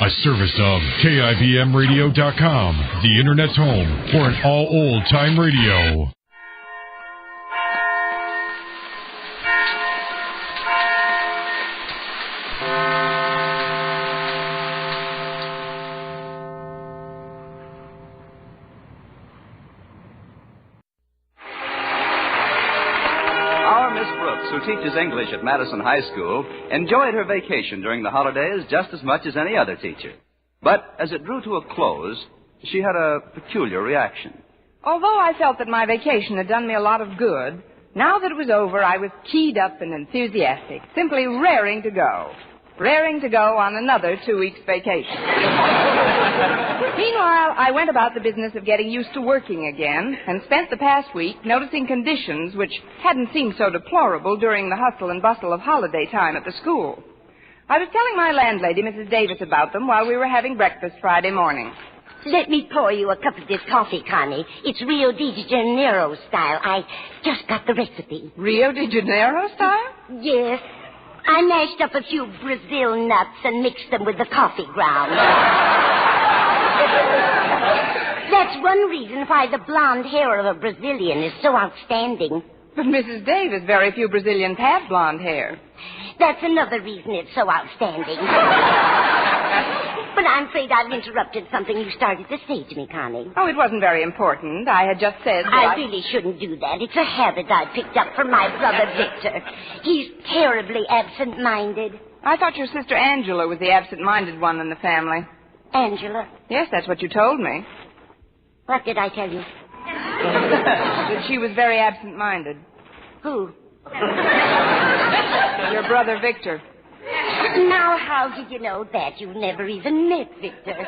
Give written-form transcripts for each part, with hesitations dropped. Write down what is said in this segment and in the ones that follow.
A service of KIBMradio.com, the Internet's home for an all old-time radio. Who teaches English at Madison High School, enjoyed her vacation during the holidays just as much as any other teacher. But as it drew to a close, she had a peculiar reaction. Although I felt that my vacation had done me a lot of good, now that it was over, I was keyed up and enthusiastic, simply raring to go. Raring to go on another 2 weeks vacation. Meanwhile, I went about the business of getting used to working again and spent the past week noticing conditions which hadn't seemed so deplorable during the hustle and bustle of holiday time at the school. I was telling my landlady, Mrs. Davis, about them while we were having breakfast Friday morning. Let me pour you a cup of this coffee, Connie. It's Rio de Janeiro style. I just got the recipe. Rio de Janeiro style? Yes. I mashed up a few Brazil nuts and mixed them with the coffee ground. That's one reason why the blonde hair of a Brazilian is so outstanding. But, Mrs. Davis, very few Brazilians have blonde hair. That's another reason it's so outstanding. But I'm afraid I've interrupted something you started to say to me, Connie. Oh, it wasn't very important. I had just said that I really shouldn't do that. It's a habit I picked up from my brother Victor. He's terribly absent-minded. I thought your sister Angela was the absent-minded one in the family. Angela? Yes, that's what you told me. What did I tell you? That she was very absent-minded. Who? Your brother Victor. Now, how did you know that? You've never even met Victor.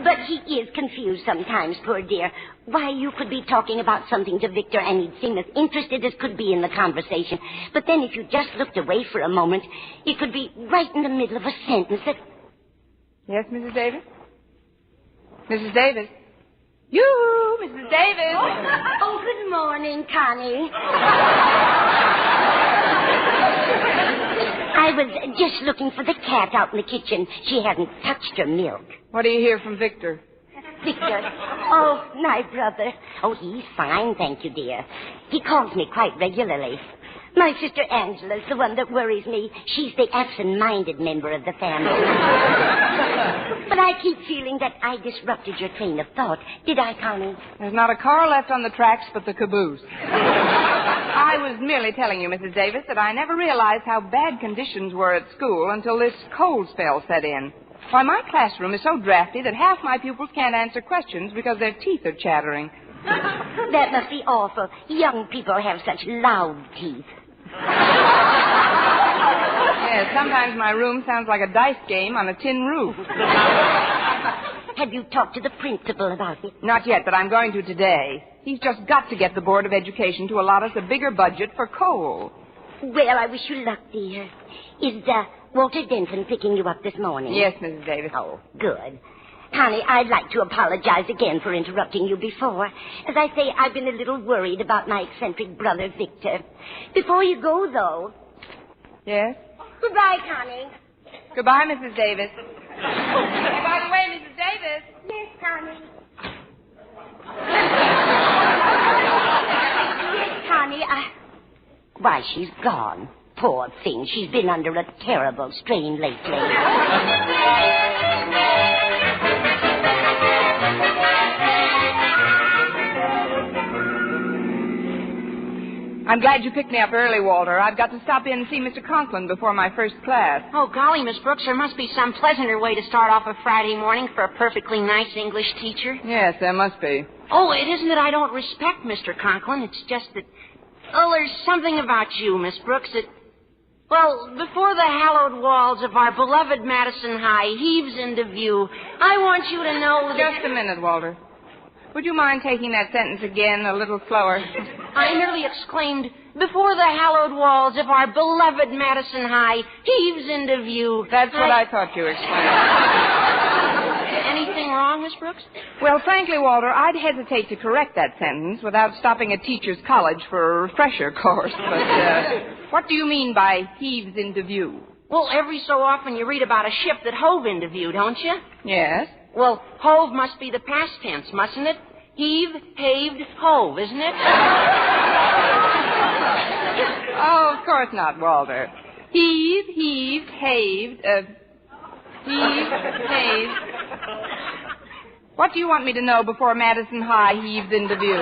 But he is confused sometimes, poor dear. Why, you could be talking about something to Victor and he'd seem as interested as could be in the conversation. But then if you just looked away for a moment, it could be right in the middle of a sentence that... Yes, Mrs. Davis? Mrs. Davis? You, Mrs. Davis. Oh, good morning, Connie. I was just looking for the cat out in the kitchen. She hasn't touched her milk. What do you hear from Victor? Victor? Oh, my brother. Oh, he's fine, thank you, dear. He calls me quite regularly. My sister Angela's the one that worries me. She's the absent-minded member of the family. But I keep feeling that I disrupted your train of thought. Did I, Connie? There's not a car left on the tracks but the caboose. I was merely telling you, Mrs. Davis, that I never realized how bad conditions were at school until this cold spell set in. Why, my classroom is so drafty that half my pupils can't answer questions because their teeth are chattering. That must be awful. Young people have such loud teeth. Yes, sometimes my room sounds like a dice game on a tin roof. Have you talked to the principal about it? Not yet, but I'm going to today. He's just got to get the Board of Education to allot us a bigger budget for coal. Well, I wish you luck, dear. Is Walter Denton picking you up this morning? Yes, Mrs. Davis. Oh, good. Connie, I'd like to apologize again for interrupting you before. As I say, I've been a little worried about my eccentric brother, Victor. Before you go, though... Yes? Goodbye, Connie. Goodbye, Mrs. Davis. Hey, by the way, Mrs. Davis. Yes, Connie. Connie, Why, she's gone. Poor thing. She's been under a terrible strain lately. I'm glad you picked me up early, Walter. I've got to stop in and see Mr. Conklin before my first class. Oh, golly, Miss Brooks, there must be some pleasanter way to start off a Friday morning for a perfectly nice English teacher. Yes, there must be. Oh, it isn't that I don't respect Mr. Conklin. It's just that, there's something about you, Miss Brooks, that, before the hallowed walls of our beloved Madison High heaves into view, I want you to know that... Just a minute, Walter. Would you mind taking that sentence again a little slower? I nearly exclaimed, before the hallowed walls of our beloved Madison High heaves into view. That's what I thought you exclaimed. Anything wrong, Miss Brooks? Well, frankly, Walter, I'd hesitate to correct that sentence without stopping at teacher's college for a refresher course. But what do you mean by heaves into view? Well, every so often you read about a ship that hove into view, don't you? Yes. Well, hove must be the past tense, mustn't it? Heave, haved, hove, isn't it? Oh, of course not, Walter. Heave, heaved, haved, heave, haved. What do you want me to know before Madison High heaves into view?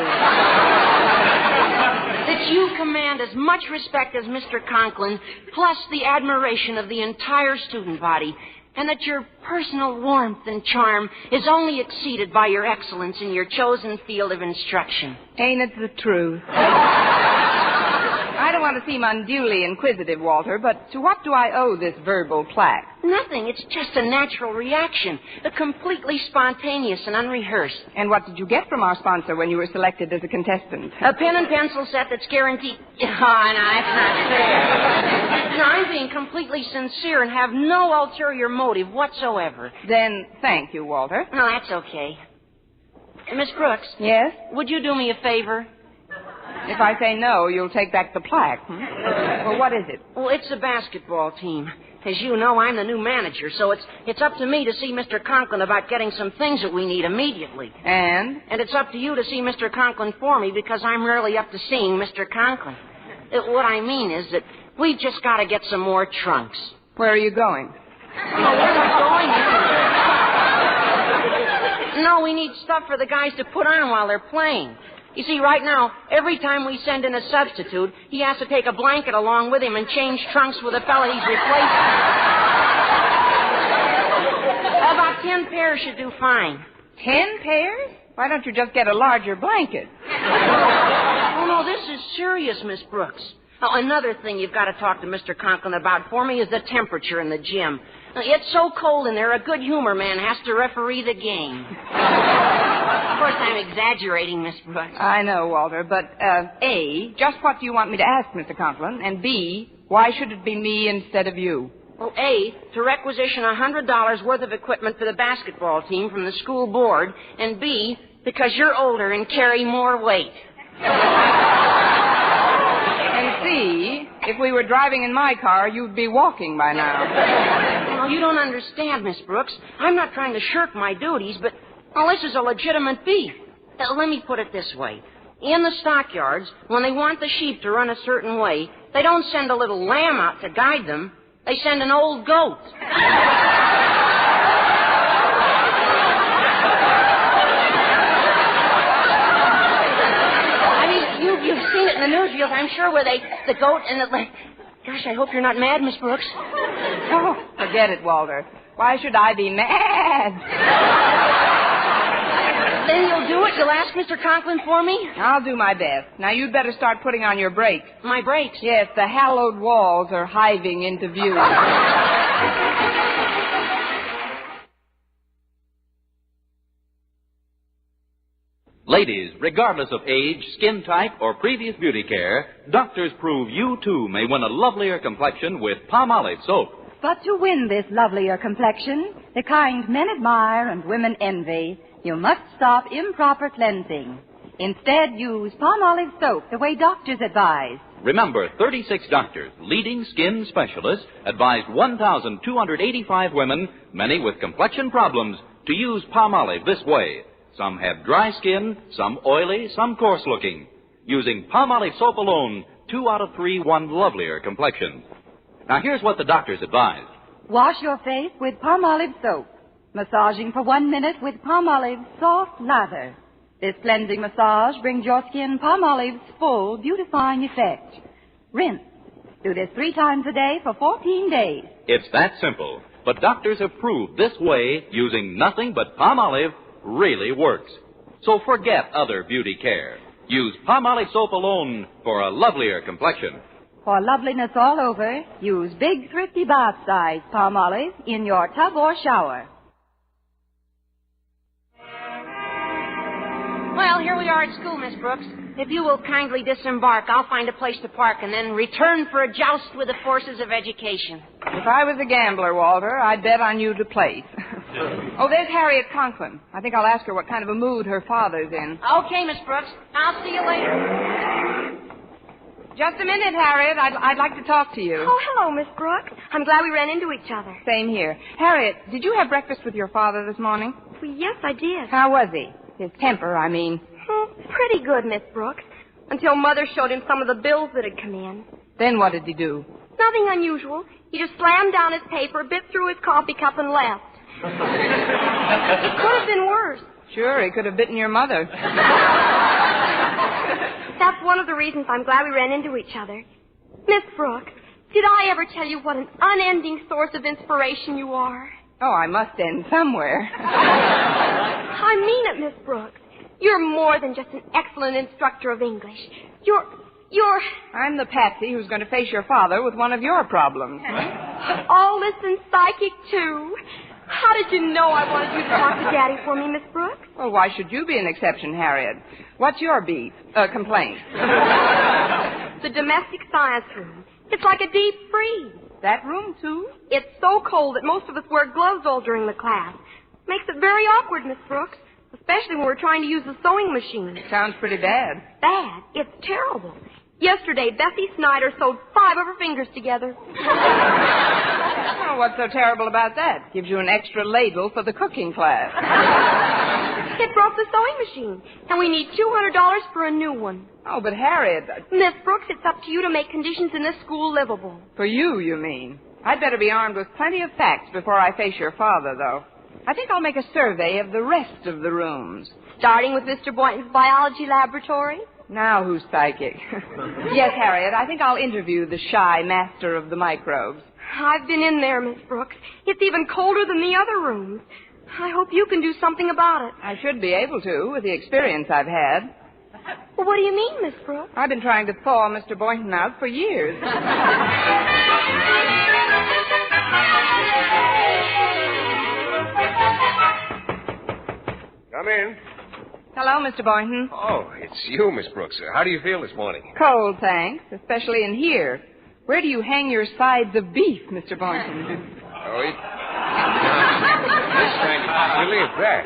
That you command as much respect as Mr. Conklin, plus the admiration of the entire student body, and that your personal warmth and charm is only exceeded by your excellence in your chosen field of instruction. Ain't it the truth? I don't want to seem unduly inquisitive, Walter, but to what do I owe this verbal plaque? Nothing. It's just a natural reaction. Completely spontaneous and unrehearsed. And what did you get from our sponsor when you were selected as a contestant? A pen and pencil set that's guaranteed... Oh, no, that's not fair. No, I'm being completely sincere and have no ulterior motive whatsoever. Then thank you, Walter. No, that's okay. Miss Brooks? Yes? Would you do me a favor? If I say no, you'll take back the plaque. Well, what is it? Well, it's the basketball team. As you know, I'm the new manager, so it's up to me to see Mr. Conklin about getting some things that we need immediately. And? And it's up to you to see Mr. Conklin for me, because I'm rarely up to seeing Mr. Conklin. What I mean is that we've just got to get some more trunks. Where are you going? No, we're not going anywhere. No, we need stuff for the guys to put on while they're playing. You see, right now, every time we send in a substitute, he has to take a blanket along with him and change trunks with the fella he's replacing. About 10 pairs should do fine. 10 pairs? Why don't you just get a larger blanket? Oh, no, this is serious, Miss Brooks. Oh, another thing you've got to talk to Mr. Conklin about for me is the temperature in the gym. It's so cold in there, a good humor man has to referee the game. Of course, I'm exaggerating, Miss Brooks. I know, Walter, but, A, just what do you want me to ask Mr. Conklin? And B, why should it be me instead of you? Well, A, to requisition $100 worth of equipment for the basketball team from the school board, and B, because you're older and carry more weight. And C, if we were driving in my car, you'd be walking by now. Well, you don't understand, Miss Brooks. I'm not trying to shirk my duties, but... Oh, this is a legitimate beef. Let me put it this way. In the stockyards, when they want the sheep to run a certain way, they don't send a little lamb out to guide them. They send an old goat. I mean, you've seen it in the newsreels, I'm sure, where the goat and the... Gosh, I hope you're not mad, Miss Brooks. Oh, forget it, Walter. Why should I be mad? Then you'll do it? You'll ask Mr. Conklin for me? I'll do my best. Now, you'd better start putting on your brakes. My brakes? Yes, the hallowed walls are hiving into view. Ladies, regardless of age, skin type, or previous beauty care, doctors prove you, too, may win a lovelier complexion with Palmolive soap. But to win this lovelier complexion, the kind men admire and women envy, you must stop improper cleansing. Instead, use Palmolive soap the way doctors advise. Remember, 36 doctors, leading skin specialists, advised 1,285 women, many with complexion problems, to use Palmolive this way. Some have dry skin, some oily, some coarse-looking. Using Palmolive soap alone, 2 out of 3 won lovelier complexions. Now, here's what the doctors advise. Wash your face with Palmolive soap. Massaging for 1 minute with Palmolive's soft lather. This cleansing massage brings your skin Palmolive's full beautifying effect. Rinse. Do this 3 times a day for 14 days. It's that simple. But doctors have proved this way, using nothing but Palmolive, really works. So forget other beauty care. Use Palmolive soap alone for a lovelier complexion. For loveliness all over, use big, thrifty bath-size Palmolive in your tub or shower. Well, here we are at school, Miss Brooks. If you will kindly disembark, I'll find a place to park and then return for a joust with the forces of education. If I was a gambler, Walter, I'd bet on you to place. Oh, there's Harriet Conklin. I think I'll ask her what kind of a mood her father's in. Okay, Miss Brooks. I'll see you later. Just a minute, Harriet. I'd like to talk to you. Oh, hello, Miss Brooks. I'm glad we ran into each other. Same here. Harriet, did you have breakfast with your father this morning? Well, yes, I did. How was he? His temper, I mean. Pretty good, Miss Brooks. Until Mother showed him some of the bills that had come in. Then what did he do? Nothing unusual. He just slammed down his paper, bit through his coffee cup, and left. It could have been worse. Sure, he could have bitten your mother. That's one of the reasons I'm glad we ran into each other. Miss Brooks, did I ever tell you what an unending source of inspiration you are? Oh, I must end somewhere. I mean it, Miss Brooks. You're more than just an excellent instructor of English. You're... I'm the patsy who's going to face your father with one of your problems. All this and psychic, too. How did you know I wanted you to talk to Daddy for me, Miss Brooks? Well, why should you be an exception, Harriet? What's your beef? Complaint? The domestic science room. It's like a deep freeze. That room, too? It's so cold that most of us wear gloves all during the class. Makes it very awkward, Miss Brooks. Especially when we're trying to use the sewing machine. Sounds pretty bad. Bad? It's terrible. Yesterday, Bessie Snyders sewed 5 of her fingers together. Oh, what's so terrible about that? Gives you an extra ladle for the cooking class. It broke the sewing machine, and we need $200 for a new one. Oh, but Harriet... Miss Brooks, it's up to you to make conditions in this school livable. For you mean? I'd better be armed with plenty of facts before I face your father, though. I think I'll make a survey of the rest of the rooms. Starting with Mr. Boynton's biology laboratory? Now who's psychic? Yes, Harriet, I think I'll interview the shy master of the microbes. I've been in there, Miss Brooks. It's even colder than the other rooms. I hope you can do something about it. I should be able to, with the experience I've had. Well, what do you mean, Miss Brooks? I've been trying to thaw Mr. Boynton out for years. Come in. Hello, Mr. Boynton. Oh, it's you, Miss Brooks. How do you feel this morning? Cold, thanks, especially in here. Where do you hang your sides of beef, Mr. Boynton? Oh, this kind of silly at that.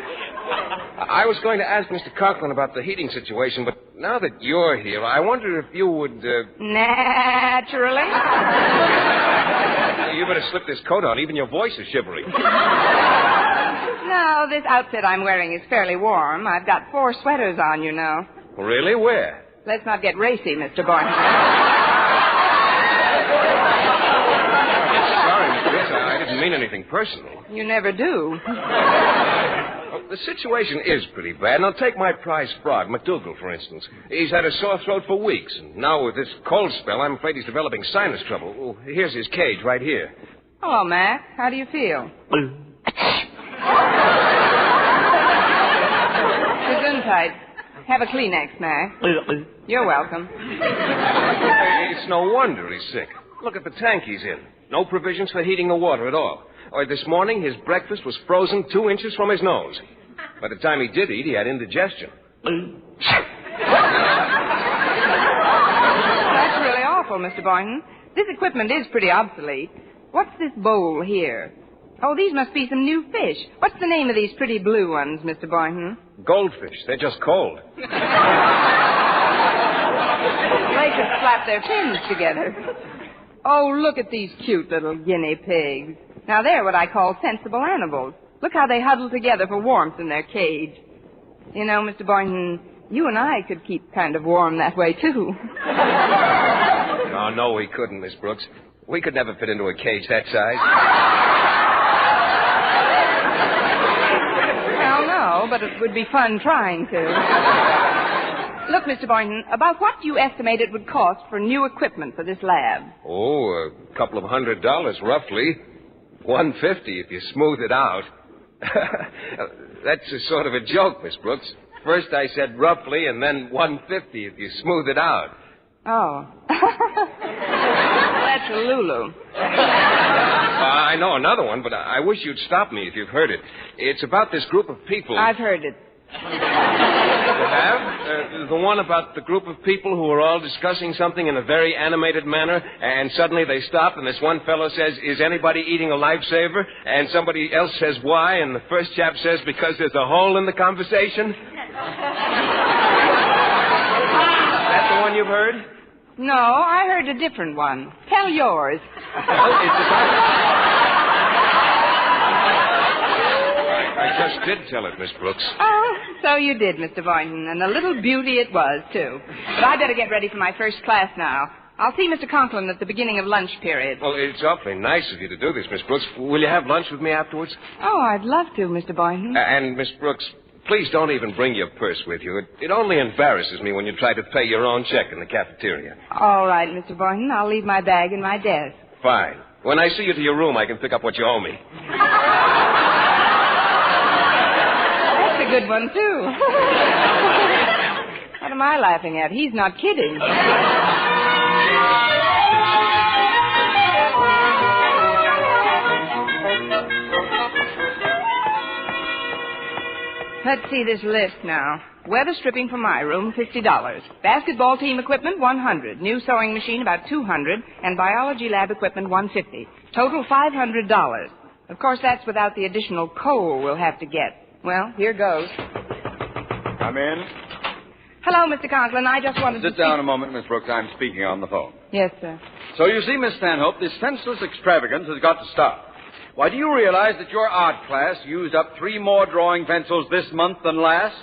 I was going to ask Mr. Conklin about the heating situation, but now that you're here, I wonder if you would... Naturally. You better slip this coat on. Even your voice is shivery. No, this outfit I'm wearing is fairly warm. I've got 4 sweaters on, you know. Really? Where? Let's not get racy, Mr. Boynton. Sorry, Miss Brooks. I didn't mean anything personal. You never do. Well, the situation is pretty bad. Now, take my prize frog, McDougal, for instance. He's had a sore throat for weeks, and now with this cold spell, I'm afraid he's developing sinus trouble. Oh, here's his cage right here. Hello, Mac. How do you feel? Gesundheit. Have a Kleenex, Mac. You're welcome. It's no wonder he's sick. Look at the tank he's in. No provisions for heating the water at all. Or this morning, his breakfast was frozen 2 inches from his nose. By the time he did eat, he had indigestion. That's really awful, Mr. Boynton. This equipment is pretty obsolete. What's this bowl here? Oh, these must be some new fish. What's the name of these pretty blue ones, Mr. Boynton? Goldfish. They're just cold. They could slap their fins together. Oh, look at these cute little guinea pigs. Now, they're what I call sensible animals. Look how they huddle together for warmth in their cage. You know, Mr. Boynton, you and I could keep kind of warm that way, too. Oh, no, we couldn't, Miss Brooks. We could never fit into a cage that size. Well, no, but it would be fun trying to. Look, Mr. Boynton, about what do you estimate it would cost for new equipment for this lab? Oh, a couple of $100, roughly. $150 if you smooth it out. That's a sort of a joke, Miss Brooks. First I said roughly, and then $150 if you smooth it out. Oh. That's a Lulu. I know another one, but I wish you'd stop me if you've heard it. It's about this group of people. I've heard it. You have? The one about the group of people who are all discussing something in a very animated manner, and suddenly they stop, and this one fellow says, "Is anybody eating a lifesaver?" And somebody else says, "Why?" And the first chap says, "Because there's a hole in the conversation." That's the one you've heard? No, I heard a different one. Tell yours. I just did tell it, Miss Brooks. Oh, so you did, Mr. Boynton, and a little beauty it was, too. But I better get ready for my first class now. I'll see Mr. Conklin at the beginning of lunch period. Well, it's awfully nice of you to do this, Miss Brooks. Will you have lunch with me afterwards? Oh, I'd love to, Mr. Boynton. And, Miss Brooks, please don't even bring your purse with you. It only embarrasses me when you try to pay your own check in the cafeteria. All right, Mr. Boynton. I'll leave my bag in my desk. Fine. When I see you to your room, I can pick up what you owe me. That's a good one, too. What am I laughing at? He's not kidding. Let's see this list now. Weather stripping for my room, $50. Basketball team equipment, $100. New sewing machine, about $200. And biology lab equipment, $150. Total, $500. Of course, that's without the additional coal we'll have to get. Well, here goes. Come in. Hello, Mr. Conklin. I just wanted to... Sit down a moment, Miss Brooks. I'm speaking on the phone. Yes, sir. So you see, Miss Stanhope, this senseless extravagance has got to stop. Why, do you realize that your art class used up 3 more drawing pencils this month than last?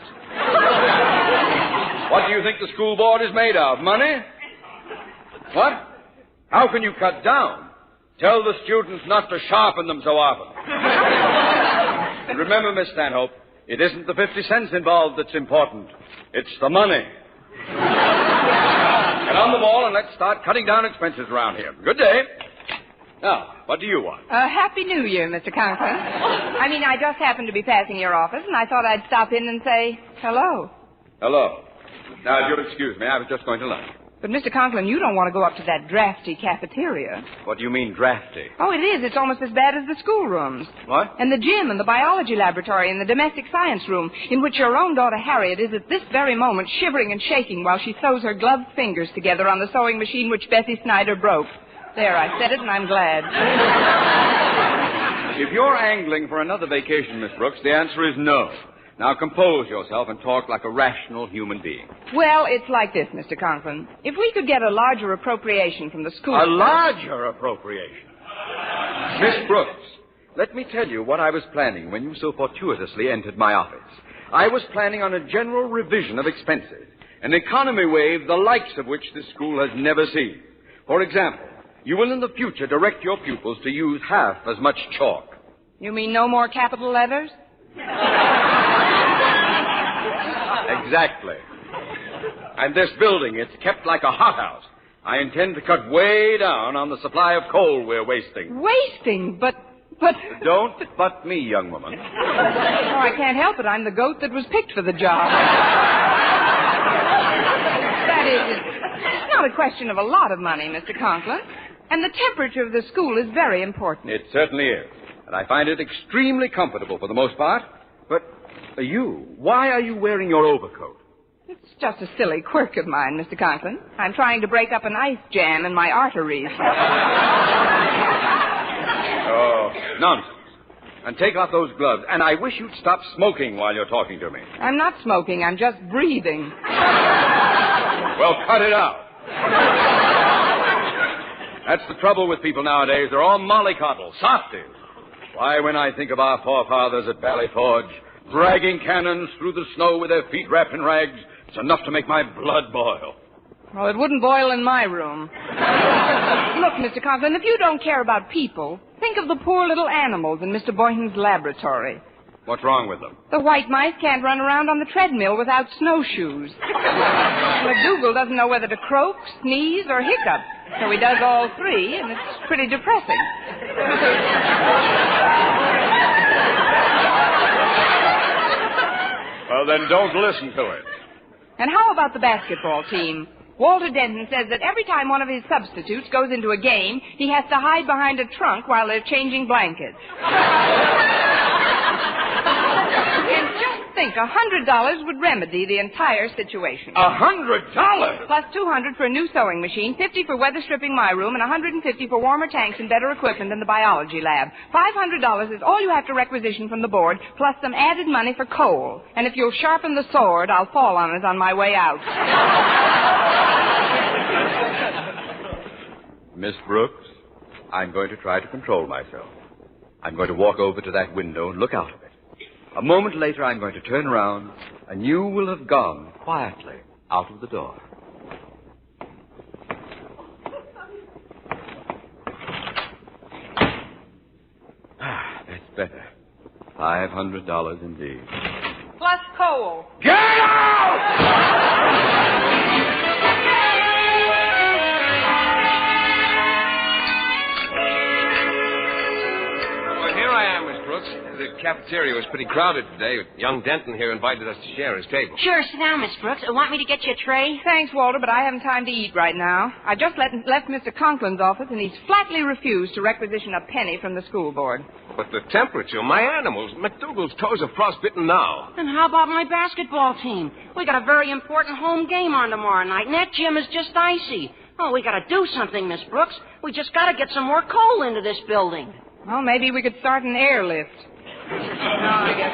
What do you think the school board is made of? Money? What? How can you cut down? Tell the students not to sharpen them so often. And remember, Miss Stanhope, it isn't the 50 cents involved that's important. It's the money. Get on the ball and let's start cutting down expenses around here. Good day. Now, what do you want? Happy New Year, Mr. Conklin. I just happened to be passing your office, and I thought I'd stop in and say hello. Hello. Now, if you'll excuse me, I was just going to lunch. But, Mr. Conklin, you don't want to go up to that drafty cafeteria. What do you mean, drafty? Oh, it is. It's almost as bad as the schoolrooms. What? And the gym and the biology laboratory and the domestic science room, in which your own daughter Harriet is at this very moment shivering and shaking while she sews her gloved fingers together on the sewing machine which Bessie Snyder broke. There, I said it, and I'm glad. If you're angling for another vacation, Miss Brooks, the answer is no. Now compose yourself and talk like a rational human being. Well, it's like this, Mr. Conklin. If we could get a larger appropriation from the school... A larger appropriation? Miss Brooks, let me tell you what I was planning when you so fortuitously entered my office. I was planning on a general revision of expenses, an economy wave the likes of which this school has never seen. For example, you will in the future direct your pupils to use half as much chalk. You mean no more capital letters? Exactly. And this building, it's kept like a hothouse. I intend to cut way down on the supply of coal we're wasting. Wasting? But... Don't butt me, young woman. Oh, I can't help it. I'm the goat that was picked for the job. That is, it's not a question of a lot of money, Mr. Conklin. And the temperature of the school is very important. It certainly is. And I find it extremely comfortable for the most part. But why are you wearing your overcoat? It's just a silly quirk of mine, Mr. Conklin. I'm trying to break up an ice jam in my arteries. Oh, nonsense. And take off those gloves. And I wish you'd stop smoking while you're talking to me. I'm not smoking. I'm just breathing. Well, cut it out. That's the trouble with people nowadays. They're all mollycoddle, softies. Why, when I think of our forefathers at Valley Forge, dragging cannons through the snow with their feet wrapped in rags, it's enough to make my blood boil. Well, it wouldn't boil in my room. Look, Mr. Conklin, if you don't care about people, think of the poor little animals in Mr. Boynton's laboratory. What's wrong with them? The white mice can't run around on the treadmill without snowshoes. McDougal doesn't know whether to croak, sneeze, or hiccup. So he does all 3, and it's pretty depressing. Well, then don't listen to it. And how about the basketball team? Walter Denton says that every time one of his substitutes goes into a game, he has to hide behind a trunk while they're changing blankets. And just think, $100 would remedy the entire situation. $100? Plus $200 for a new sewing machine, $50 for weather stripping my room, and $150 for warmer tanks and better equipment in the biology lab. $500 is all you have to requisition from the board, plus some added money for coal. And if you'll sharpen the sword, I'll fall on it on my way out. Miss Brooks, I'm going to try to control myself. I'm going to walk over to that window and look out of it. A moment later, I'm going to turn around, and you will have gone quietly out of the door. That's better. $500 indeed. Plus coal. Get out! The cafeteria was pretty crowded today. Young Denton here invited us to share his table. Sure, sit down, Miss Brooks. Want me to get you a tray? Thanks, Walter, but I haven't time to eat right now. I just left Mr. Conklin's office, and he's flatly refused to requisition a penny from the school board. But the temperature, my animals, McDougal's toes are frostbitten now. And how about my basketball team? We got a very important home game on tomorrow night, and that gym is just icy. Oh, we got to do something, Miss Brooks. We just got to get some more coal into this building. Well, maybe we could start an airlift. No, I guess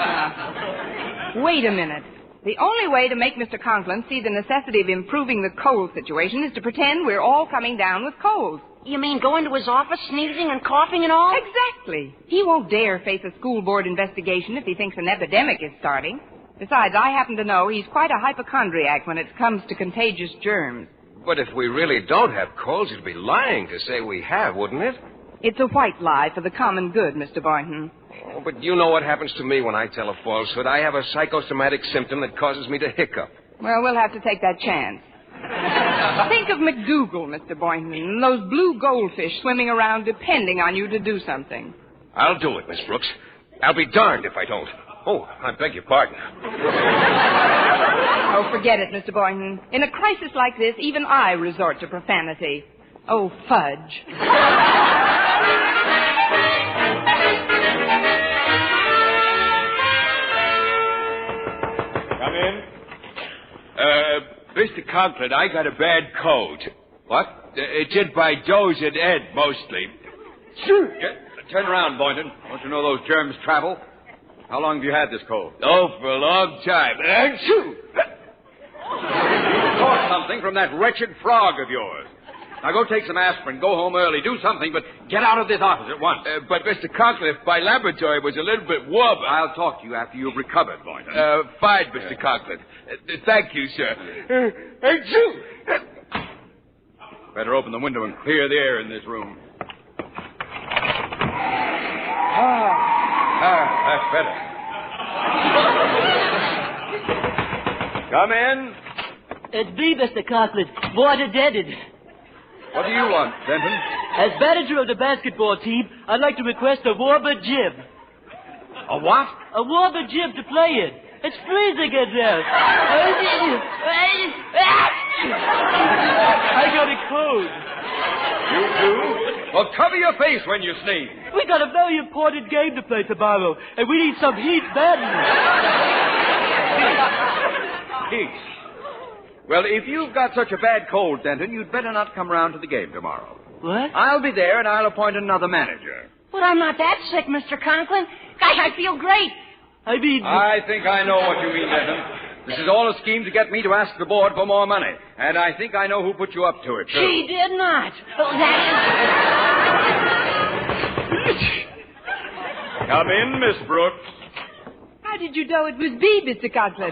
not. Wait a minute. The only way to make Mr. Conklin see the necessity of improving the coal situation is to pretend we're all coming down with colds. You mean go into his office sneezing and coughing and all? Exactly. He won't dare face a school board investigation if he thinks an epidemic is starting. Besides, I happen to know he's quite a hypochondriac when it comes to contagious germs. But if we really don't have colds, it'd be lying to say we have, wouldn't it? It's a white lie for the common good, Mr. Boynton. Oh, but you know what happens to me when I tell a falsehood. I have a psychosomatic symptom that causes me to hiccup. Well, we'll have to take that chance. Think of McDougal, Mr. Boynton, and those blue goldfish swimming around depending on you to do something. I'll do it, Miss Brooks. I'll be darned if I don't. Oh, I beg your pardon. Oh, forget it, Mr. Boynton. In a crisis like this, even I resort to profanity. Oh, fudge. Come in. Mr. Conklin, I got a bad cold. What? It's in by Doze and Ed, mostly. Sure. Turn around, Boynton. Don't you know those germs travel? How long have you had this cold? Oh, for a long time. You caught something from that wretched frog of yours. Now go take some aspirin, go home early, do something, but get out of this office at once. But, Mr. Conklin, if my laboratory was a little bit warmer... I'll talk to you after you've recovered, Boynton. Fine, Mr. Conklin. Thank you, sir. Better open the window and clear the air in this room. That's better. Come in. It's me, Mr. Conklin. Water deaded. What do you want, Denton? As manager of the basketball team, I'd like to request a warmer gym. A what? A warmer gym to play in. It's freezing in there. I got a cold. You too? Well, cover your face when you sneeze. We got a very important game to play tomorrow, and we need some heat badly. Heat? Well, if you've got such a bad cold, Denton, you'd better not come round to the game tomorrow. What? I'll be there, and I'll appoint another manager. But I'm not that sick, Mr. Conklin. Gosh, I feel great. I think I know what you mean, Denton. This is all a scheme to get me to ask the board for more money. And I think I know who put you up to it, too. She did not. Oh, Come in, Miss Brooks. How did you know it was me, Mr. Conklin?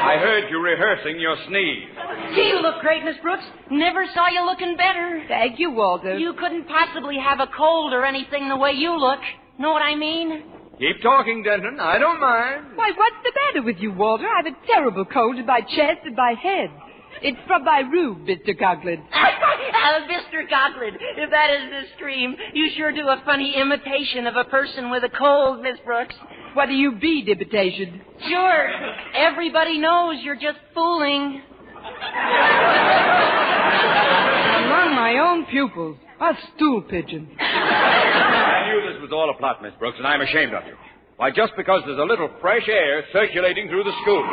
I heard you rehearsing your sneeze. Gee, you look great, Miss Brooks. Never saw you looking better. Thank you, Walter. You couldn't possibly have a cold or anything the way you look. Know what I mean? Keep talking, Denton. I don't mind. Why, what's the matter with you, Walter? I've a terrible cold in my chest and my head. It's from my room, Mr. Conklin. Mr. Conklin, if that is the scream, you sure do a funny imitation of a person with a cold, Miss Brooks. What do you mean, imitation? Sure. Everybody knows you're just fooling. Among my own pupils. A stool pigeon. I knew this was all a plot, Miss Brooks, and I'm ashamed of you. Why, just because there's a little fresh air circulating through the school.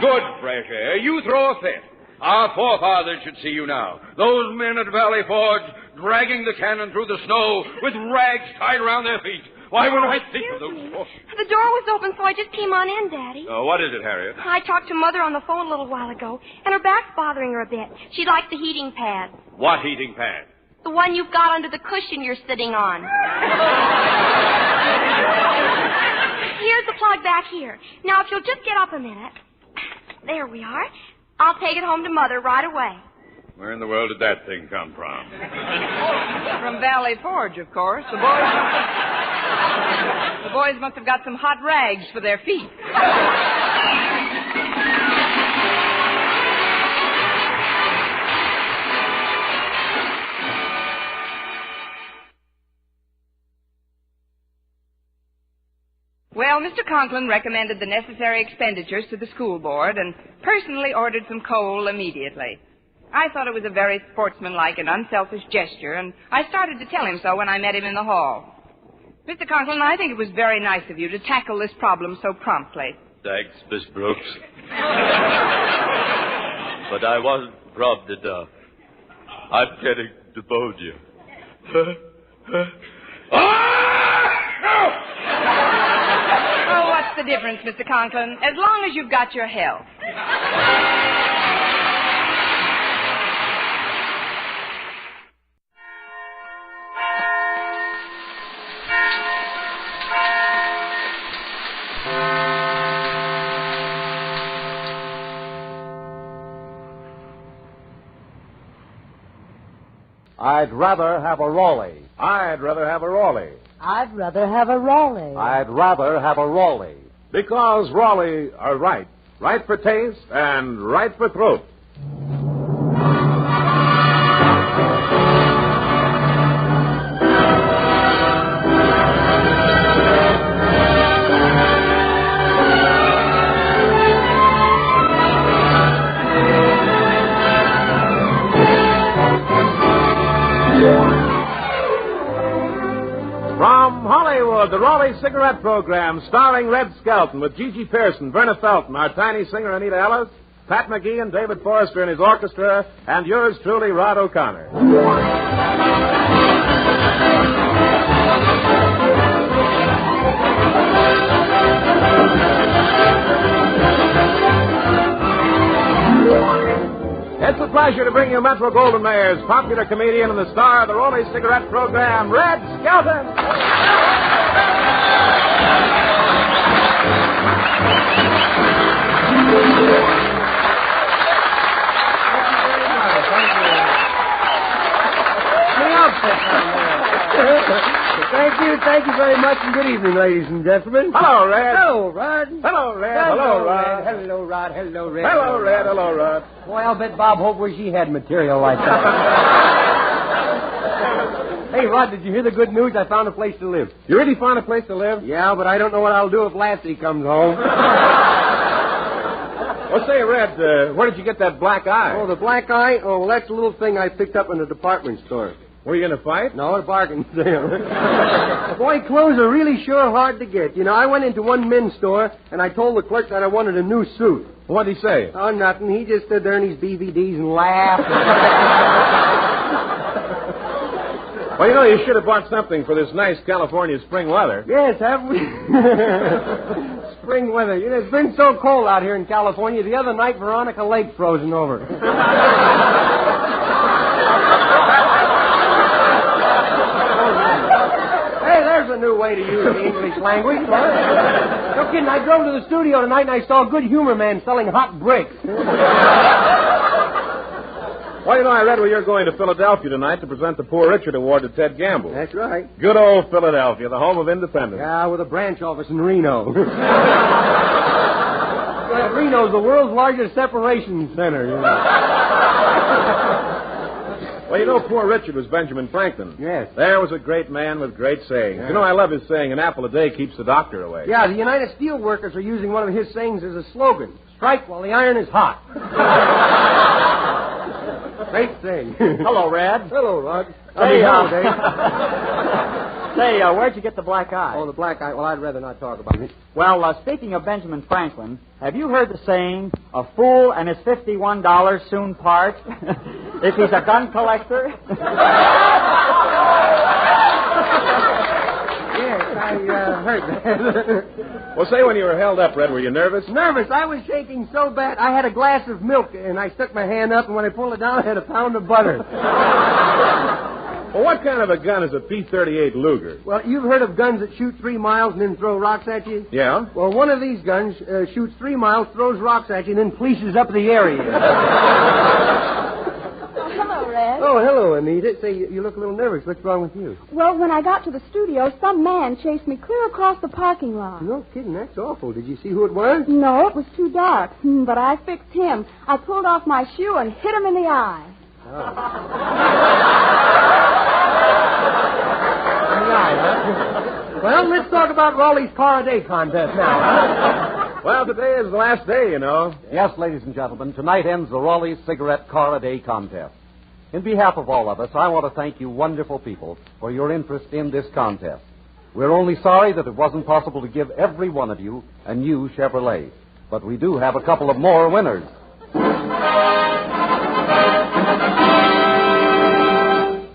Good fresh air. You throw a fit. Our forefathers should see you now. Those men at Valley Forge, dragging the cannon through the snow with rags tied around their feet. Why, when I think of those... The door was open, so I just came on in, Daddy. What is it, Harriet? I talked to Mother on the phone a little while ago, and her back's bothering her a bit. She'd like the heating pad. What heating pad? The one you've got under the cushion you're sitting on. Here's the plug back here. Now, if you'll just get up a minute. There we are. I'll take it home to Mother right away. Where in the world did that thing come from? From Valley Forge, of course. The boys must have got some hot rags for their feet. Well, Mr. Conklin recommended the necessary expenditures to the school board and personally ordered some coal immediately. I thought it was a very sportsmanlike and unselfish gesture, and I started to tell him so when I met him in the hall. Mr. Conklin, I think it was very nice of you to tackle this problem so promptly. Thanks, Miss Brooks. But I wasn't robbed enough. I'm getting pneumonia. Oh, what's the difference, Mr. Conklin? As long as you've got your health. I'd rather have a Raleigh. I'd rather have a Raleigh. I'd rather have a Raleigh. I'd rather have a Raleigh. Because Raleigh are right. Right for taste and right for throat. The Raleigh Cigarette Program, starring Red Skelton with Gigi Pearson, Verna Felton, our tiny singer Anita Ellis, Pat McGee and David Forrester and his orchestra, and yours truly, Rod O'Connor. It's a pleasure to bring you Metro-Goldwyn-Mayer's popular comedian and the star of the Raleigh Cigarette Program, Red Skelton. Thank you very much, and good evening, ladies and gentlemen. Hello, Red. Hello, Rod. Hello, Red. Hello, Rod. Hello, Rod. Hello, Red. Hello, Red. Hello, Rod. Boy, I'll bet Bob Hope wished he had material like that. Hey, Rod, did you hear the good news? I found a place to live. You really found a place to live? Yeah, but I don't know what I'll do if Lassie comes home. Well, say, Red, where did you get that black eye? Oh, the black eye? Oh, well, that's a little thing I picked up in a department store. Were you going to fight? No, a bargain sale. Boy, clothes are really sure hard to get. You know, I went into one men's store, and I told the clerk that I wanted a new suit. What did he say? Oh, nothing. He just stood there in his BVDs and laughed. Well, you know, you should have bought something for this nice California spring weather. Yes, have we? Spring weather. You know, it's been so cold out here in California. The other night, Veronica Lake frozen over. There's a new way to use the English language. No kidding, I drove to the studio tonight and I saw a good humor man selling hot bricks. Well, you know, I read where you're going to Philadelphia tonight to present the Poor Richard Award to Ted Gamble. That's right. Good old Philadelphia, the home of independence. Yeah, with a branch office in Reno. Reno's the world's largest separation center, you know. Well, you know, Poor Richard was Benjamin Franklin. Yes. There was a great man with great sayings. Yeah. You know, I love his saying, an apple a day keeps the doctor away. Yeah, the United Steelworkers are using one of his sayings as a slogan. Strike while the iron is hot. Great saying. Hello, Red. Hello, Rod. Hey, Dave. Say, where'd you get the black eye? Oh, the black eye. Well, I'd rather not talk about it. Well, speaking of Benjamin Franklin, have you heard the saying, a fool and his $51 soon part if he's a gun collector? hurt. Well, say, when you were held up, Red, were you nervous? Nervous. I was shaking so bad. I had a glass of milk, and I stuck my hand up, and when I pulled it down, I had a pound of butter. Well, what kind of a gun is a P-38 Luger? Well, you've heard of guns that shoot 3 miles and then throw rocks at you? Yeah? Well, one of these guns shoots 3 miles, throws rocks at you, and then fleeces up the area. Hello, Red. Oh, hello, Anita. Say, you look a little nervous. What's wrong with you? Well, when I got to the studio, some man chased me clear across the parking lot. No kidding. That's awful. Did you see who it was? No, it was too dark. But I fixed him. I pulled off my shoe and hit him in the eye. Well, let's talk about Raleigh's Car a Day contest now. Well, today is the last day, you know. Yes, ladies and gentlemen, tonight ends the Raleigh's Cigarette Car a Day contest. In behalf of all of us, I want to thank you wonderful people for your interest in this contest. We're only sorry that it wasn't possible to give every one of you a new Chevrolet. But we do have a couple of more winners.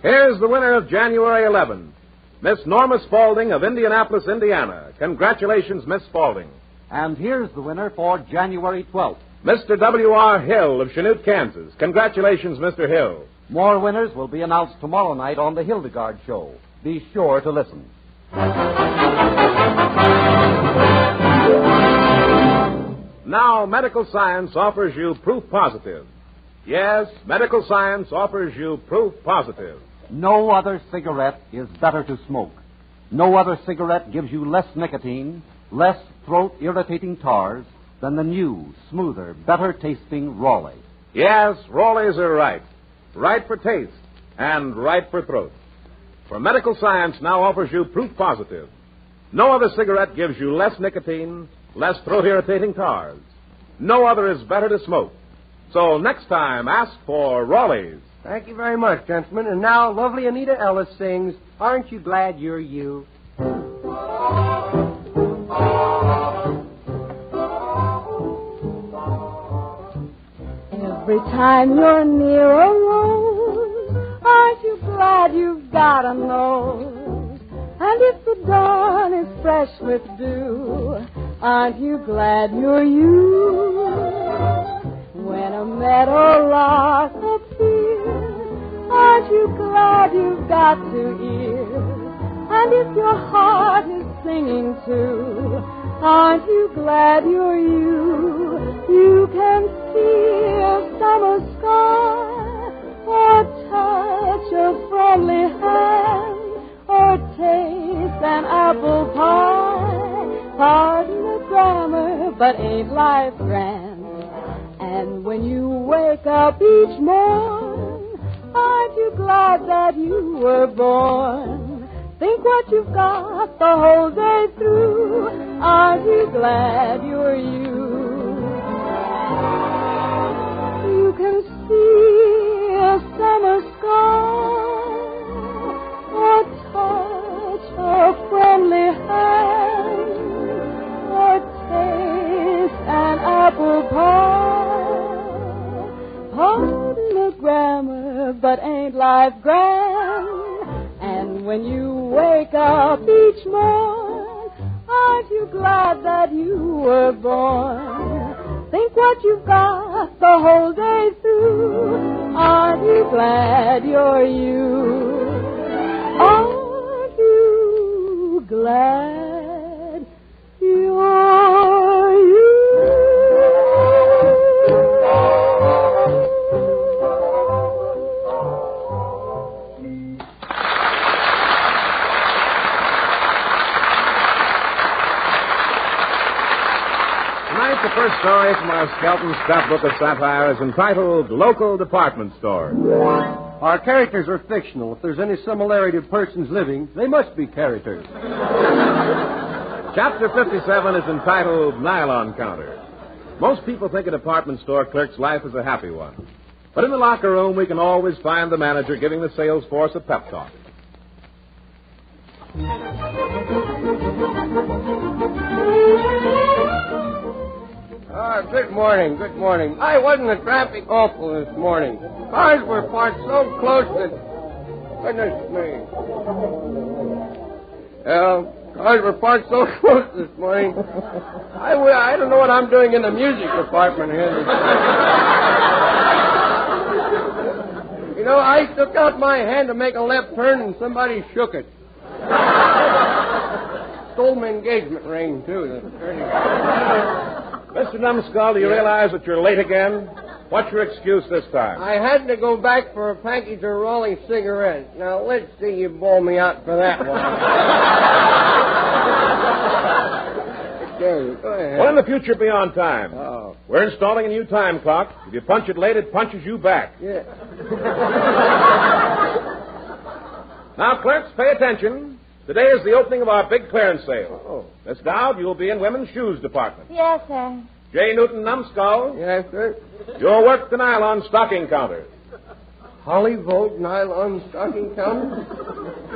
Here's the winner of January 11, Miss Norma Spaulding of Indianapolis, Indiana. Congratulations, Miss Spaulding. And here's the winner for January 12th. Mr. W.R. Hill of Chanute, Kansas. Congratulations, Mr. Hill. More winners will be announced tomorrow night on the Hildegard Show. Be sure to listen. Now, medical science offers you proof positive. Yes, medical science offers you proof positive. No other cigarette is better to smoke. No other cigarette gives you less nicotine, less throat-irritating tars than the new, smoother, better-tasting Raleigh. Yes, Raleighs are right. Right for taste and right for throat. For medical science now offers you proof positive. No other cigarette gives you less nicotine, less throat-irritating tars. No other is better to smoke. So next time, ask for Raleighs. Thank you very much, gentlemen. And now, lovely Anita Ellis sings, Aren't You Glad You're You? Every time you're near a rose, aren't you glad you've got a nose? And if the dawn is fresh with dew, aren't you glad you're you? When a meadowlark appears, aren't you glad you've got two ears? And if your heart is singing too, aren't you glad you're you? You can see a summer sky, or touch a friendly hand, or taste an apple pie. Pardon the grammar, but ain't life grand? And when you wake up each morn, aren't you glad that you were born? Think what you've got the whole day through. Aren't you glad you're you? You can see a summer sky, or touch a friendly hand, or taste an apple pie. Pardon the grammar, but ain't life grand? And when you wake up each morn, aren't you glad that you were born? Think what you've got the whole day through. Aren't you glad you're you? Aren't you glad you're you? The first story from our Skelton scrapbook of satire is entitled Local Department Store. Our characters are fictional. If there's any similarity to persons living, they must be characters. Chapter 57 is entitled Nylon Counter. Most people think a department store clerk's life is a happy one. But in the locker room, we can always find the manager giving the sales force a pep talk. Good morning, good morning. I wasn't the traffic awful this morning. Cars were parked so close that... Goodness me. Cars were parked so close this morning. I don't know what I'm doing in the music department here. You know, I took out my hand to make a left turn and somebody shook it. Stole my engagement ring, too. Mr. Numbskull, do you realize that you're late again? What's your excuse this time? I had to go back for a package of Raleigh cigarettes. Now, let's see you bawl me out for that one. Go ahead. Well, in the future, be on time. Oh. We're installing a new time clock. If you punch it late, it punches you back. Yeah. Now, clerks, pay attention. Today is the opening of our big clearance sale. Oh. Miss Dowd, you'll be in women's shoes department. Yes, sir. J. Newton Numbskull. Yes, sir. You'll work the nylon stocking counter. Hollywood nylon stocking counter?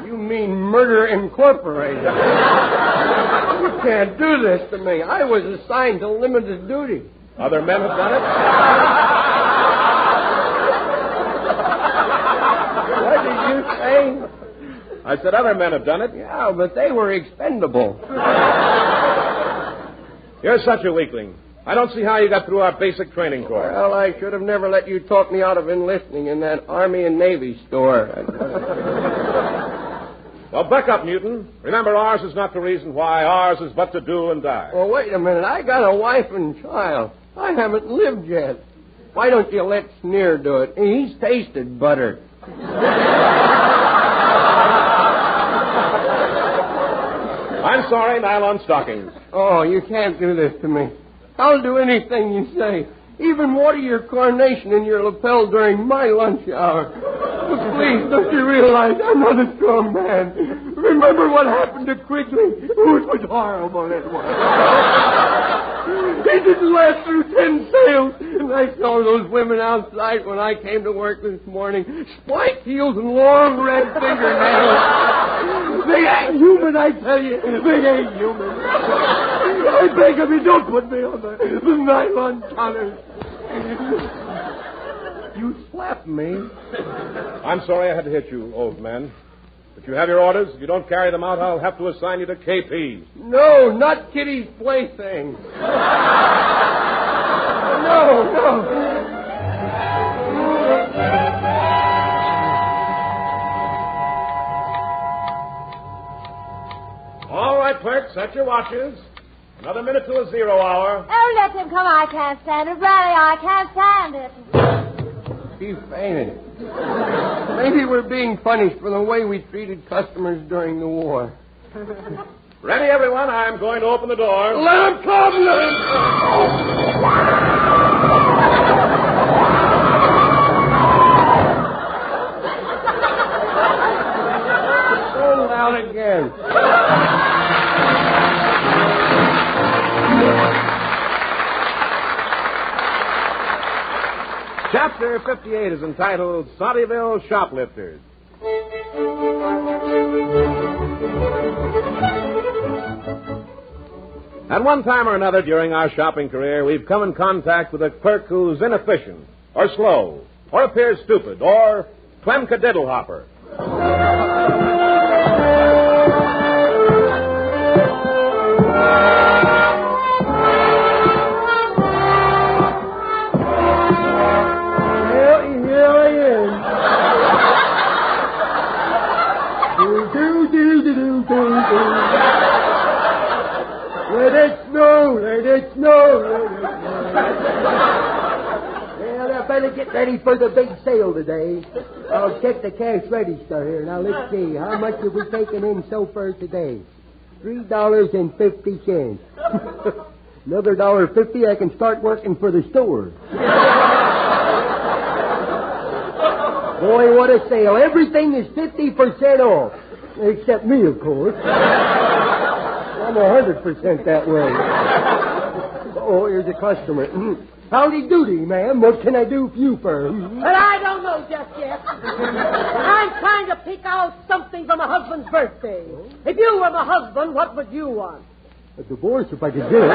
You mean Murder Incorporated. You can't do this to me. I was assigned to limited duty. Other men have done it? What did you say? I said other men have done it. Yeah, but they were expendable. You're such a weakling. I don't see how you got through our basic training course. Well, I should have never let you talk me out of enlisting in that Army and Navy store. Well, back up, Newton. Remember, ours is not the reason why. Ours is but to do and die. Well, wait a minute. I got a wife and child. I haven't lived yet. Why don't you let Sneer do it? He's tasted butter. I'm sorry, nylon stockings. Oh, you can't do this to me. I'll do anything you say. Even water your carnation in your lapel during my lunch hour. But please, don't you realize I'm not a strong man? Remember what happened to Quigley? Oh, it was horrible, it was. He didn't last through 10 sales. And I saw those women outside when I came to work this morning. Spiked heels and long red fingernails. They ain't human, I tell you. They ain't human. I beg of you, don't put me on the nylon counter. You slapped me. I'm sorry I had to hit you, old man. But you have your orders. If you don't carry them out, I'll have to assign you to KP. No, not Kitty's plaything. No. All right, clerks, set your watches. Another minute to a 0 hour. Oh, let him come. I can't stand it. Really, I can't stand it. She fainted. Maybe we're being punished for the way we treated customers during the war. Ready, everyone? I'm going to open the door. Let him come! Let him come! Roll out again. Chapter 58 is entitled Soddyville Shoplifters. At one time or another during our shopping career, we've come in contact with a clerk who's inefficient, or slow, or appears stupid, or Clemcadiddlehopper. Let it snow, let it snow, let it snow. Well, I better get ready for the big sale today. I'll check the cash register here. Now, let's see. How much have we taken in so far today? $3.50. Another $1.50, I can start working for the store. Boy, what a sale. Everything is 50% off. Except me, of course. I'm 100% that way. Oh, here's a customer. Howdy doody, ma'am. What can I do for you, firm? But I don't know just yet. I'm trying to pick out something for my husband's birthday. If you were my husband, what would you want? A divorce, if I could get it.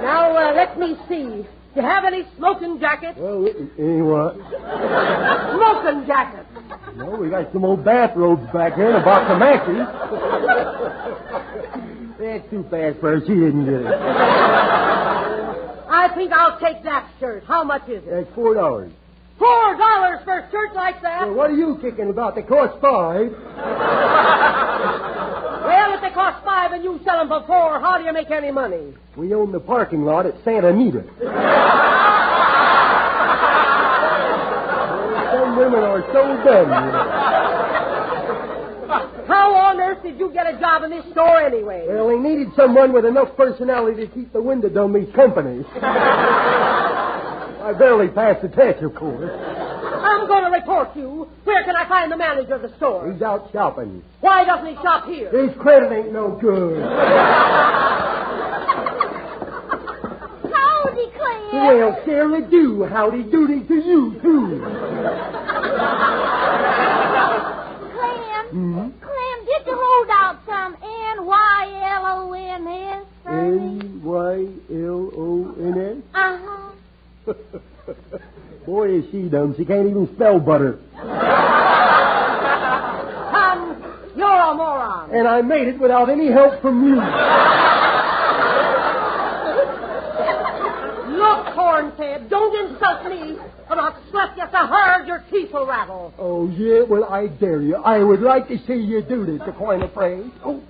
Now, let me see. Do you have any smoking jackets? Well, any what? Smoking jackets. No, we got some old bathrobes back here and a box of matches. That's too fast for her. She didn't get it. I think I'll take that shirt. How much is it? That's $4. $4 for a shirt like that? Well, what are you kicking about? They cost $5. Well, if they cost $5 and you sell them for $4, how do you make any money? We own the parking lot at Santa Anita. Some women are so dumb, you know. How on earth did you get a job in this store anyway? Well, they needed someone with enough personality to keep the window dummies company. I barely passed the test, of course. I'm going to report you. Where can I find the manager of the store? He's out shopping. Why doesn't he shop here? His credit ain't no good. Howdy, Clem. Well, Sarah, do howdy doody to you, too. Clem, did you hold out some N-Y-L-O-N-S? N-Y-L-O-N-S? Uh-huh. Boy, is she dumb. She can't even spell butter. Tom, you're a moron. And I made it without any help from you. Look, Cornfed, don't insult me, or I'll slap you so hard your teeth will rattle. Oh, yeah? Well, I dare you. I would like to see you do this, to coin a phrase. Oh.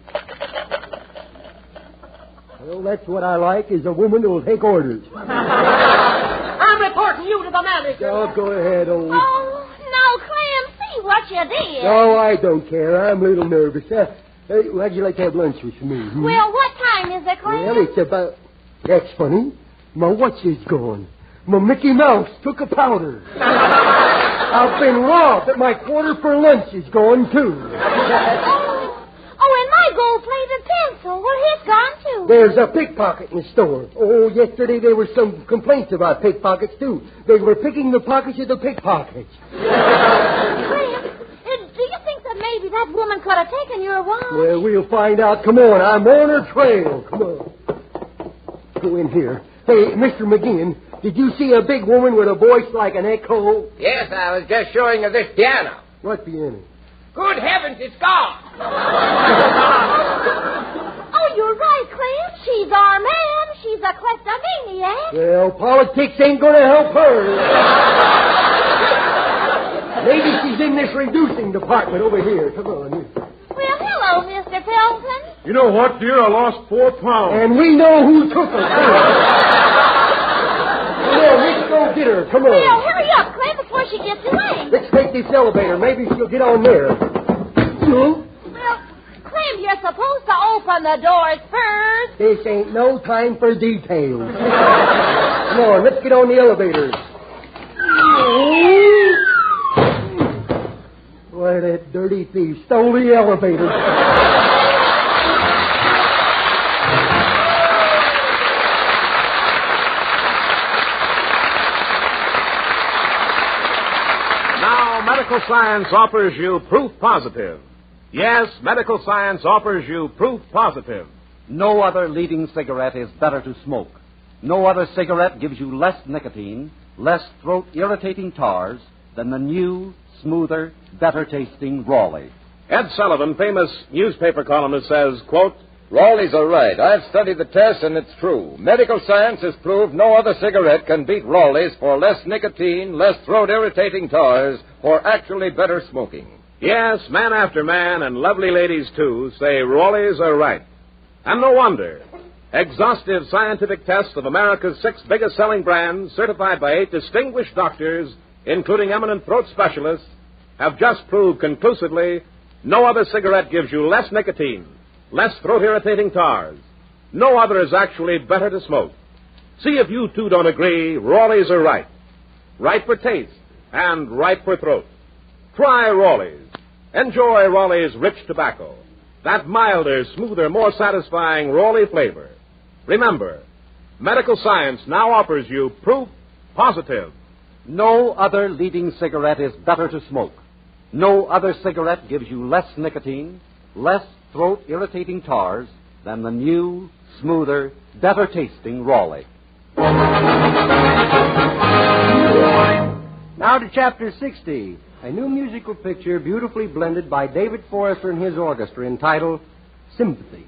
Well, that's what I like, is a woman who'll take orders. I'm reporting you to the manager. Oh, go ahead, old... Oh, no, Clem, see what you did. No, I don't care. I'm a little nervous. How'd you like to have lunch with me? Well, what time is it, Clem? Well, it's about... That's funny. My watch is gone. My Mickey Mouse took a powder. I've been robbed, but my quarter for lunch is gone, too. Oh, and my gold-plated pencil. Well, he's gone, too. There's a pickpocket in the store. Oh, yesterday there were some complaints about pickpockets, too. They were picking the pockets of the pickpockets. Clem, do you think that maybe that woman could have taken your watch? Well, we'll find out. Come on, I'm on her trail. Come on. Go in here. Hey, Mr. McGinn, did you see a big woman with a voice like an echo? Yes, I was just showing her this piano. What piano? Good heavens, it's gone. Oh, you're right, Clem. She's our man. She's a kleptomaniac. Well, politics ain't going to help her. Maybe she's in this reducing department over here. Come on. Well, hello, Mr. Pelton. You know what, dear? I lost 4 pounds. And we know who took her. Come on, let's go get her. Come on. Well, hurry up, Clem, before she gets away. Let's take this elevator. Maybe she'll get on there. Well, Clem, you're supposed to open the doors first. This ain't no time for details. Come on, let's get on the elevator. Why, that dirty thief stole the elevator. Now, medical science offers you proof positive. Yes, medical science offers you proof positive. No other leading cigarette is better to smoke. No other cigarette gives you less nicotine, less throat-irritating tars than the new, smoother, better-tasting Raleigh. Ed Sullivan, famous newspaper columnist, says, quote, Raleigh's are right. I've studied the test, and it's true. Medical science has proved no other cigarette can beat Raleigh's for less nicotine, less throat-irritating tars, for actually better smoking. Yes, man after man, and lovely ladies, too, say Raleigh's are right. And no wonder. Exhaustive scientific tests of America's 6 biggest-selling brands, certified by 8 distinguished doctors, including eminent throat specialists, have just proved conclusively no other cigarette gives you less nicotine, less throat-irritating tars. No other is actually better to smoke. See if you, too, don't agree. Raleigh's are right. Right for taste and right for throat. Try Raleigh's. Enjoy Raleigh's rich tobacco. That milder, smoother, more satisfying Raleigh flavor. Remember, medical science now offers you proof positive. No other leading cigarette is better to smoke. No other cigarette gives you less nicotine, less throat-irritating tars than the new, smoother, better-tasting Raleigh. Now to Chapter 60, a new musical picture beautifully blended by David Forrester and his orchestra entitled Sympathy.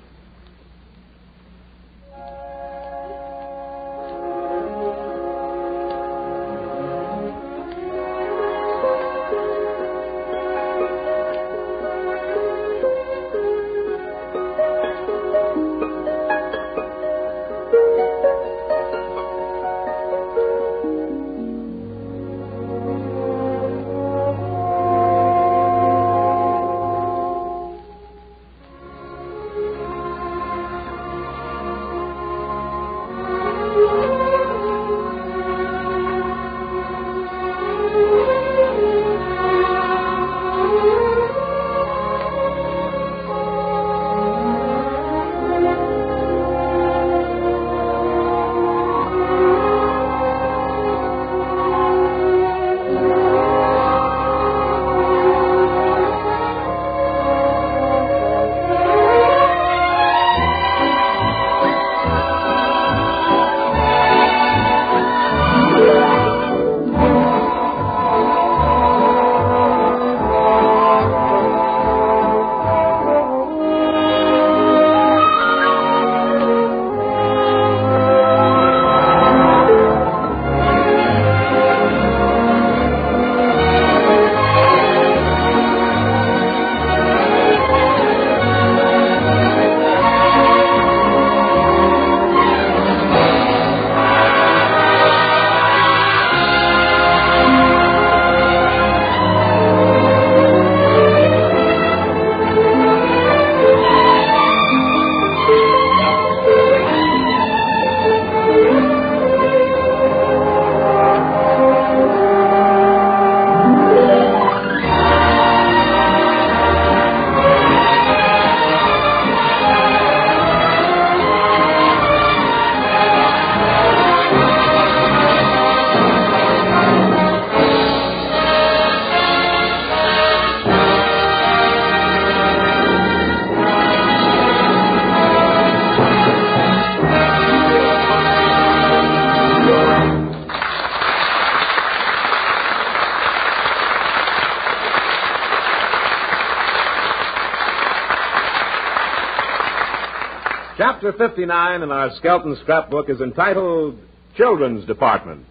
Chapter 59 in our Skelton scrapbook is entitled Children's Department.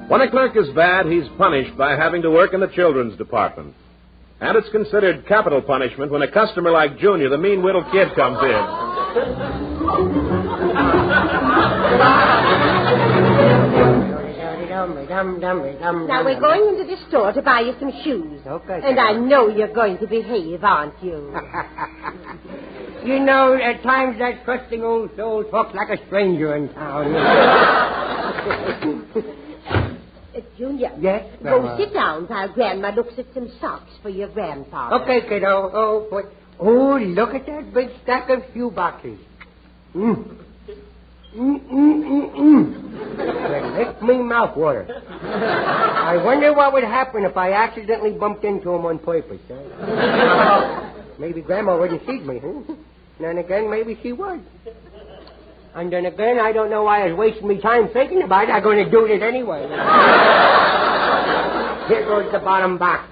When a clerk is bad, he's punished by having to work in the children's department. And it's considered capital punishment when a customer like Junior, the mean little kid, comes in. Now, we're going into the store to buy you some shoes. Okay. And I know you're going to behave, aren't you? You know, at times that trusting old soul talks like a stranger in town. Junior. Yes? Go sit down while Grandma looks at some socks for your grandfather. Okay, kiddo. Oh, look at that big stack of shoe boxes. Well, lick me mouth water. I wonder what would happen if I accidentally bumped into him on purpose. Maybe Grandma wouldn't feed me. And then again, maybe she would. And then again, I don't know why I was wasting my time thinking about it. I'm going to do it anyway. Here goes the bottom box.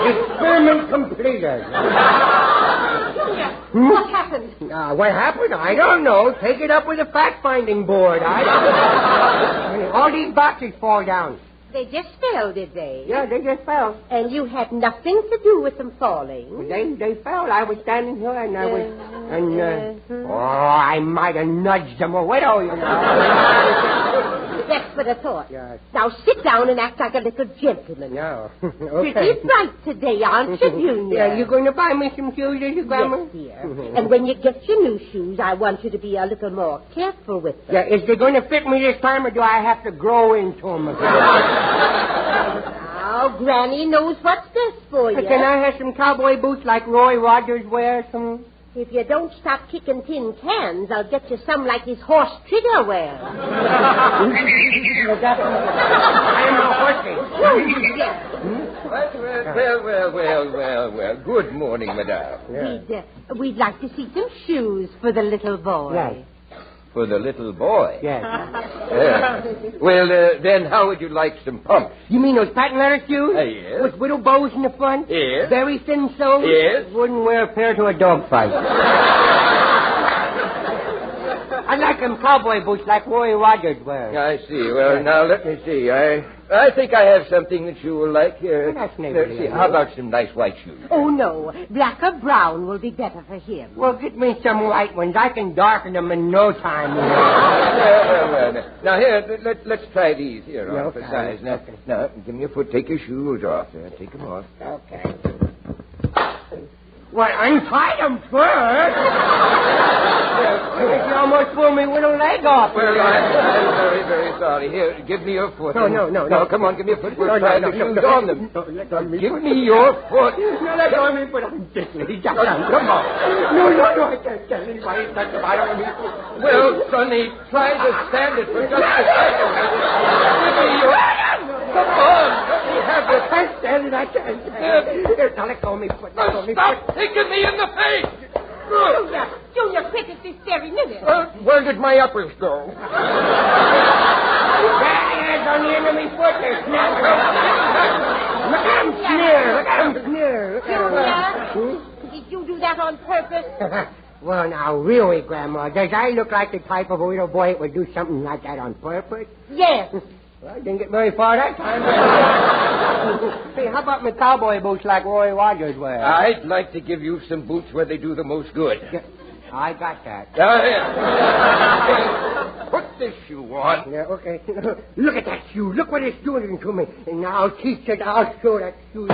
Experiment completed. What happened? What happened? I don't know. Take it up with a fact-finding board. All these boxes fall down. They just fell, did they? Yeah, they just fell. And you had nothing to do with them falling? They fell. I was standing here and I was... I might have nudged them away, you know. That's what I thought. Yes. Now sit down and act like a little gentleman. No. Okay. Pretty bright today, aren't you, Junior? Yeah, you going to buy me some shoes, is you, Grandma? Yes, dear. And when you get your new shoes, I want you to be a little more careful with them. Yeah, is they going to fit me this time, or do I have to grow into them again? Now, Granny knows what's best for you. Can I have some cowboy boots like Roy Rogers wears? If you don't stop kicking tin cans, I'll get you some like his horse trigger wear. Well. Good morning, madame. We'd like to see some shoes for the little boy. Right. For the little boy? Yes. Well, then how would you like some pumps? You mean those patent leather shoes? Yes. With little bows in the front? Yes. Very thin soles? Yes. Wouldn't wear a pair to a dog fight. I like them cowboy boots like Roy Rogers wears. I see. Well, now, let me see. I think I have something that you will like here. That's Let's see. How about some nice white shoes? Oh, no. Black or brown will be better for him. Well, get me some white ones. I can darken them in no time. Well. Now, here, let's try these here on for Okay. size. Now, give me your foot. Take your shoes off. Take them off. Okay. Well, untie them first. You almost pulled me with a leg off. Well, I'm very sorry. Here, give me your foot. No. No, come on, give me your foot. We'll try the shoes on them. Give me me your foot. No, let go of me, but I'm ticklish. Come on. No, I can't tell anybody touch the bottom of me. Well, Sonny, try to stand it for just a second. Give me your... Come on. I can't stand it. I can't stand it. Here, now let go of me. Stop kicking me in the face. Junior, quit it this very minute. Where did my uppers go? Hands on the end of me foot. They're snapping. Look at him sneer. Junior, did you do that on purpose? Well, now, really, Grandma, does I look like the type of a little boy that would do something like that on purpose? Yes. Well, I didn't get very far that time. Hey, how about my cowboy boots like Roy Rogers wears? I'd like to give you some boots where they do the most good. Yeah, I got that. Here. Put this shoe on. Yeah, okay. Look at that shoe. Look what it's doing to me. And now I'll teach it. I'll show that shoe.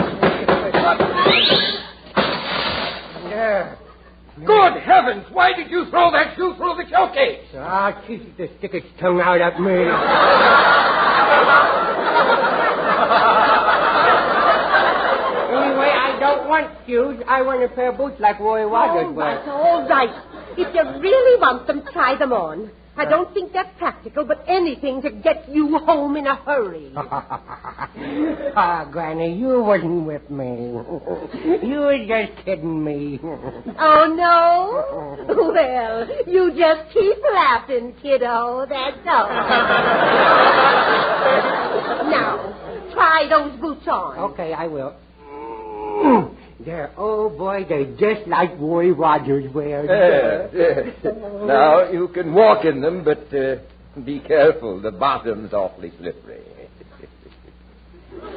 Yeah. Good heavens! Why did you throw that shoe through the showcase? I'll teach it to stick its tongue out at me. Anyway, I don't want shoes. I want a pair of boots like Roy Rogers wears. All right. If you really want them, try them on. I don't think that's practical, but anything to get you home in a hurry. Granny, you wasn't with me. You was just kidding me. Oh, no? Well, you just keep laughing, kiddo. That's all. Now, try those boots on. Okay, I will. Oh, boy, they're just like Roy Rogers wears. Now, you can walk in them, but be careful. The bottom's awfully slippery. Look,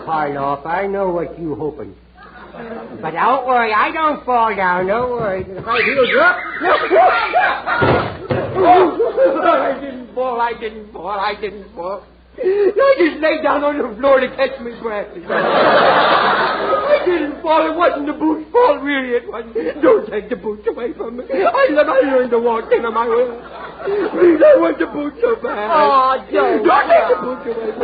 Karloff, I know what you're hoping. But don't worry, I don't fall down. Don't worry. If I heal up... I didn't fall. I just lay down on the floor to catch my breath. I didn't fall. It wasn't the boots' fault, really. It wasn't. Don't take the boots away from me. I learned to walk in them. I will. Please, I want the boots so bad. Oh, don't. Don't take the boots away from me.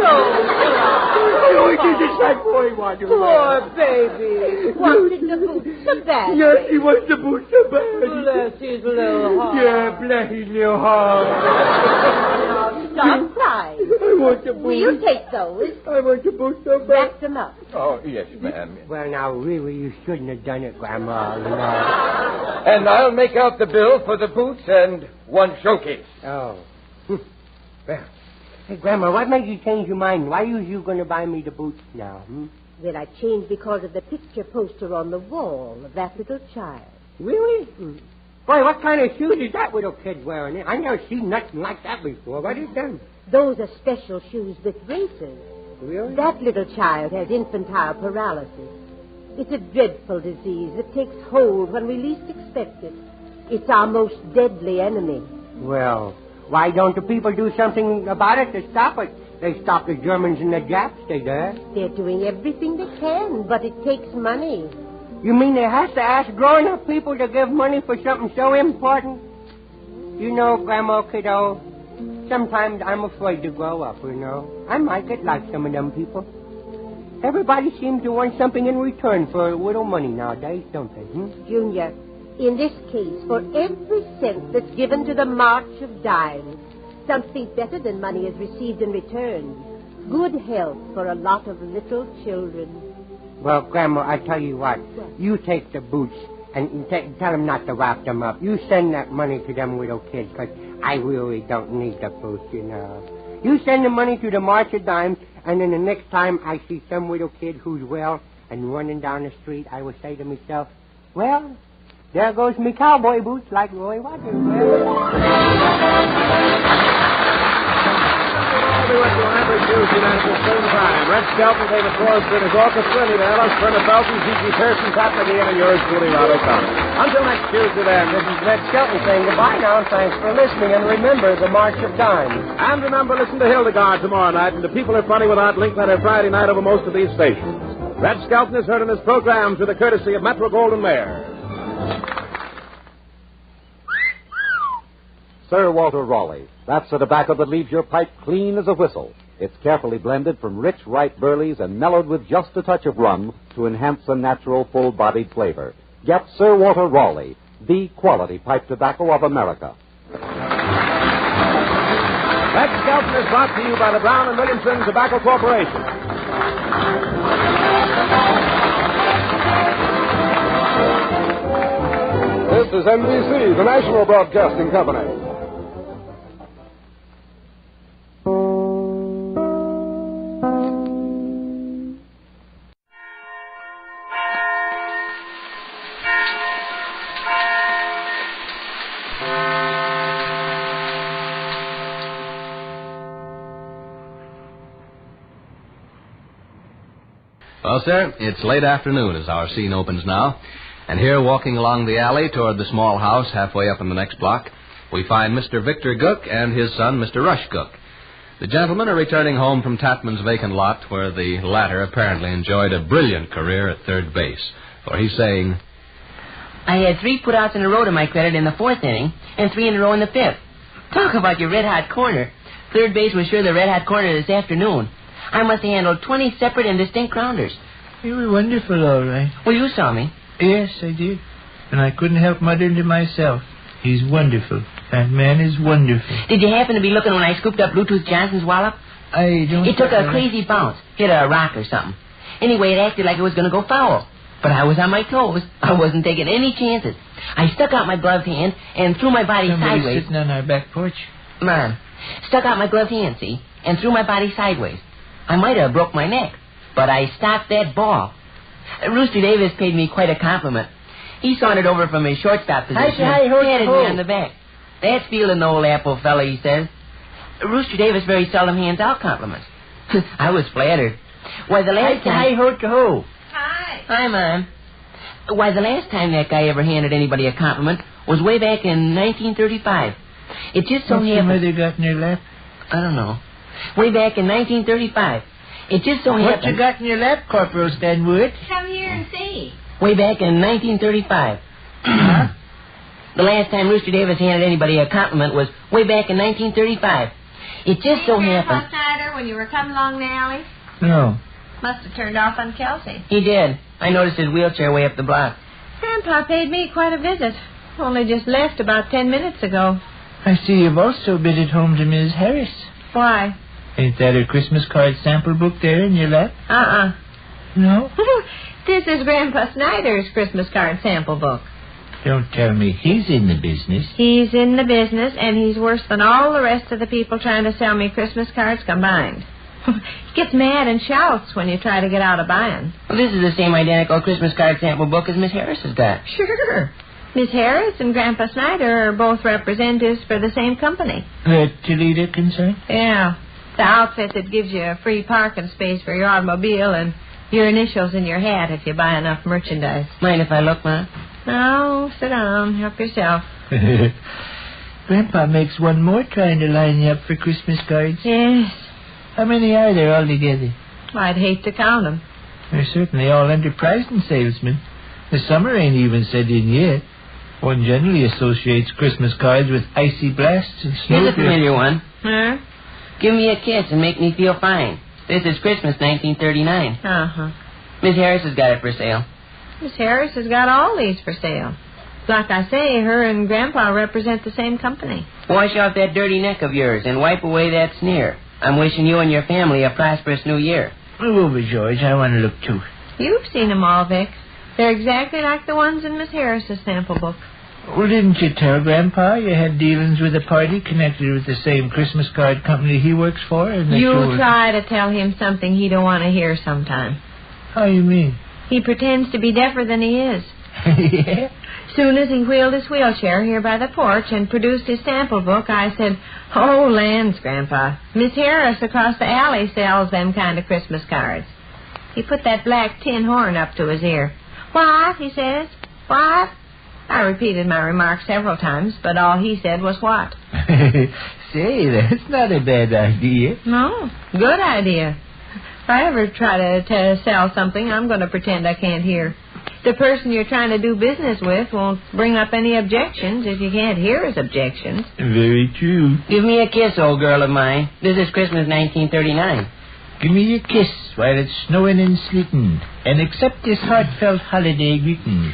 I always did this like Roy Rogers. Poor baby. Wanted the boots so bad. Yes, he wants the boots so bad. Bless his little heart. Yeah, bless his little heart. Stop crying. I want the boots. Will you take those? I want the boots so bad. Wrap them up. Oh, yes, ma'am. Well, now, really, you shouldn't have done it, Grandma. You know. And I'll make out the bill for the boots and one showcase. Oh. Well, hey, Grandma, what made you change your mind? Why was you going to buy me the boots now? Well, I changed because of the picture poster on the wall of that little child. Really? Boy, what kind of shoes is that little kid wearing? I never seen nothing like that before. What is that? Those are special shoes with braces. Really? That little child has infantile paralysis. It's a dreadful disease that takes hold when we least expect it. It's our most deadly enemy. Well, why don't the people do something about it to stop it? They stop the Germans and the Japs, they do. They're doing everything they can, but it takes money. You mean they have to ask grown-up people to give money for something so important? You know, Grandma, kiddo, sometimes I'm afraid to grow up, you know. I might get like some of them people. Everybody seems to want something in return for a little money nowadays, don't they? Junior, in this case, for every cent that's given to the March of Dimes, something better than money is received in return. Good health for a lot of little children. Well, Grandma, I tell you what. You take the boots and tell them not to wrap them up. You send that money to them little kids, because I really don't need the boots, you know. You send the money to the March of Dimes, and then the next time I see some little kid who's well and running down the street, I will say to myself, well, there goes me cowboy boots like Roy Rogers. Every Tuesday night at the same time. Red Skelton, David Forrester, and his orchestra, Anita Ellis, Verna Felton, G.G. Pearson, Pat McGee, and yours truly, Rod O'Connor. Until next Tuesday then, this is Red Skelton saying goodbye now. Thanks for listening, and remember the March of Dimes. And remember, listen to Hildegard tomorrow night, and The People Are Funny without Linkletter Friday night over most of these stations. Red Skelton is heard in this program through the courtesy of Metro-Goldwyn-Mayer. Sir Walter Raleigh. That's the tobacco that leaves your pipe clean as a whistle. It's carefully blended from rich, ripe burleys and mellowed with just a touch of rum to enhance the natural, full-bodied flavor. Get Sir Walter Raleigh, the quality pipe tobacco of America. Red Skelton is brought to you by the Brown and Williamson Tobacco Corporation. This is NBC, the National Broadcasting Company. Well, sir, it's late afternoon as our scene opens now. And here, walking along the alley toward the small house halfway up in the next block, we find Mr. Victor Gook and his son, Mr. Rush Gook. The gentlemen are returning home from Tatman's vacant lot, where the latter apparently enjoyed a brilliant career at third base. For he's saying, I had 3 putouts in a row to my credit in the 4th inning, and 3 in a row in the 5th. Talk about your red-hot corner. Third base was sure the red-hot corner this afternoon. I must have handled 20 separate and distinct grounders. You were wonderful, all right. Well, you saw me. Yes, I did. And I couldn't help muttering to myself, he's wonderful. That man is wonderful. Did you happen to be looking when I scooped up Bluetooth Johnson's wallop? I don't... It took a crazy bounce. Hit a rock or something. Anyway, it acted like it was going to go foul. But I was on my toes. I wasn't taking any chances. I stuck out my gloved hand and threw my body Somebody sideways. sitting on our back porch? Man, stuck out my gloved hand, see, and threw my body sideways. I might have broke my neck, but I stopped that ball. Rooster Davis paid me quite a compliment. He sauntered over from his shortstop position and patted me on the back. That's feeling the old apple fella, he says. Rooster Davis very seldom hands out compliments. I was flattered. Why, the last time... Hi, Mom. Why, the last time that guy ever handed anybody a compliment was way back in 1935. It just so happened... What's your mother got in her lap? I don't know. Way back in 1935. It just so happened... What you got in your lap, Corporal Stanwood? Come here and see. Way back in 1935. The last time Rooster Davis handed anybody a compliment was way back in 1935. It just so happened... Snyder, when you were coming along the alley? No. Must have turned off on Kelsey. He did. I noticed his wheelchair way up the block. Grandpa paid me quite a visit. Only just left about 10 minutes ago. I see you've also been at home to Ms. Harris. Why? Ain't that her Christmas card sample book there in your lap? No? This is Grandpa Snyder's Christmas card sample book. Don't tell me he's in the business. He's in the business, and he's worse than all the rest of the people trying to sell me Christmas cards combined. He gets mad and shouts when you try to get out of buying. Well, this is the same identical Christmas card sample book as Miss Harris has got. Sure. Miss Harris and Grandpa Snyder are both representatives for the same company. The Toledo concern? Yeah. The outfit that gives you a free parking space for your automobile and your initials in your hat if you buy enough merchandise. Mind if I look, Ma? No, sit down. Help yourself. Grandpa makes one more trying to line you up for Christmas cards. Yes. How many are there altogether? I'd hate to count them. They're certainly all enterprising salesmen. The summer ain't even set in yet. One generally associates Christmas cards with icy blasts and snow. Here's a familiar one. Huh? Give me a kiss and make me feel fine. This is Christmas 1939. Uh-huh. Miss Harris has got it for sale. Miss Harris has got all these for sale. Like I say, her and Grandpa represent the same company. Wash off that dirty neck of yours and wipe away that sneer. I'm wishing you and your family a prosperous new year. Move over, George. I want to look, too. You've seen them all, Vic. They're exactly like the ones in Miss Harris's sample book. Well, didn't you tell Grandpa you had dealings with a party connected with the same Christmas card company he works for? And that You try to tell him something he don't want to hear sometime. How you mean? He pretends to be deafer than he is. Yeah? Soon as he wheeled his wheelchair here by the porch and produced his sample book, I said, "Oh, lands, Grandpa. Miss Harris across the alley sells them kind of Christmas cards." He put that black tin horn up to his ear. "What?" he says. "What?" I repeated my remark several times, but all he said was what. Say, that's not a bad idea. No, good idea. If I ever try to sell something, I'm going to pretend I can't hear. The person you're trying to do business with won't bring up any objections if you can't hear his objections. Very true. Give me a kiss, old girl of mine. This is Christmas 1939. Give me a kiss while it's snowing and sleeting, and accept this heartfelt holiday greeting.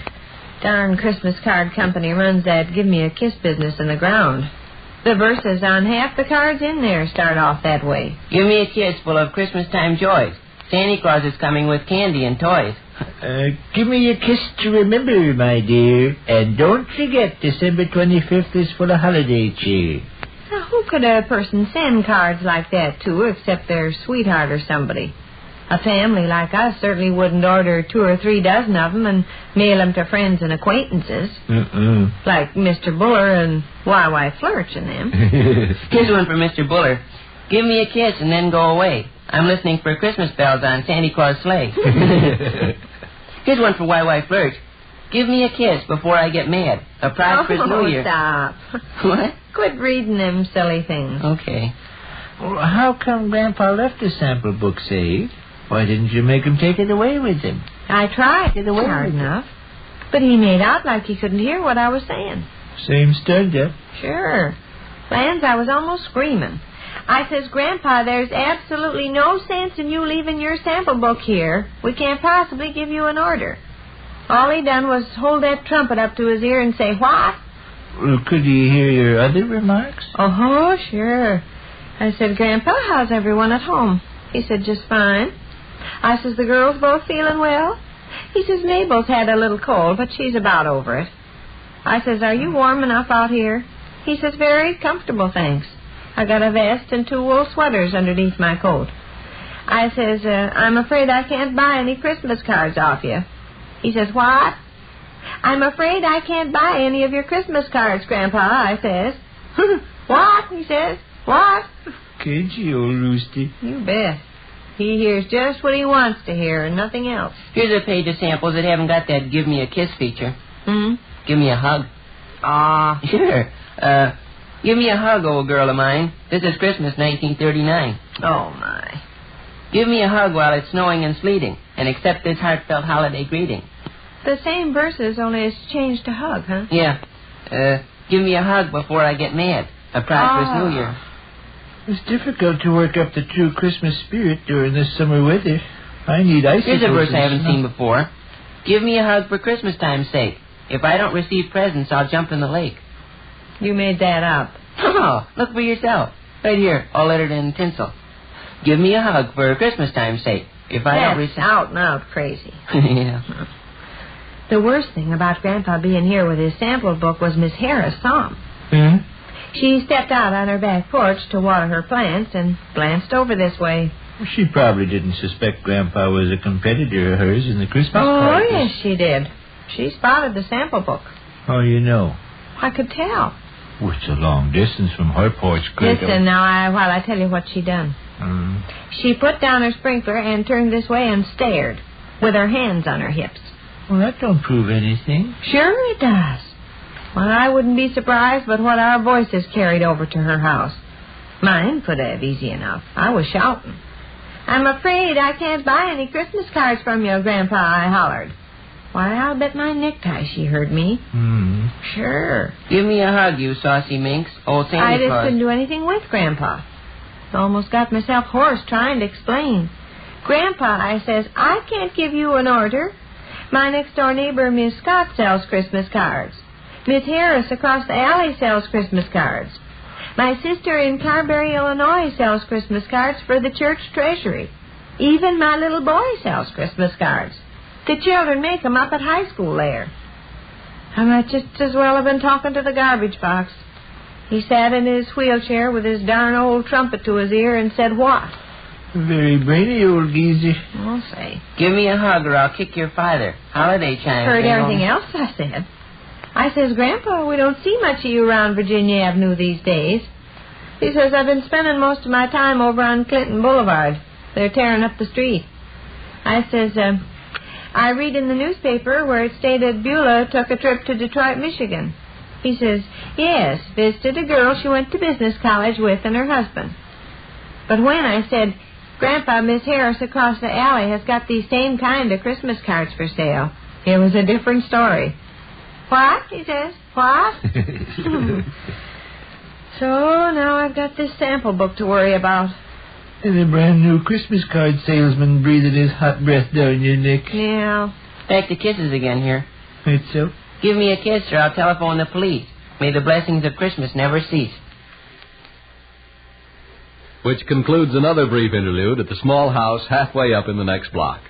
Darn Christmas card company runs that give me a kiss business in the ground. The verses on half the cards in there start off that way. Give me a kiss full of Christmas time joys. Santa Claus is coming with candy and toys. Give me a kiss to remember, my dear, and don't forget December 25th is for the holiday cheer. Now, who could a person send cards like that to except their sweetheart or somebody? A family like us certainly wouldn't order 2 or 3 dozen of them and mail them to friends and acquaintances. Like Mr. Buller and YY Flirch and them. Here's one for Mr. Buller. Give me a kiss and then go away. I'm listening for Christmas bells on Santa Claus' sleigh. Here's one for YY Flirch. Give me a kiss before I get mad. A prosperous New Year. Stop. What? Quit reading them silly things. Okay. Well, how come Grandpa left the sample book saved? Why didn't you make him take it away with him? I tried. It was hard enough. But he made out like he couldn't hear what I was saying. Same stud, yeah? Sure. Lands, I was almost screaming. I says, "Grandpa, there's absolutely no sense in you leaving your sample book here. We can't possibly give you an order." All he done was hold that trumpet up to his ear and say, "What?" Well, could he hear your other remarks? Oh, sure. I said, "Grandpa, how's everyone at home?" He said, "Just fine." I says, "The girls both feeling well?" He says, "Mabel's had a little cold, but she's about over it." I says, "Are you warm enough out here?" He says, "Very comfortable, thanks. I got a vest and 2 wool sweaters underneath my coat." I says, "I'm afraid I can't buy any Christmas cards off you." He says, "What?" "I'm afraid I can't buy any of your Christmas cards, Grandpa," I says. "What?" he says. "What?" Could you, old rooster? You bet. He hears just what he wants to hear and nothing else. Here's a page of samples that haven't got that give me a kiss feature. Give me a hug. Sure. Give me a hug, old girl of mine. This is Christmas 1939. Oh, my. Give me a hug while it's snowing and sleeting, and accept this heartfelt holiday greeting. The same verses, only it's changed to hug, huh? Yeah. Give me a hug before I get mad. A prosperous New Year. It's difficult to work up the true Christmas spirit during this summer weather. I need icicles. Here's a verse I haven't seen before. Give me a hug for Christmas time's sake. If I don't receive presents, I'll jump in the lake. You made that up. Oh, look for yourself. Right here, all lettered in tinsel. Give me a hug for Christmas time's sake. If I don't receive... That's out and out crazy. Yeah. The worst thing about Grandpa being here with his sample book was Miss Harris saw him. She stepped out on her back porch to water her plants and glanced over this way. She probably didn't suspect Grandpa was a competitor of hers in the Christmas card. Oh, yes, she did. She spotted the sample book. How do you know? I could tell. Oh, it's a long distance from her porch, Greta. Listen now, while I tell you what she done. She put down her sprinkler and turned this way and stared, with her hands on her hips. Well, that don't prove anything. Sure it does. Well, I wouldn't be surprised but what our voices carried over to her house. Mine could have easy enough. I was shouting. "I'm afraid I can't buy any Christmas cards from you, Grandpa," I hollered. Why, I'll bet my necktie she heard me. Sure. Give me a hug, you saucy minx. Old Santa I just Claus. couldn't do anything with Grandpa. Almost got myself hoarse trying to explain. Grandpa, I says, I can't give you an order. My next-door neighbor, Miss Scott, sells Christmas cards. Miss Harris across the alley sells Christmas cards. My sister in Carberry, Illinois, sells Christmas cards for the church treasury. Even my little boy sells Christmas cards. The children make 'em up at high school there. I might just as well have been talking to the garbage box. He sat in his wheelchair with his darn old trumpet to his ear and said what? Very brainy old geezer. I'll say. Give me a hug or I'll kick your father. Holiday chimes. Heard everything else I said. I says, Grandpa, we don't see much of you around Virginia Avenue these days. He says, I've been spending most of my time over on Clinton Boulevard. They're tearing up the street. I says, I read in the newspaper where it stated Beulah took a trip to Detroit, Michigan. He says, yes, visited a girl she went to business college with and her husband. But when I said, Grandpa, Miss Harris across the alley has got these same kind of Christmas cards for sale, it was a different story. What? He says. What? So now I've got this sample book to worry about. And a brand new Christmas card salesman breathing his hot breath down your neck. Yeah. Back to kisses again here. It's so. Give me a kiss or I'll telephone the police. May the blessings of Christmas never cease. Which concludes another brief interlude at the small house halfway up in the next block.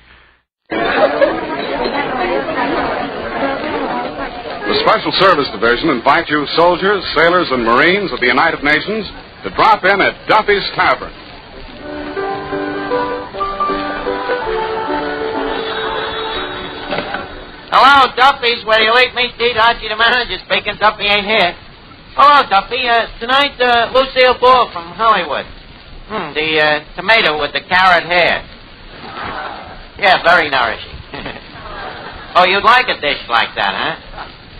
The Special Service Division invites you soldiers, sailors, and Marines of the United Nations to drop in at Duffy's Tavern. Hello, Duffy's, where you wake me, Steve Archie, the manager speaking. Duffy ain't here. Hello, Duffy. Tonight, Lucille Ball from Hollywood. The tomato with the carrot hair. Yeah, very nourishing. Oh, you'd like a dish like that, huh?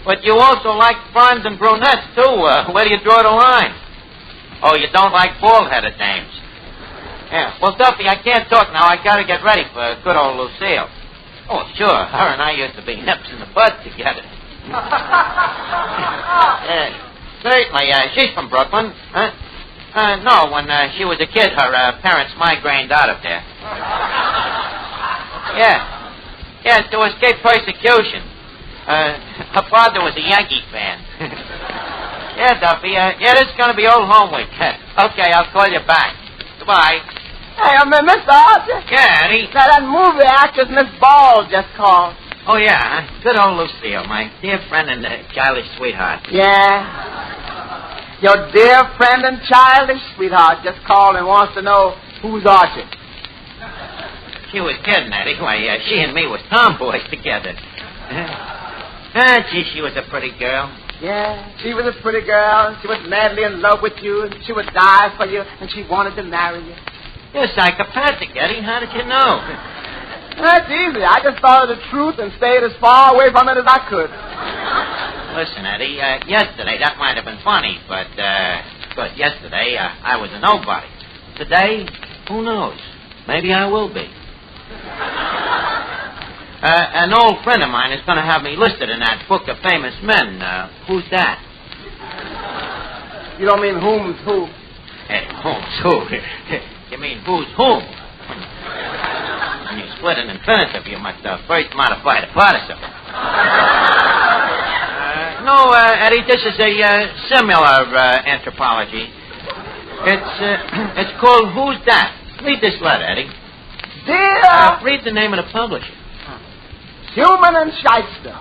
But you also like blondes and brunettes, too. Where do you draw the line? Oh, you don't like bald-headed dames. Yeah. Well, Duffy, I can't talk now. I gotta get ready for good old Lucille. Oh, sure. Her and I used to be nips in the bud together. Certainly. She's from Brooklyn. Huh? No, when she was a kid, her parents migrated out of there. Yeah, to escape persecution. Her father was a Yankee fan. Yeah, Duffy. This is going to be old home week. Okay, I'll call you back. Goodbye. Hey, Mr. Archer. Yeah, Eddie? That movie actress, Miss Ball, just called. Oh, yeah. Good old Lucille, my dear friend and childish sweetheart. Yeah. Your dear friend and childish sweetheart just called and wants to know who's Archie. She was kidding, Eddie. Why, she and me was tomboys together. Gee, she was a pretty girl. Yeah, she was a pretty girl. She was madly in love with you, and she would die for you, and she wanted to marry you. You're psychopathic, Eddie. How did you know? That's easy. I just thought of the truth and stayed as far away from it as I could. Listen, Eddie, yesterday that might have been funny, but yesterday I was a nobody. Today, who knows? Maybe I will be. An old friend of mine is going to have me listed in that book of famous men. Who's that? You don't mean whom's who? Hey, whom's who? You mean who's whom? When you split an infinitive, you must first modify the participle. No, Eddie, this is a similar anthropology. It's called Who's That? Read this letter, Eddie. Dear... read the name of the publisher. Human and Shyster.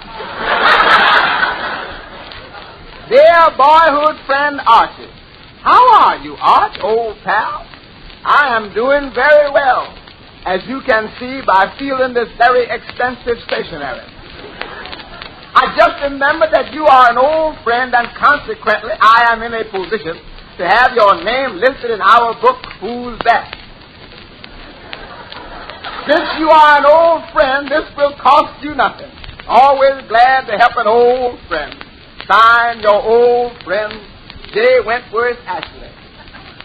Dear boyhood friend Archie. How are you, Arch, old pal? I am doing very well, as you can see by feeling this very expensive stationery. I just remembered that you are an old friend, and consequently I am in a position to have your name listed in our book, Who's That? Since you are an old friend, this will cost you nothing. Always glad to help an old friend. Signed, your old friend, J. Wentworth Ashley,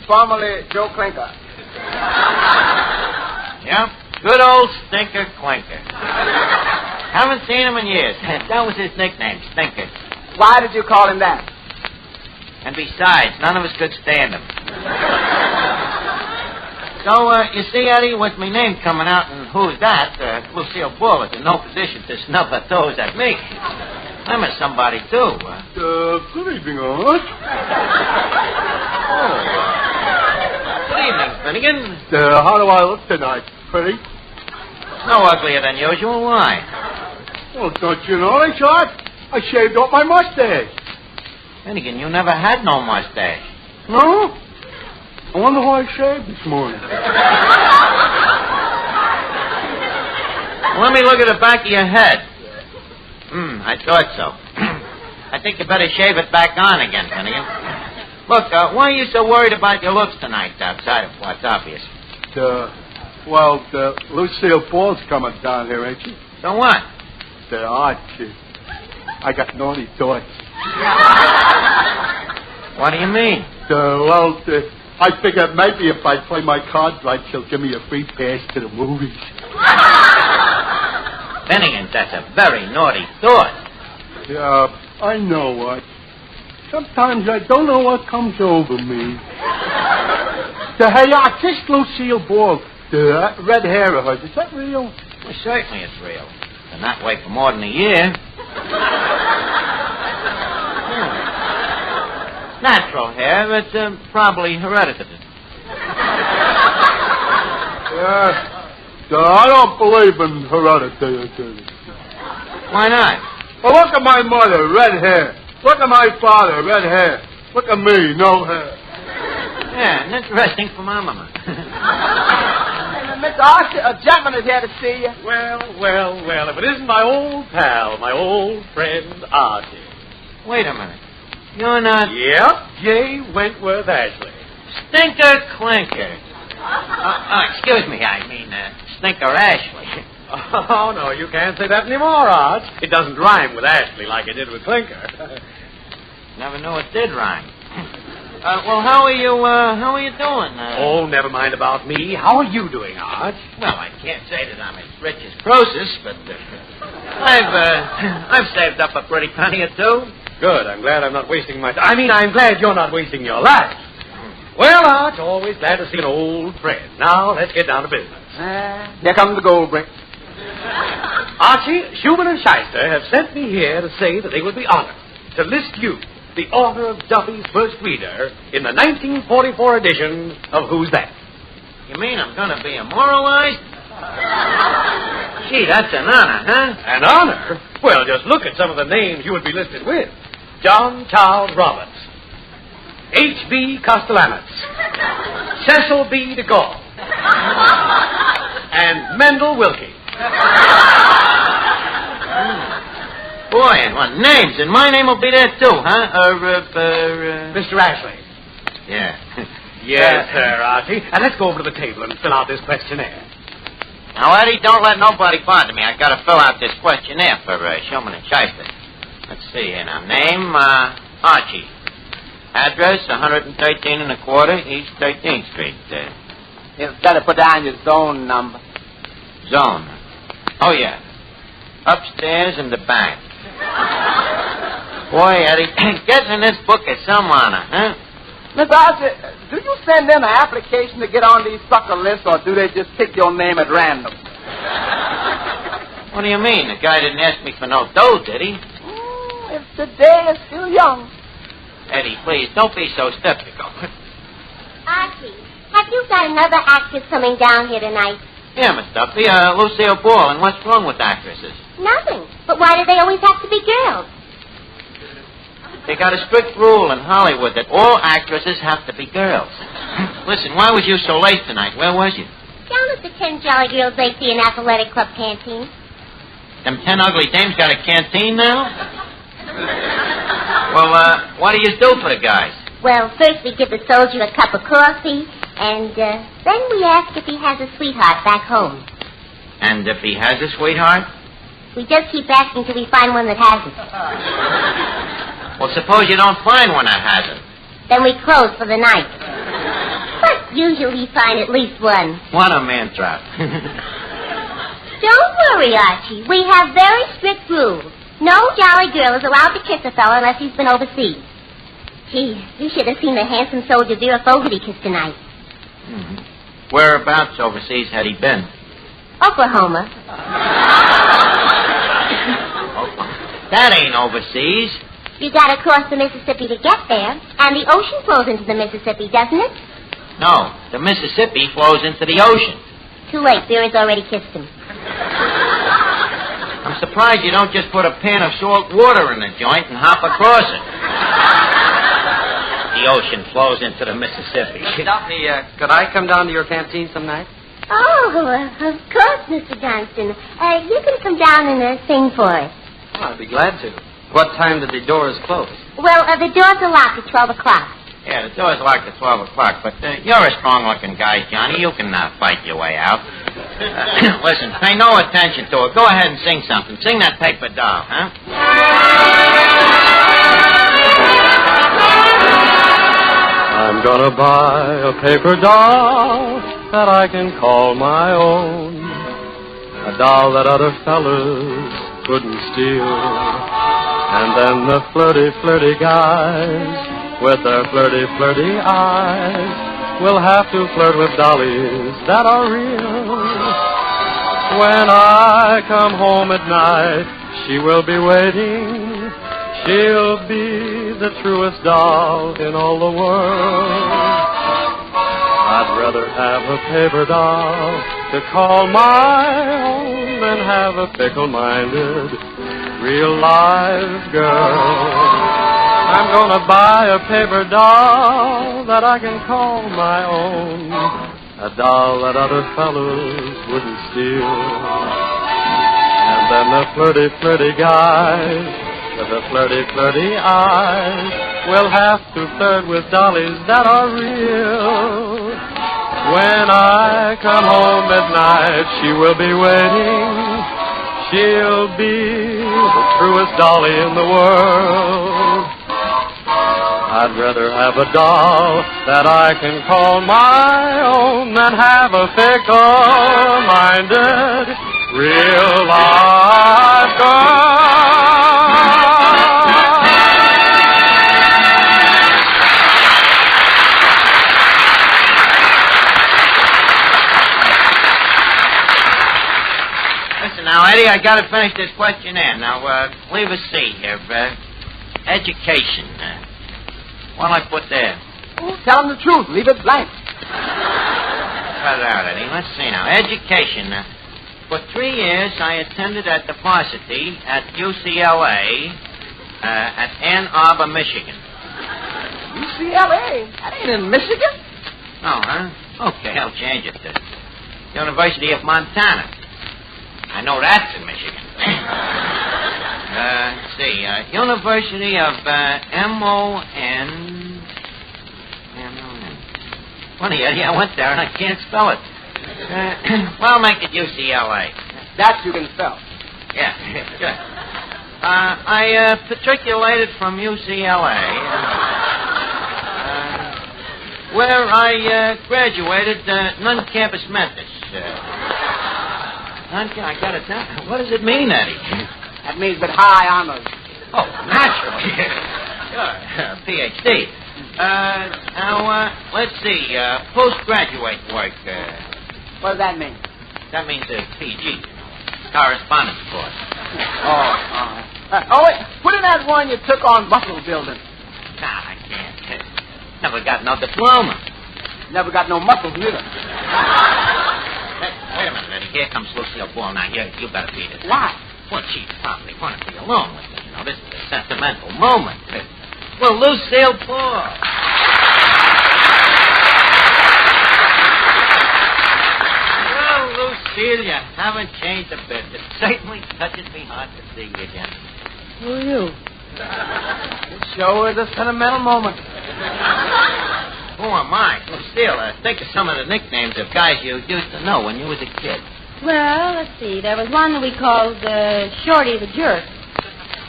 formerly Joe Clinker. Yep, good old Stinker Clinker. Haven't seen him in years. That was his nickname, Stinker. Why did you call him that? And besides, none of us could stand him. So, you see, Eddie, with me name coming out and who's that, Lucille Ball is in no position to snub her toes at me. I'm a somebody, too. Good evening, Art. Good evening, Finnegan. How do I look tonight? Pretty? No uglier than usual. Why? Well, don't you know, Art? I shaved off my mustache. Finnegan, you never had no mustache. No? I wonder why I shaved this morning. Let me look at the back of your head. I thought so. I think you better shave it back on again, Finnegan. Look, why are you so worried about your looks tonight outside of what's obvious? Lucille Ball's coming down here, ain't she? So what? Art, I got naughty thoughts. What do you mean? I figure maybe if I play my cards right, she'll give me a free pass to the movies. Finnegan, that's a very naughty thought. Yeah, I know what. Sometimes I don't know what comes over me. Hey, this Lucille Ball, the red hair of hers, is that real? Well, certainly it's real. Been that way for more than a year. Natural hair, but probably hereditary. I don't believe in heredity. Why not? Well, look at my mother, red hair. Look at my father, red hair. Look at me, no hair. Yeah, and interesting for my mama. Mr. Archie, a gentleman is here to see you. Well, if it isn't my old pal, my old friend Archie. Wait a minute. You're not... Yep, J. Wentworth Ashley. Stinker Clinker. Excuse me, I mean Stinker Ashley. Oh, no, you can't say that anymore, Arch. It doesn't rhyme with Ashley like it did with Clinker. Never knew it did rhyme. Well, how are you doing? Oh, never mind about me. How are you doing, Arch? Well, I can't say that I'm as rich as Croesus, but I've saved up a pretty penny or two. Good. I'm glad I'm not wasting my... I'm glad you're not wasting your life. Well, Arch, always glad to see an old friend. Now, let's get down to business. Here comes the gold brick. Archie, Schumann and Jester have sent me here to say that they would be honored to list you the author of Duffy's first reader in the 1944 edition of Who's That? You mean I'm going to be immortalized? Gee, that's an honor, huh? An honor? Well, just look at some of the names you would be listed with. John Charles Roberts, H.B. Castellanos, Cecil B. DeGaulle, and Mendel Wilkie. Boy, and what names, and my name will be there too, huh? Mr. Ashley. Yeah. Yes, sir, Archie. And let's go over to the table and fill out this questionnaire. Now, Eddie, don't let nobody bother me. I got to fill out this questionnaire for Schumann and Jester. Let's see here now. Name, Archie. Address, 113 and a quarter East 13th Street. You've got to put down your zone number. Zone. Oh, yeah. Upstairs in the back. Boy, Eddie, getting this book is some honor, huh? Miss Archie, do you send in an application to get on these sucker lists, or do they just pick your name at random? What do you mean? The guy didn't ask me for no dough, did he? If the day is still young. Eddie, please, don't be so skeptical. Archie, have you got another actress coming down here tonight? Yeah, Miss Duffy, Lucille Ball, and what's wrong with actresses? Nothing. But why do they always have to be girls? They got a strict rule in Hollywood that all actresses have to be girls. Listen, why was you so late tonight? Where was you? Down at the 10 Jolly Girls Lacey and Athletic Club canteen. Them 10 ugly dames got a canteen now? Well, what do you do for the guys? Well, first we give the soldier a cup of coffee, and then we ask if he has a sweetheart back home. And if he has a sweetheart? We just keep asking till we find one that has it. Well, suppose you don't find one that hasn't. Then we close for the night. But usually we find at least one. What a man trap. Don't worry, Archie. We have very strict rules. No jolly girl is allowed to kiss a fellow unless he's been overseas. Gee, you should have seen the handsome soldier Vera Fogarty kiss tonight. Mm-hmm. Whereabouts overseas had he been? Oklahoma. That ain't overseas. You gotta cross the Mississippi to get there, and the ocean flows into the Mississippi, doesn't it? No, the Mississippi flows into the ocean. Too late. Beer has already kissed him. I'm surprised you don't just put a pan of salt water in the joint and hop across it. The ocean flows into the Mississippi. Duffy, could I come down to your canteen some night? Oh, of course, Mr. Johnston. You can come down and sing for us. Oh, I'd be glad to. What time did the doors close? Well, the doors are locked at 12 o'clock. Yeah, the door's locked at 12 o'clock, but you're a strong-looking guy, Johnny. You can fight your way out. Listen, pay no attention to it. Go ahead and sing something. Sing that paper doll, huh? I'm gonna buy a paper doll that I can call my own. A doll that other fellas couldn't steal. And then the flirty, flirty guys with their flirty, flirty eyes will have to flirt with dollies that are real. When I come home at night, she will be waiting. She'll be the truest doll in all the world. I'd rather have a paper doll to call my own than have a fickle-minded, real-life girl. I'm gonna buy a paper doll that I can call my own, a doll that other fellows wouldn't steal. And then the flirty, flirty guys with the flirty, flirty eyes will have to flirt with dollies that are real. When I come home at night, she will be waiting. She'll be the truest dolly in the world. I'd rather have a doll that I can call my own than have a fickle-minded, real-life girl. Listen now, Eddie, I got to finish this questionnaire. Now, leave a seat here. Education. What'll I put there? Oh, tell him the truth. Leave it blank. Cut it out, Eddie. Let's see now. Education. For 3 years, I attended at the varsity at UCLA at Ann Arbor, Michigan. UCLA? That ain't in Michigan. Oh, huh? Okay, I'll change it to University of Montana. I know that's in Michigan. Let's see. University of M-O-N. Funny, Eddie, I went there and I can't spell it. Well, make it UCLA. That you can spell. Yeah, good. I matriculated from UCLA, where I graduated non-campus Memphis. I got it down. What does it mean, Eddie? That means with high honors. Oh, naturally. Sure. PhD. Now, let's see. Postgraduate work. What does that mean? That means PG. Correspondence course. Wait. Put in that one you took on muscle building. Nah, I can't. Never got no diploma. Never got no muscles, neither. Wait a minute, Eddie. Here comes Lucille Ball. Now, you better beat it. Why? Well, she probably wanted to be alone with me. You know, this is a sentimental moment. Well, Lucille Ball. Well, Lucille, you haven't changed a bit. It certainly touches me hard to see you again. Who are you? It sure is a sentimental moment. Who am I? Lucille, think of some of the nicknames of guys you used to know when you was a kid. Well, let's see. There was one that we called Shorty the Jerk.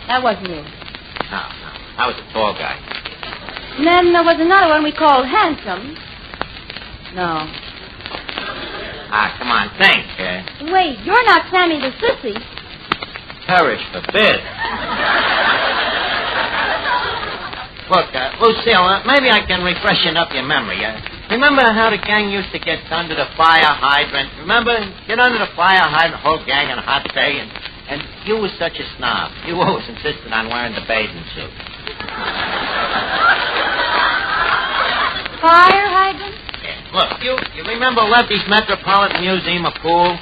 That wasn't you. No. I was a tall guy. And then there was another one we called Handsome. No. Come on, think. Wait, you're not Sammy the Sissy. Perish forbid. Look, Lucille, maybe I can refreshen up your memory. Remember how the gang used to get under the fire hydrant? Remember? Get under the fire hydrant, whole gang on a hot day, and you was such a snob. You always insisted on wearing the bathing suit. Fire hydrant? Yeah. Look, you remember Lefty's Metropolitan Museum of Pool?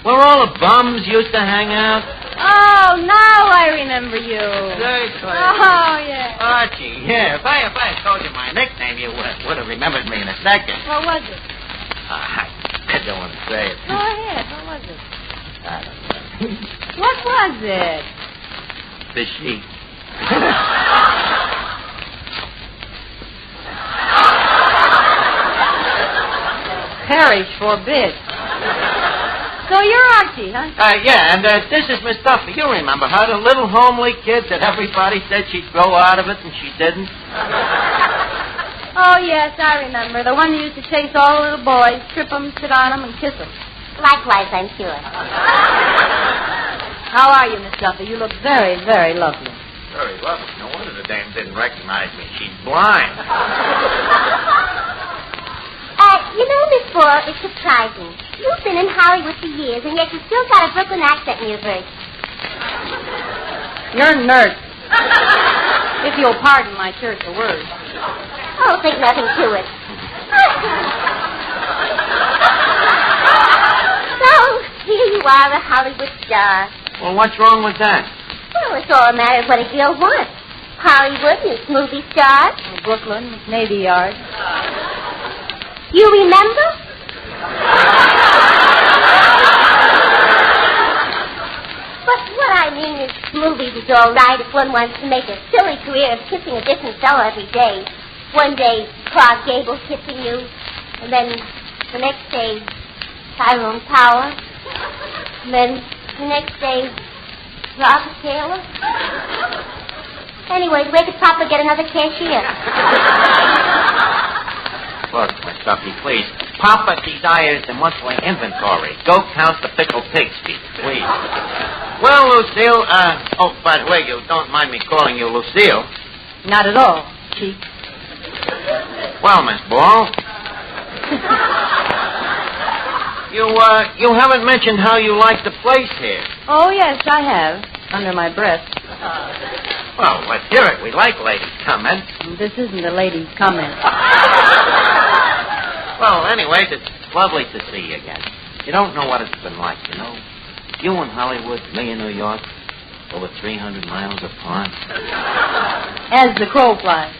Where all the bums used to hang out? Oh, now I remember you. Seriously? Oh, yeah. Archie, yeah. If I had told you my nickname, you would have remembered me in a second. What was it? I don't want to say it. Go ahead. What was it? I don't know. What was it? The sheep. Perish forbid. So you're Archie, huh? Yeah, and this is Miss Duffy. You remember her, the little homely kid that everybody said she'd grow out of it, and she didn't? Oh, yes, I remember. The one who used to chase all the little boys, strip them, sit on them, and kiss them. Likewise, I'm sure. How are you, Miss Duffy? You look very, very lovely. Very lovely. No wonder the dame didn't recognize me. She's blind. You know, Miss Ball, it's surprising. You've been in Hollywood for years, and yet you still got a Brooklyn accent in your verse. You're a nerd. If you'll pardon my terse words. Oh, think nothing to it. So, here you are, a Hollywood star. Well, what's wrong with that? Well, it's all a matter of what a girl wants. Hollywood, you movie star. Brooklyn, Navy Yard. You remember? But what I mean is, movies is all right if one wants to make a silly career of kissing a different fellow every day. One day, Clark Gable kissing you, and then the next day, Tyrone Power, and then the next day, Robert Taylor. Anyway, where could Papa get another cashier? Look, Miss Duffy, please. Papa desires the monthly inventory. Go count the pickled pigs, please. Well, Lucille, oh, by the way, you don't mind me calling you Lucille. Not at all, Chief. Well, Miss Ball. You haven't mentioned how you like the place here. Oh, yes, I have. Under my breath. Well, let's hear it. We like ladies' comments. This isn't a lady's comment. Well, anyways, it's lovely to see you again. You don't know what it's been like, you know. You in Hollywood, me in New York, over 300 miles apart. As the crow flies.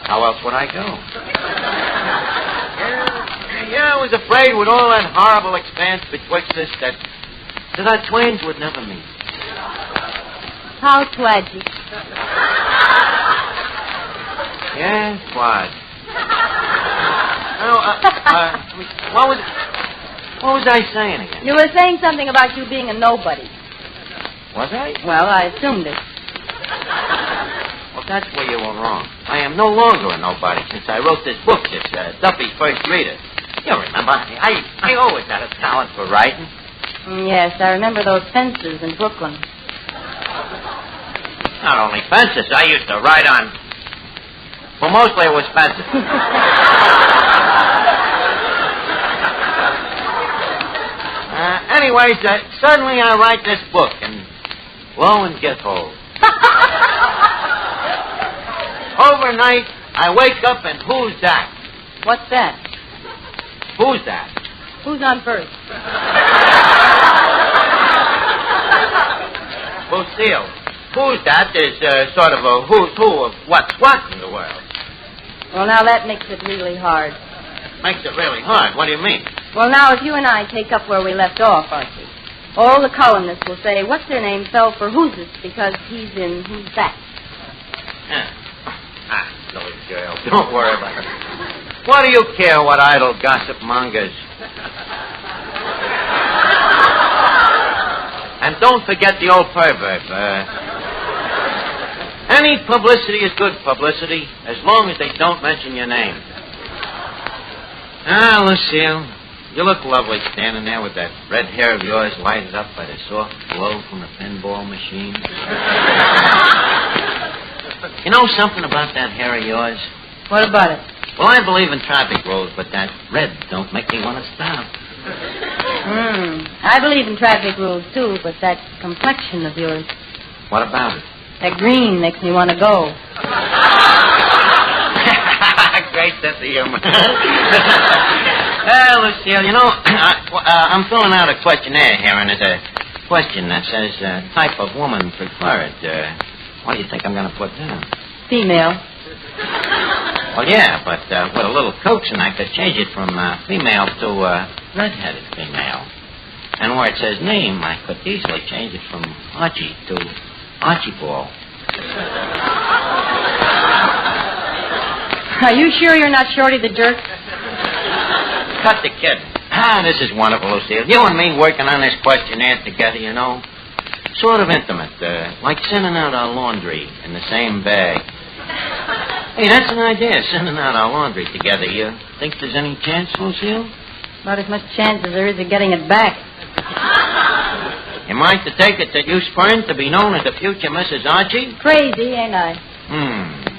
How else would I go? Yeah, I was afraid with all that horrible expanse betwixt us that our twains would never meet. How tragic. Yes, what? What was I saying again? You were saying something about you being a nobody. Was I? Well, I assumed it. Well, that's where you were wrong. I am no longer a nobody since I wrote this book, this Duffy's First Reader. You remember, I always had a talent for writing. Yes, I remember those fences in Brooklyn. Not only fences, I used to write on... Well, mostly it was fences. Anyways, suddenly I write this book, and lo and behold. Overnight, I wake up, and who's that? What's that? Who's that? Who's on first? Lucille. Who's that is sort of a who's who of what's what in the world. Well, now that makes it really hard. Makes it really hard? What do you mean? Well, now, if you and I take up where we left off, Archie, all the columnists will say, what's their name fell for who's this because he's in who's that. Silly girl. Don't worry about it. What do you care what idle gossip mongers? And don't forget the old proverb. Any publicity is good publicity as long as they don't mention your name. Lucille, you look lovely standing there with that red hair of yours lighted up by the soft glow from the pinball machine. You know something about that hair of yours? What about it? Well, I believe in traffic rules, but that red don't make me want to stop. I believe in traffic rules, too, but that complexion of yours, What about it? that green makes me want to go. Great sense of humor. Lucille, you know, I'm filling out a questionnaire here, and there's a question that says type of woman preferred. What do you think I'm going to put down? Female. Well, yeah, but with a little coaxing, I could change it from female to red-headed female. And where it says name, I could easily change it from Archie to Archibald. Are you sure you're not Shorty the Jerk? Cut the kid. This is wonderful, Lucille. You and me working on this questionnaire together, you know. Sort of intimate, like sending out our laundry in the same bag. Hey, that's an idea, sending out our laundry together. You think there's any chance, Lucille? About as much chance as there is of getting it back. You mind to take it that you spurned to be known as the future Mrs. Archie? Crazy, ain't I?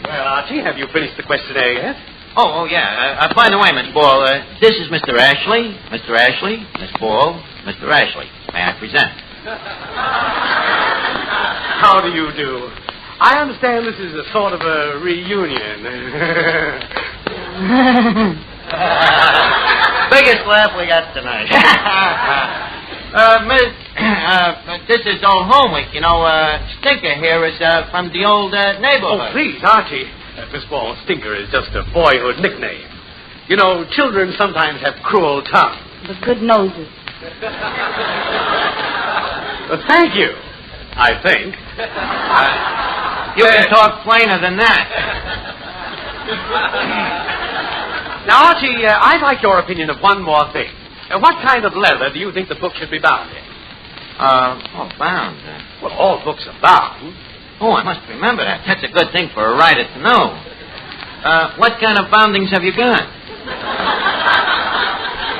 Well, Archie, have you finished the questionnaire yet? Oh, yeah. By the way, Miss Ball, this is Mr. Ashley. Mr. Ashley, Miss Ball, Mr. Ashley. May I present? How do you do? I understand this is a sort of a reunion. Biggest laugh we got tonight. This is old home week. You know, Stinker here is from the old neighborhood. Oh, please, Archie. Miss Ball, Stinker is just a boyhood nickname. You know, children sometimes have cruel tongues. But good noses. Thank you, I think. You can talk plainer than that. Now, Archie, I'd like your opinion of one more thing. What kind of leather do you think the book should be bound in? Bound. Well, all books are bound. Oh, I must remember that. That's a good thing for a writer to know. What kind of boundings have you got?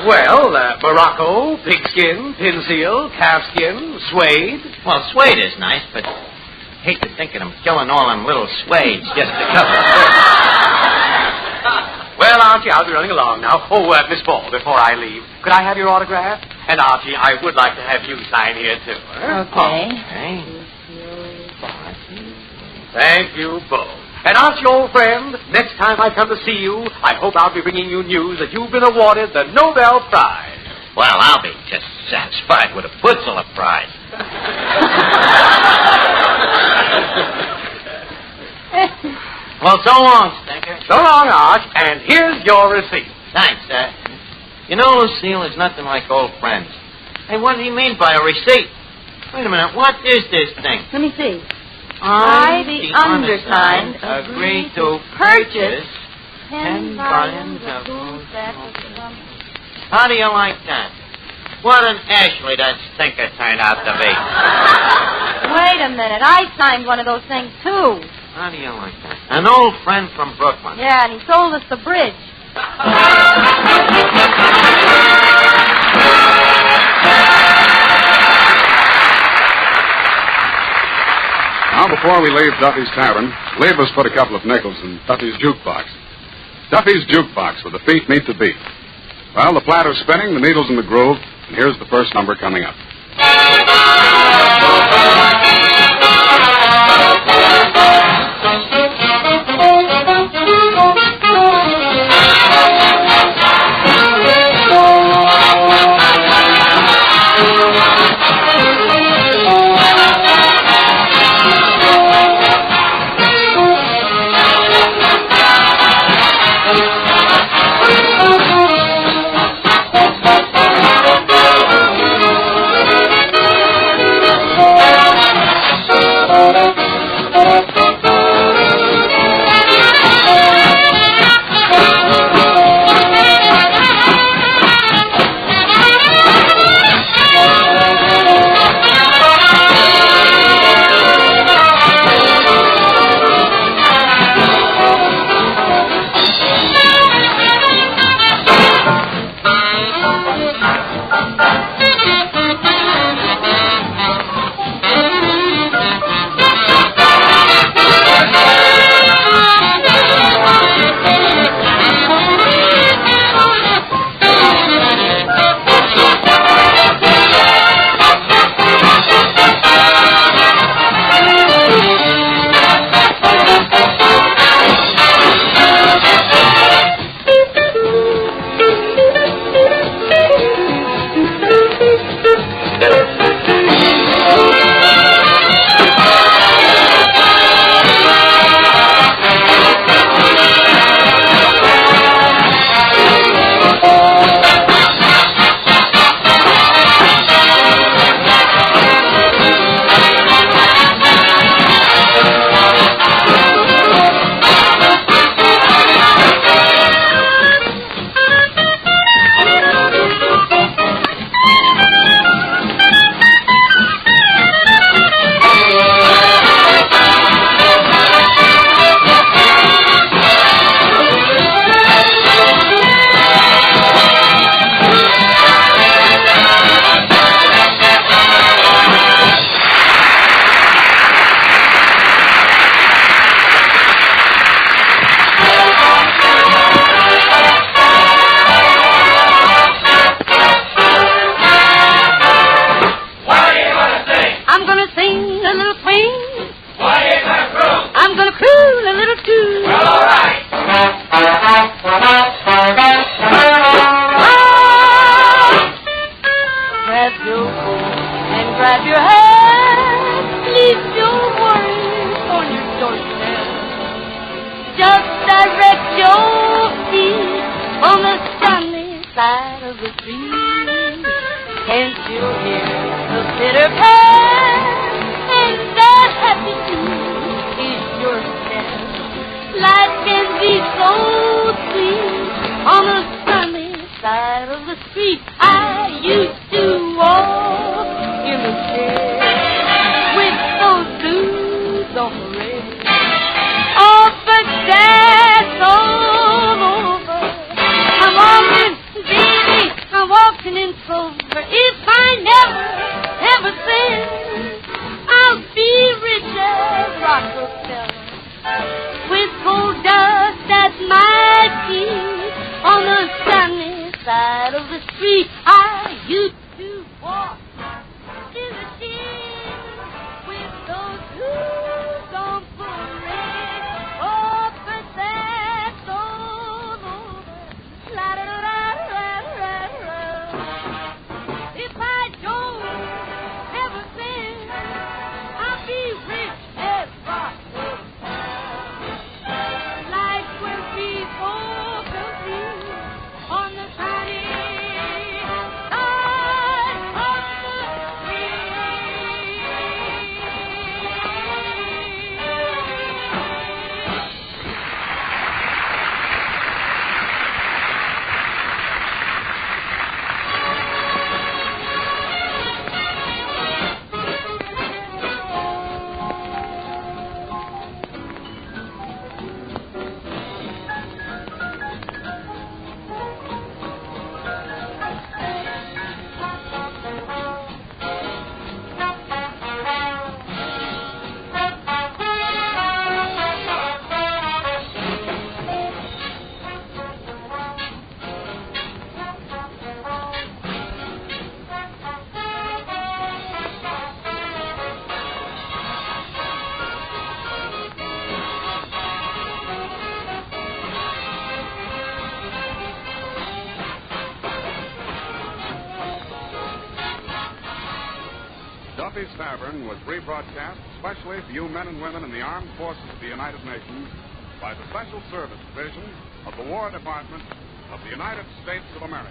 Well, Morocco, pigskin, pin seal, calfskin, suede. Well, suede is nice, but hate to think of them killing all them little suedes just to cover it. Well, Archie, I'll be running along now. Oh, Miss Ball, before I leave, could I have your autograph? And, Archie, I would like to have you sign here, too. Huh? Okay. Thank you both. And, Archie, old friend, next time I come to see you, I hope I'll be bringing you news that you've been awarded the Nobel Prize. Well, I'll be just satisfied with a Putzeler Prize. Well, so long, Stinker. So long, Arch, and here's your receipt. Thanks, You know, Lucille, is nothing like old friends. Hey, what do you mean by a receipt? Wait a minute, what is this thing? Let me see. I, the undersigned, agree to purchase 10 volumes of booze. How do you like that? What an Ashley that Stinker turned out to be. Wait a minute. I signed one of those things, too. How do you like that? An old friend from Brooklyn. Yeah, and he sold us the bridge. Now, before we leave Duffy's Tavern, Leave us put a couple of nickels in Duffy's jukebox. Duffy's jukebox, where the feet meet the beat. Well, the platter's spinning, the needle's in the groove, and here's the first number coming up. clap your hands, leave your worries on your doorstep. Just direct your feet on the sunny side of the street. Can't you hear the pitter pat? And that happy tune is your step. Life can be so sweet on the sunny side of the street. I used to walk in the shade with those blues on parade. Oh, but that's all over. I'm walking, baby, I'm walking in clover. If I never sin, I'll be rich as Rockefeller, with gold dust at my feet on the sunny side of the street. I used to walk in the shade with those blues on parade. Oh, but that's all over. La-da-da-da-da-da-da. If I don't ever sin, I'll be rich as Rockefeller. Life will be so complete on the sunny side of the Duffy's Tavern was rebroadcast specially for you men and women in the armed forces of the United Nations by the Special Service Division of the War Department of the United States of America.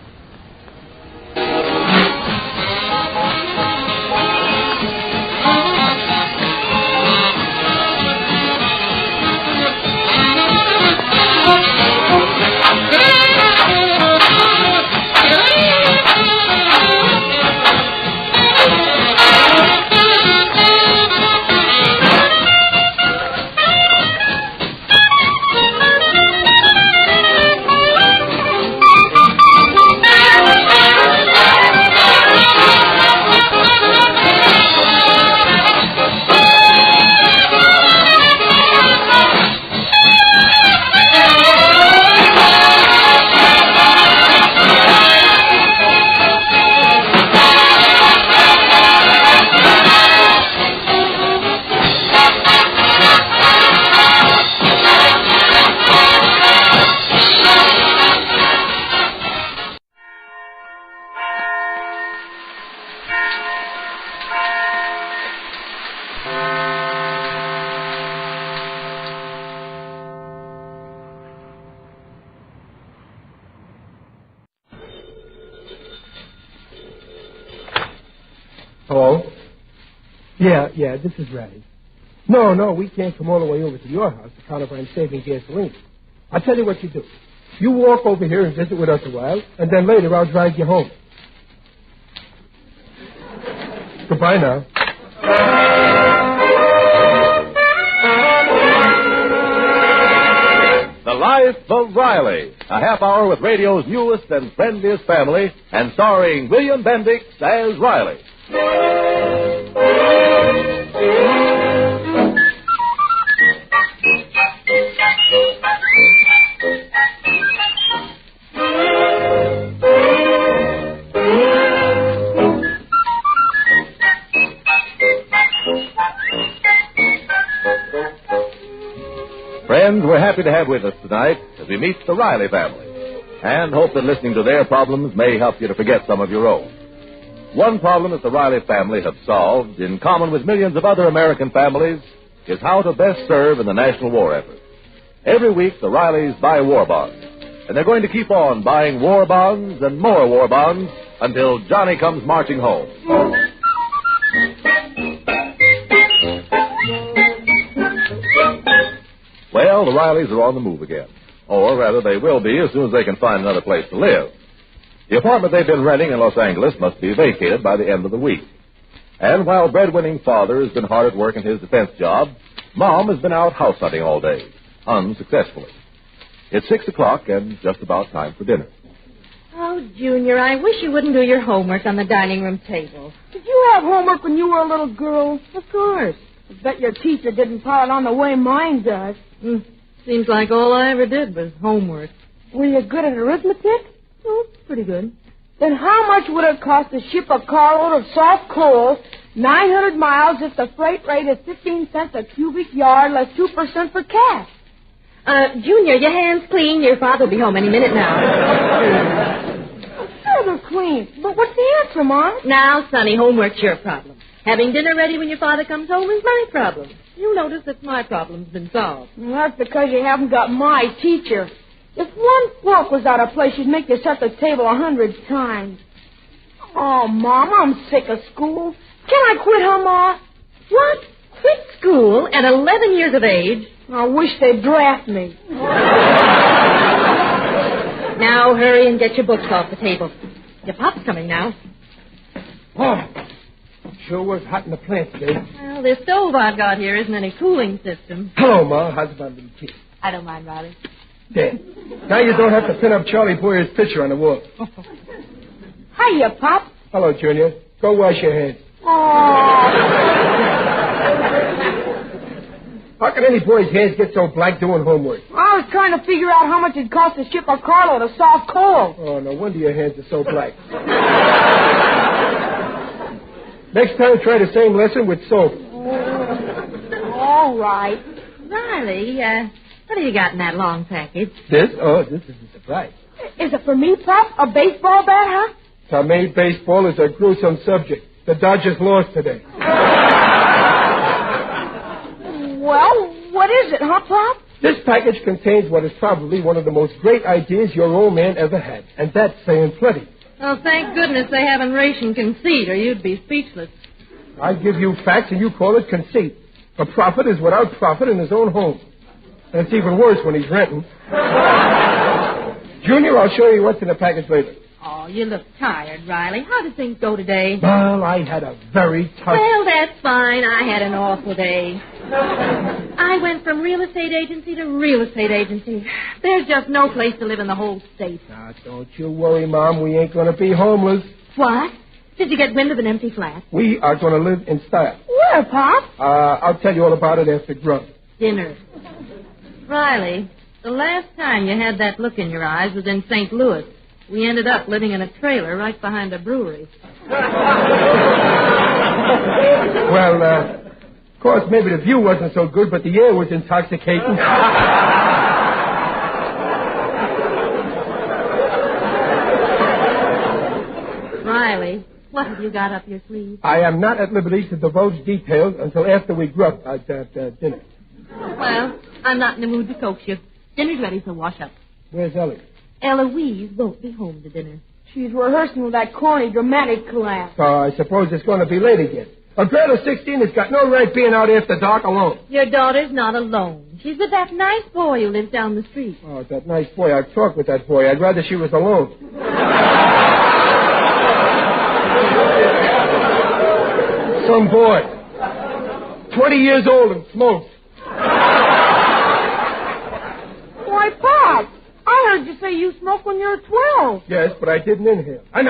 Hello? Yeah, this is Ray. No, we can't come all the way over to your house to count if I'm saving gasoline. I'll tell you what you do. You walk over here and visit with us a while, and then later I'll drive you home. Goodbye now. The Life of Riley, a half hour with radio's newest and friendliest family, and starring William Bendix as Riley. Friends, we're happy to have with us tonight as we meet the Riley family, and hope that listening to their problems may help you to forget some of your own. One problem that the Riley family have solved, in common with millions of other American families, is how to best serve in the national war effort. Every week, the Rileys buy war bonds. And they're going to keep on buying war bonds and more war bonds until Johnny comes marching home. Well, the Rileys are on the move again. Or, rather, they will be as soon as they can find another place to live. The apartment they've been renting in Los Angeles must be vacated by the end of the week. And while breadwinning father has been hard at work in his defense job, Mom has been out house hunting all day, unsuccessfully. It's 6 o'clock and just about time for dinner. Oh, Junior, I wish you wouldn't do your homework on the dining room table. Did you have homework when you were a little girl? Of course. I bet your teacher didn't pile it on the way mine does. Seems like all I ever did was homework. Were you good at arithmetic? Oh, pretty good. Then how much would it cost to ship a carload of soft coal 900 miles if the freight rate is 15 cents a cubic yard less 2% for cash? Junior, your hands clean. Your father will be home any minute now. Sure, they're clean. But what's the answer, Mom? Now, Sonny, homework's your problem. Having dinner ready when your father comes home is my problem. You'll notice that my problem's been solved. Well, that's because you haven't got my teacher. If one fork was out of place, she'd make you set the table 100 times. Oh, Mom, I'm sick of school. Can I quit, huh, Ma? What? Quit school at 11 years of age? I wish they'd draft me. Now hurry and get your books off the table. Your pop's coming now. Oh, sure was hot in the plant today. Well, this stove I've got here isn't any cooling system. Hello, Ma. How's about little kid? I don't mind, Riley. There. Now you don't have to pin up Charlie Boyer's picture on the wall. Hiya, Pop. Hello, Junior. Go wash your hands. How can any boy's hands get so black doing homework? I was trying to figure out how much it cost to ship a carload of soft coal. Oh, no wonder your hands are so black. Next time, try the same lesson with soap. All right. Riley, what have you got in that long package? This? Oh, this is a surprise. Is it for me, Pop? A baseball bat, huh? To me, baseball is a gruesome subject. The Dodgers lost today. Well, what is it, huh, Pop? This package contains what is probably one of the most great ideas your old man ever had, and that's saying plenty. Oh, thank goodness they haven't rationed conceit, or you'd be speechless. I give you facts, and you call it conceit. A prophet is without profit in his own home. And it's even worse when he's renting. Junior, I'll show you what's in the package later. Oh, you look tired, Riley. How did things go today? Well, I had a very tough... Well, that's fine. I had an awful day. I went from real estate agency to real estate agency. There's just no place to live in the whole state. Now, don't you worry, Mom. We ain't going to be homeless. What? Did you get wind of an empty flat? We are going to live in style. Where, Pop? I'll tell you all about it after grub. Dinner. Riley, the last time you had that look in your eyes was in St. Louis. We ended up living in a trailer right behind a brewery. Well, of course, maybe the view wasn't so good, but the air was intoxicating. Riley, what have you got up your sleeve? I am not at liberty to divulge details until after we grub at dinner. Well, I'm not in the mood to coax you. Dinner's ready, so wash up. Where's Ellie? Eloise won't be home to dinner. She's rehearsing with that corny dramatic class. Oh, I suppose it's going to be late again. A girl of 16 has got no right being out after dark alone. Your daughter's not alone. She's with that nice boy who lives down the street. Oh, that nice boy. I'd talk with that boy. I'd rather she was alone. Some boy. 20 years old and smokes. Why, Pop, I heard you say you smoked when you were 12. Yes, but I didn't inhale. I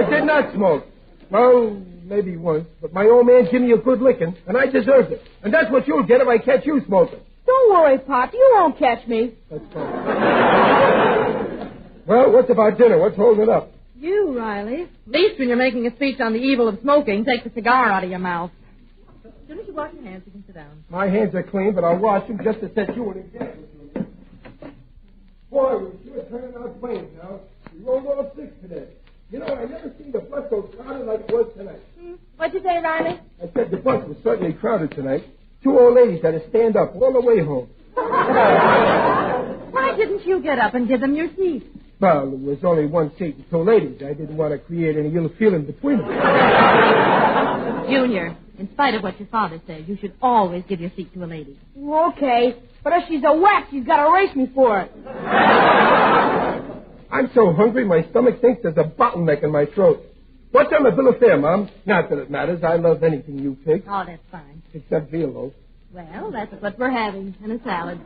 did not smoke. Well, maybe once, but my old man gave me a good licking, and I deserved it. And that's what you'll get if I catch you smoking. Don't worry, Pop. You won't catch me. That's fine. Well, what's about dinner? What's holding it up? You, Riley. At least when you're making a speech on the evil of smoking, take the cigar out of your mouth. As soon as you wash your hands, you can sit down. My hands are clean, but I'll wash them just to set you an example. Boy, we're sure turning out planes now. We rolled all 6 today. You know, I never seen the bus so crowded like it was tonight. What'd you say, Riley? I said the bus was certainly crowded tonight. 2 old ladies had to stand up all the way home. Why didn't you get up and give them your seat? Well, there was only one seat and 2 ladies. I didn't want to create any ill feeling between them. Junior, in spite of what your father says, you should always give your seat to a lady. Okay, but if she's a whack, she's got to race me for it. I'm so hungry, my stomach thinks there's a bottleneck in my throat. What's on the bill of fare, Mom? Not that it matters. I love anything you pick. Oh, that's fine. Except veal loaf. Well, that's what we're having, and a salad.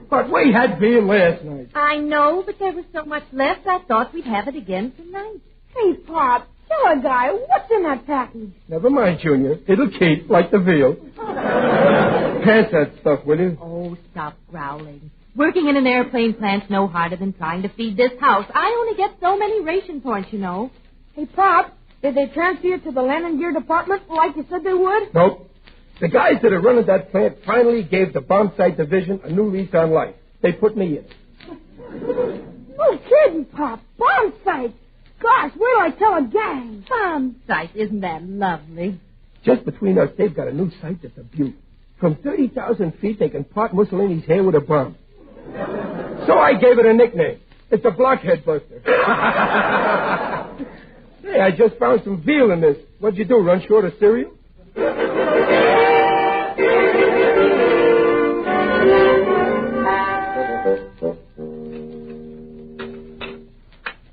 But we had veal last night. I know, but there was so much left, I thought we'd have it again tonight. Hey, Pop, tell a guy, what's in that package? Never mind, Junior. It'll keep, like the veal. Pass that stuff, will you? Oh, stop growling. Working in an airplane plant's no harder than trying to feed this house. I only get so many ration points, you know. Hey, Pop, did they transfer you to the land and gear department like you said they would? Nope. The guys that are running that plant finally gave the bomb site division a new lease on life. They put me in. No kidding, Pop. Bomb site. Gosh, wait till I tell a gang. Bomb site, isn't that lovely? Just between us, they've got a new site that's a beaut. From 30,000 feet, they can pot Mussolini's hair with a bomb. So I gave it a nickname. It's a blockhead buster. Hey, I just found some veal in this. What'd you do, run short of cereal?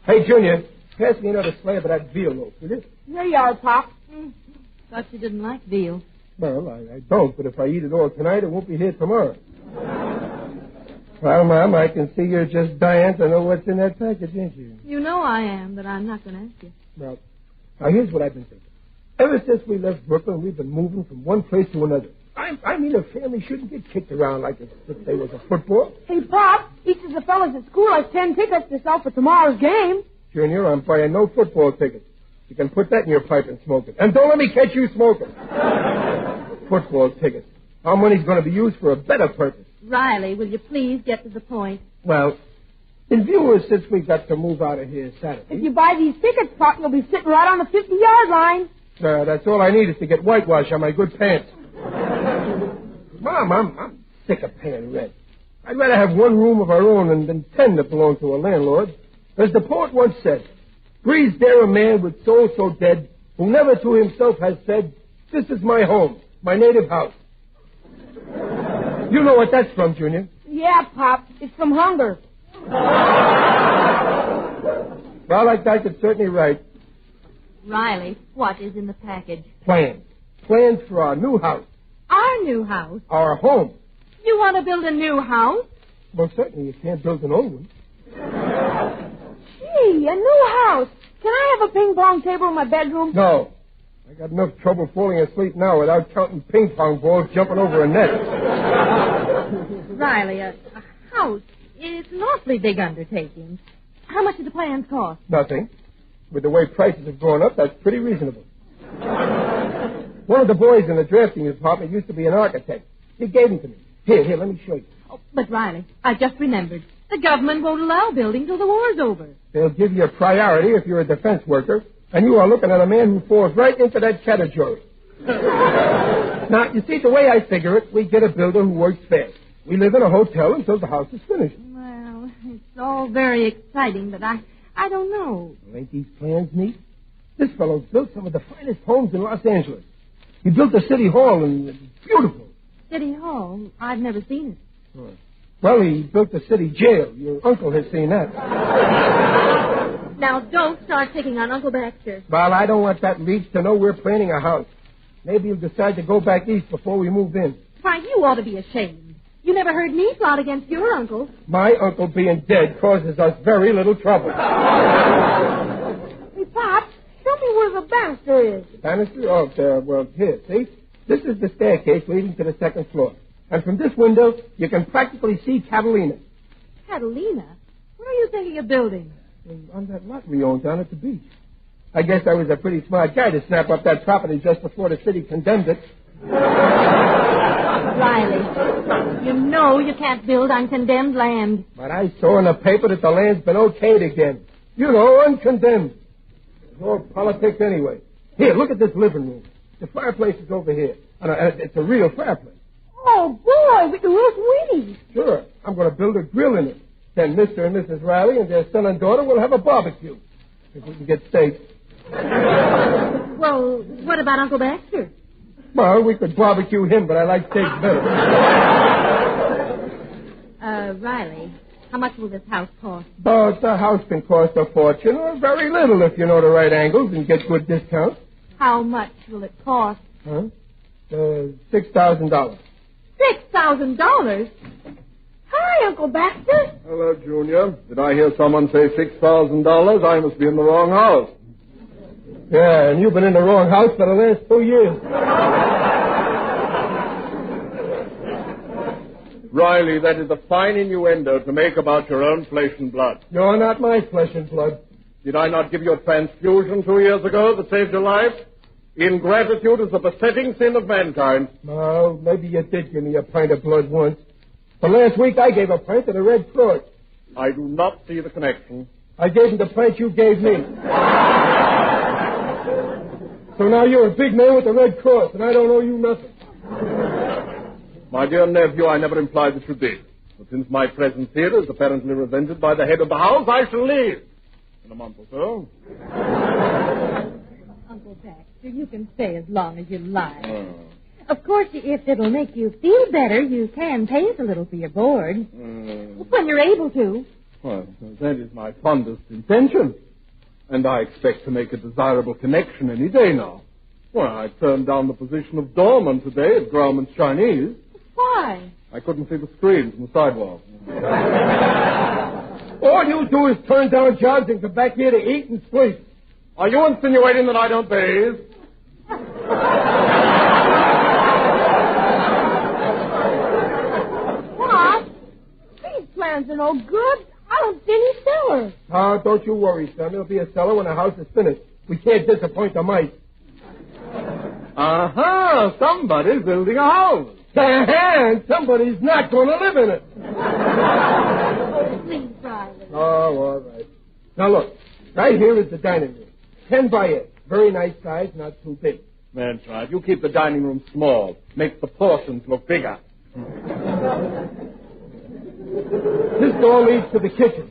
Hey, Junior, pass me another slab of that veal loaf, will you? Here you are, Pop. Thought you didn't like veal. Well, I don't, but if I eat it all tonight, it won't be here tomorrow. Well, Mom, I can see you're just dying to know what's in that package, ain't you? You know I am, but I'm not going to ask you. Well, now here's what I've been thinking. Ever since we left Brooklyn, we've been moving from one place to another. I mean, a family shouldn't get kicked around like if they was a football. Hey, Pop, each of the fellas at school has 10 tickets to sell for tomorrow's game. Junior, I'm buying no football tickets. You can put that in your pipe and smoke it. And don't let me catch you smoking. Football tickets. Our money's going to be used for a better purpose. Riley, will you please get to the point? Well, in view of since we got to move out of here Saturday... If you buy these tickets, Pop, you'll be sitting right on the 50-yard line. That's all I need is to get whitewash on my good pants. Mom, I'm sick of paying rent. I'd rather have one room of our own than 10 that belong to a landlord. As the poet once said, breathes there a man with soul so dead, who never to himself has said, this is my home, my native house. You know what that's from, Junior? Yeah, Pop. It's from hunger. Well, I guess it's certainly right. Riley, what is in the package? Plans. Plans for our new house. Our new house? Our home. You want to build a new house? Well, certainly you can't build an old one. Gee, a new house. Can I have a ping-pong table in my bedroom? No. I got enough trouble falling asleep now without counting ping-pong balls jumping over a net. Riley, a house is an awfully big undertaking. How much do the plans cost? Nothing. With the way prices have gone up, that's pretty reasonable. One of the boys in the drafting department used to be an architect. He gave them to me. Here, let me show you. Oh, but, Riley, I just remembered. The government won't allow building till the war's over. They'll give you a priority if you're a defense worker, and you are looking at a man who falls right into that category. Now, you see, the way I figure it, we get a builder who works fast. We live in a hotel until the house is finished. Well, it's all very exciting, but I don't know. Well, ain't these plans neat? This fellow's built some of the finest homes in Los Angeles. He built the city hall, and it's beautiful. City Hall? I've never seen it. Oh. Well, he built the city jail. Your uncle has seen that. Now, don't start picking on Uncle Baxter. Well, I don't want that leech to know we're planning a house. Maybe he'll decide to go back east before we move in. Why, you ought to be ashamed. You never heard me plot against your uncle. My uncle being dead causes us very little trouble. Hey, Pop, show me where the banister is. Banister? Oh, well, here, see? This is the staircase leading to the second floor. And from this window, you can practically see Catalina. Catalina? What are you thinking of building? On that lot we own down at the beach. I guess I was a pretty smart guy to snap up that property just before the city condemned it. Riley, you know you can't build on condemned land. But I saw in the paper that the land's been okayed again. You know, uncondemned. It's all politics anyway. Here, look at this living room. The fireplace is over here. It's a real fireplace. Oh, boy, we can roast Wheaties. Sure. I'm going to build a grill in it. Then Mr. and Mrs. Riley and their son and daughter will have a barbecue. If we can get steak. Well, what about Uncle Baxter? Well, we could barbecue him, but I like steak better. Riley, how much will this house cost? But the house can cost a fortune or very little if you know the right angles and get good discounts. How much will it cost? Huh? $6,000. $6,000? Hi, Uncle Baxter. Hello, Junior. Did I hear someone say $6,000? I must be in the wrong house. Yeah, and you've been in the wrong house for the last 2 years. Riley, that is a fine innuendo to make about your own flesh and blood. You're not my flesh and blood. Did I not give you a transfusion 2 years ago that saved your life? Ingratitude is the besetting sin of mankind. Well, maybe you did give me a pint of blood once. But last week I gave a pint to the Red Cross. I do not see the connection. I gave him the pint you gave me. So now you're a big man with the Red Cross, and I don't owe you nothing. My dear nephew, I never implied that you did. But since my presence here is apparently resented by the head of the house, I shall leave. In a month or so. Uncle Baxter, you can stay as long as you like. Of course, if it'll make you feel better, you can pay us a little for your board. When you're able to. Well, that is my fondest intention. And I expect to make a desirable connection any day now. Well, I turned down the position of doorman today at Grauman's Chinese. Why? I couldn't see the screen from the sidewalk. All you do is turn down jobs and come back here to eat and sleep. Are you insinuating that I don't bathe? What? These plans are no good. I don't see any cellar. Oh, don't you worry, son. There'll be a cellar when the house is finished. We can't disappoint the mice. Uh-huh. Somebody's building a house. And somebody's not going to live in it. Please, Riley. Oh, all right. Now, look. Right here is the dining room. 10 by 8. Very nice size, not too big. That's right. You keep the dining room small. Makes the portions look bigger. This door leads to the kitchen.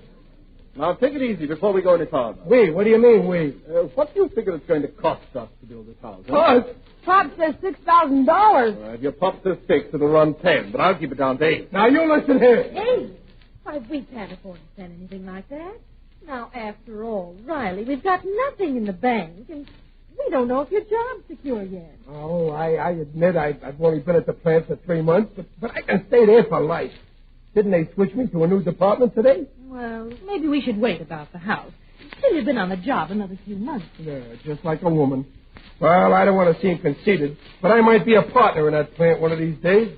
Now, take it easy before we go any farther. We? What do you mean, we? What do you figure it's going to cost us to build this house? Us? Pop says $6,000. If your pop says 6, it'll run 10, but I'll keep it down to 8. Now, you listen here. 8? Why, we can't afford to spend anything like that. Now, after all, Riley, we've got nothing in the bank, and we don't know if your job's secure yet. Oh, I admit I've only been at the plant for 3 months, but I can stay there for life. Didn't they switch me to a new department today? Well, maybe we should wait about the house till you've been on the job another few months. Yeah, just like a woman. Well, I don't want to seem conceited, but I might be a partner in that plant one of these days.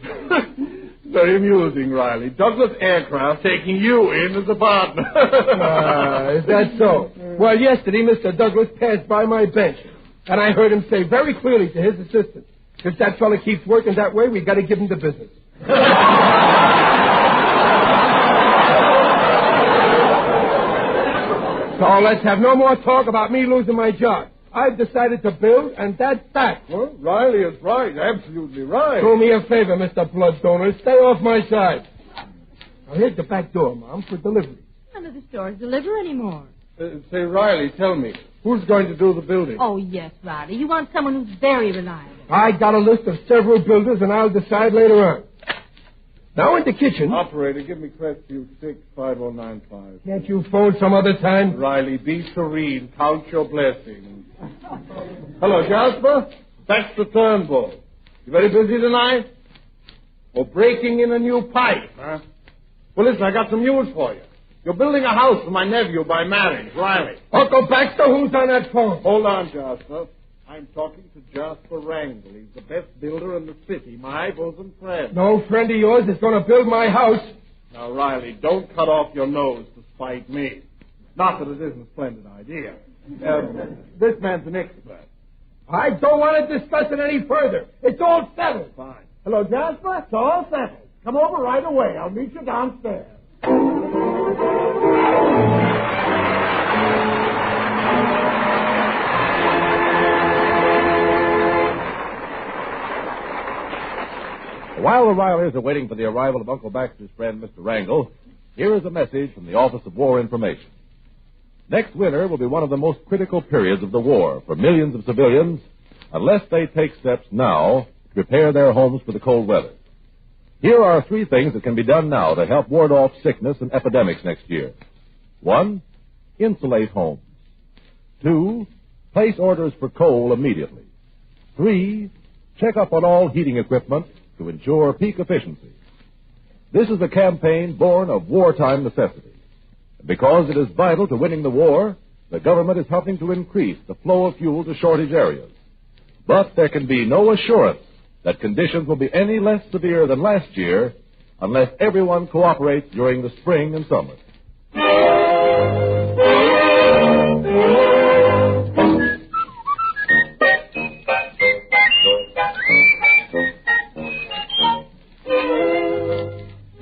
Very amusing, Riley. Douglas Aircraft taking you in as a partner. Is that so? Well, yesterday, Mr. Douglas passed by my bench, and I heard him say very clearly to his assistant, if that fella keeps working that way, we got to give him the business. So let's have no more talk about me losing my job. I've decided to build, and that's that. Well, Riley is right. Absolutely right. Do me a favor, Mr. Blood Donor. Stay off my side. Now, here's the back door, Mom, for delivery. None of the stores deliver anymore. Say, Riley, tell me, who's going to do the building? Oh, yes, Riley. You want someone who's very reliable. I got a list of several builders, and I'll decide later on. Now in the kitchen. Operator, give me Crestview 65095. Can't you phone some other time? Riley, be serene. Count your blessings. Hello, Jasper. That's the turnbull. You very busy tonight? Or breaking in a new pipe, huh? Well, listen, I got some news for you. You're building a house for my nephew by marriage, Riley. Uncle Baxter, who's on that phone? Hold on, Jasper. I'm talking to Jasper Wrangle. He's the best builder in the city, my bosom friend. No friend of yours is going to build my house. Now, Riley, don't cut off your nose to spite me. Not that it isn't a splendid idea. This man's an expert. I don't want to discuss it any further. It's all settled. Fine. Hello, Jasper. It's all settled. Come over right away. I'll meet you downstairs. While the Rileys are waiting for the arrival of Uncle Baxter's friend, Mr. Wrangle, here is a message from the Office of War Information. Next winter will be one of the most critical periods of the war for millions of civilians unless they take steps now to prepare their homes for the cold weather. Here are 3 things that can be done now to help ward off sickness and epidemics next year. 1, insulate homes. 2, place orders for coal immediately. 3, check up on all heating equipment to ensure peak efficiency. This is a campaign born of wartime necessity. Because it is vital to winning the war, the government is helping to increase the flow of fuel to shortage areas. But there can be no assurance that conditions will be any less severe than last year unless everyone cooperates during the spring and summer.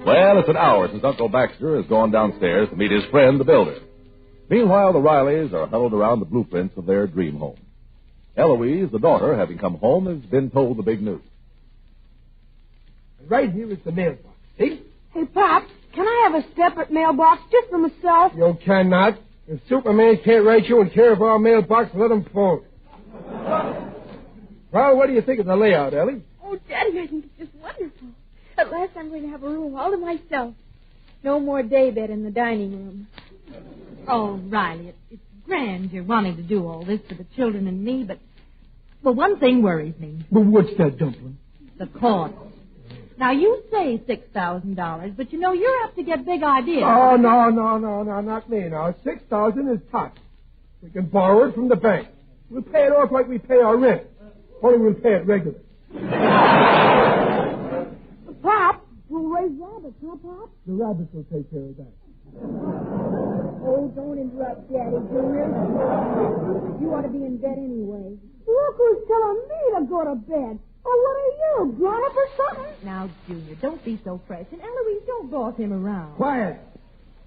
Well, it's an hour since Uncle Baxter has gone downstairs to meet his friend, the builder. Meanwhile, the Rileys are huddled around the blueprints of their dream home. Eloise, the daughter, having come home, has been told the big news. Right here is the mailbox. See? Hey, Pop, can I have a separate mailbox just for myself? You cannot. If Superman can't write you in care of our mailbox, let him phone. Well, what do you think of the layout, Ellie? Oh, Daddy, I think it's just wonderful. At last I'm going to have a room all to myself. No more daybed in the dining room. Oh, Riley, it's grand you're wanting to do all this for the children and me, but one thing worries me. Well, what's that, Dumpling? The cost. Now, you say $6,000, but you know you're apt to get big ideas. Oh, no, not me now. $6,000 is tops. We can borrow it from the bank. We'll pay it off like we pay our rent. Only we'll pay it regular. Pop, we'll raise rabbits, huh, Pop? The rabbits will take care of that. Oh, don't interrupt, Daddy, Junior. You ought to be in bed anyway. Look who's telling me to go to bed. Oh, what are you, grown up or something? Now, Junior, don't be so fresh. And Eloise, don't boss him around. Quiet.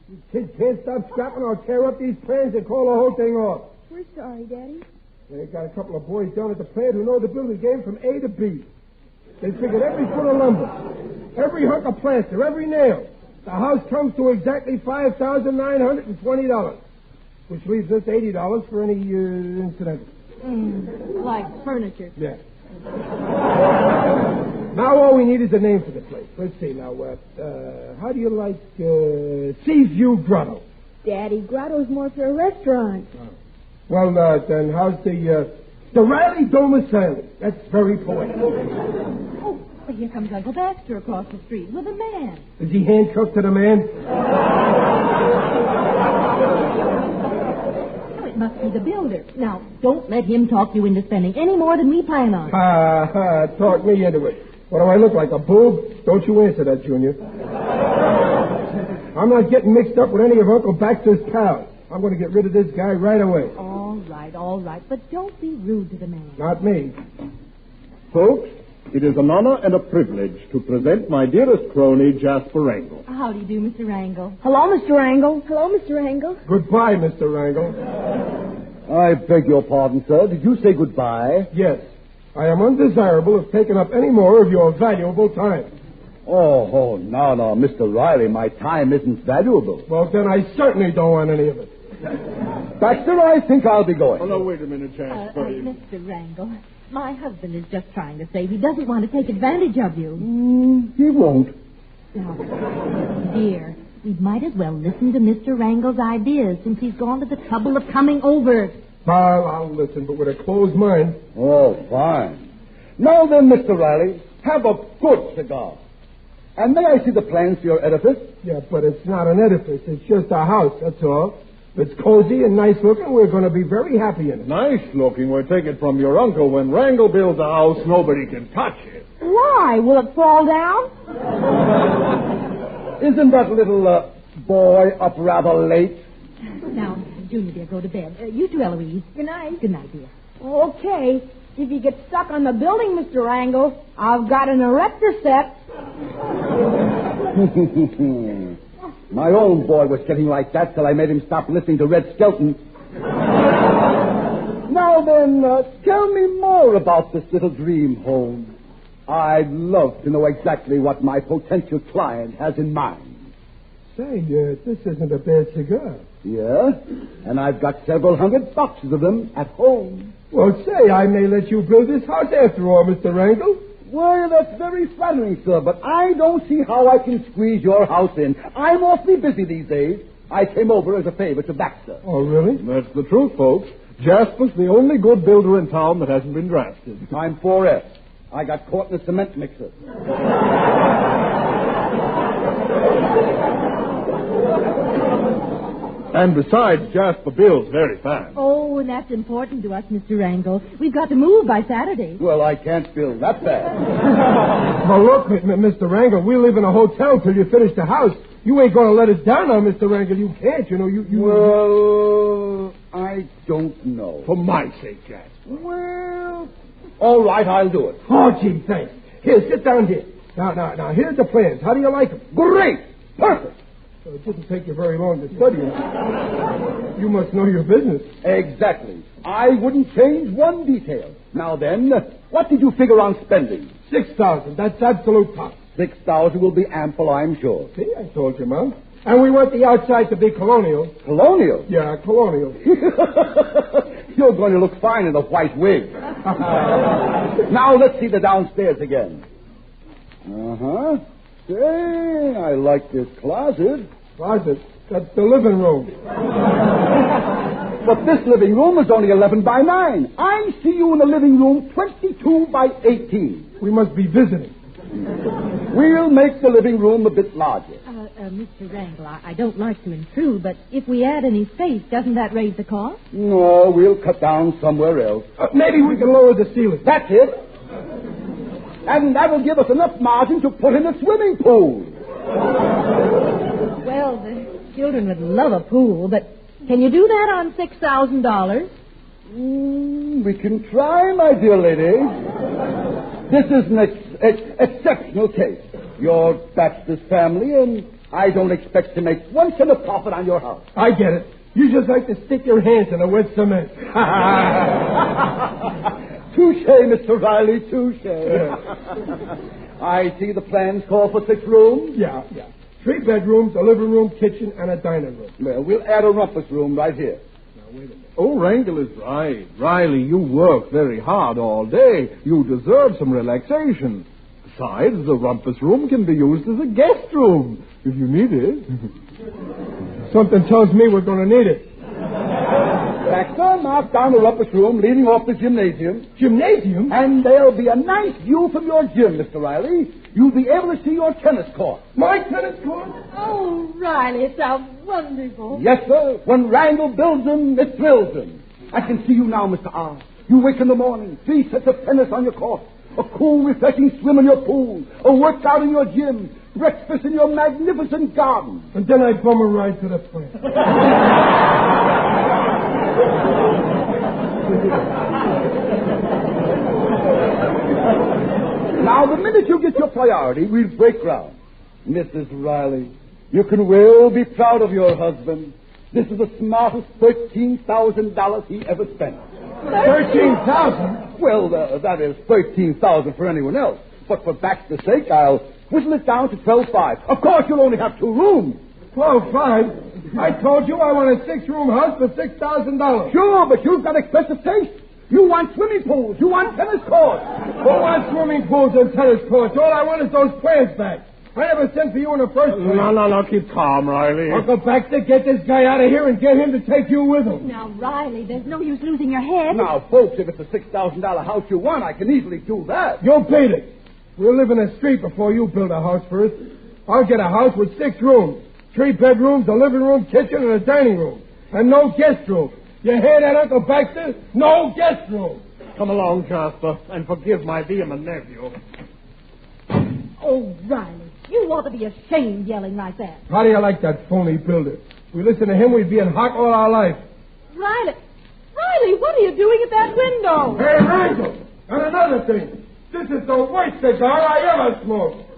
These kids can't stop scrapping or tear up these plans and call the whole thing off. We're sorry, Daddy. They've got a couple of boys down at the plant who know the building game from A to B. They figured every foot of lumber, every hunk of plaster, every nail. The house comes to exactly $5,920, which leaves us $80 for any incidental. Like furniture. Yeah. Now all we need is a name for the place. Let's see now. How do you like Seaview Grotto? Daddy, Grotto's more for a restaurant. Oh. Well, then how's the Riley Domicile? That's very poetic. Oh, but here comes Uncle Baxter across the street with a man. Is he handcuffed to the man? Oh, it must be the builder. Now, don't let him talk you into spending any more than we plan on. Talk me into it. What do I look like, a boob? Don't you answer that, Junior. I'm not getting mixed up with any of Uncle Baxter's pals. I'm going to get rid of this guy right away. All right. But don't be rude to the man. Not me. Folks, it is an honor and a privilege to present my dearest crony, Jasper Wrangle. How do you do, Mr. Wrangle? Hello, Mr. Wrangle. Hello, Mr. Wrangle. Goodbye, Mr. Wrangle. I beg your pardon, sir. Did you say goodbye? Yes. I am undesirable of taking up any more of your valuable time. Oh, no, Mr. Riley, my time isn't valuable. Well, then I certainly don't want any of it. Baxter, I think I'll be going. Oh, no, wait a minute, Jasper. Mr. Wrangle, my husband is just trying to say he doesn't want to take advantage of you. He won't. Now, dear, we might as well listen to Mr. Wrangle's ideas since he's gone to the trouble of coming over. Well, I'll listen, but with a closed mind. Oh, fine. Now then, Mr. Riley, have a good cigar. And may I see the plans for your edifice? Yeah, but it's not an edifice. It's just a house, that's all. It's cozy and nice looking. We're going to be very happy in it. Nice looking. We'll take it from your uncle. When Wrangle builds a house, nobody can touch it. Why? Will it fall down? Isn't that little boy up rather late? Now, Junior, dear, go to bed. You too, Eloise. Good night. Good night, dear. Okay. If you get stuck on the building, Mr. Wrangle, I've got an erector set. My own boy was getting like that till I made him stop listening to Red Skelton. Now then, tell me more about this little dream home. I'd love to know exactly what my potential client has in mind. Say, this isn't a bad cigar. Yeah? And I've got several hundred boxes of them at home. Well, say, I may let you build this house after all, Mr. Wrangle. Well, that's very flattering, sir, but I don't see how I can squeeze your house in. I'm awfully busy these days. I came over as a favor to Baxter. Oh, really? That's the truth, folks. Jasper's the only good builder in town that hasn't been drafted. I'm 4F. I got caught in a cement mixer. And besides, Jasper builds very fast. Oh, and that's important to us, Mr. Wrangle. We've got to move by Saturday. Well, I can't build that fast. Well, look, Mr. Wrangle, we live in a hotel till you finish the house. You ain't going to let us down now, Mr. Wrangle. You can't, you know. Well, I don't know. For my sake, Jasper. Well, all right, I'll do it. Oh, gee, thanks. Here, sit down here. Now, here's the plans. How do you like them? Great. Perfect. So it didn't take you very long to study them. You must know your business. Exactly. I wouldn't change one detail. Now then, what did you figure on spending? $6,000. That's absolute top. $6,000 will be ample, I'm sure. See, I told you, Mom. And we want the outside to be colonial. Colonial? Yeah, colonial. You're going to look fine in a white wig. Now let's see the downstairs again. Uh-huh. Say, I like this closet. Closet? That's the living room. But this living room is only 11 by 9. I see you in the living room 22 by 18. We must be visiting. We'll make the living room a bit larger. Mr. Wrangle, I don't like to intrude, but if we add any space, doesn't that raise the cost? No, we'll cut down somewhere else. Maybe we can lower the ceiling. That's it. And that'll give us enough margin to put in a swimming pool. Well, the children would love a pool, but can you do that on $6,000? We can try, my dear lady. This is an exceptional case. You're Baxter's family, and I don't expect to make 1 cent of profit on your house. I get it. You just like to stick your hands in a wet cement. Touche, Mr. Riley, touche. I see the plans call for 6 rooms. Yeah. 3 bedrooms, a living room, kitchen, and a dining room. Well, we'll add a rumpus room right here. Now, wait a minute. Oh, Wrangle is right. Riley, you work very hard all day. You deserve some relaxation. Besides, the rumpus room can be used as a guest room, if you need it. Something tells me we're going to need it. Baxter, mark down the rumpus room leading off the gymnasium. Gymnasium? And there'll be a nice view from your gym, Mr. Riley. You'll be able to see your tennis court. My tennis court? Oh, Riley, it sounds wonderful. Yes, sir. When Wrangle builds them, it thrills him. I can see you now, Mr. R. You wake in the morning, 3 sets of tennis on your court, a cool, refreshing swim in your pool, a workout in your gym, breakfast in your magnificent garden. And then I bum a ride to the plant. Now, the minute you get your priority, we'll break ground. Mrs. Riley, you can well be proud of your husband. This is the smartest $13,000 he ever spent. 13,000? Well, that is 13,000 for anyone else. But for Baxter's sake, I'll whittle it down to 12,500. Of course, you'll only have 2 rooms. 12,500? I told you I want a 6-room house for $6,000. Sure, but you've got expensive taste. You want swimming pools. You want tennis courts. Who wants swimming pools and tennis courts? All I want is those plans back. I never sent for you in the first place. No. Keep calm, Riley. Uncle Baxter, get this guy out of here and get him to take you with him. Now, Riley, there's no use losing your head. Now, folks, if it's a $6,000 house you want, I can easily do that. You'll beat it. We'll live in a street before you build a house for us. I'll get a house with 6 rooms. 3 bedrooms, a living room, kitchen, and a dining room. And no guest room. You hear that, Uncle Baxter? No guest room. Come along, Jasper, and forgive my vehement nephew. Oh, Riley, you ought to be ashamed yelling like that. How do you like that phony builder? If we listen to him, we'd be in hock all our life. Riley, what are you doing at that window? Hey, Randall, and another thing. This is the worst cigar I ever smoked.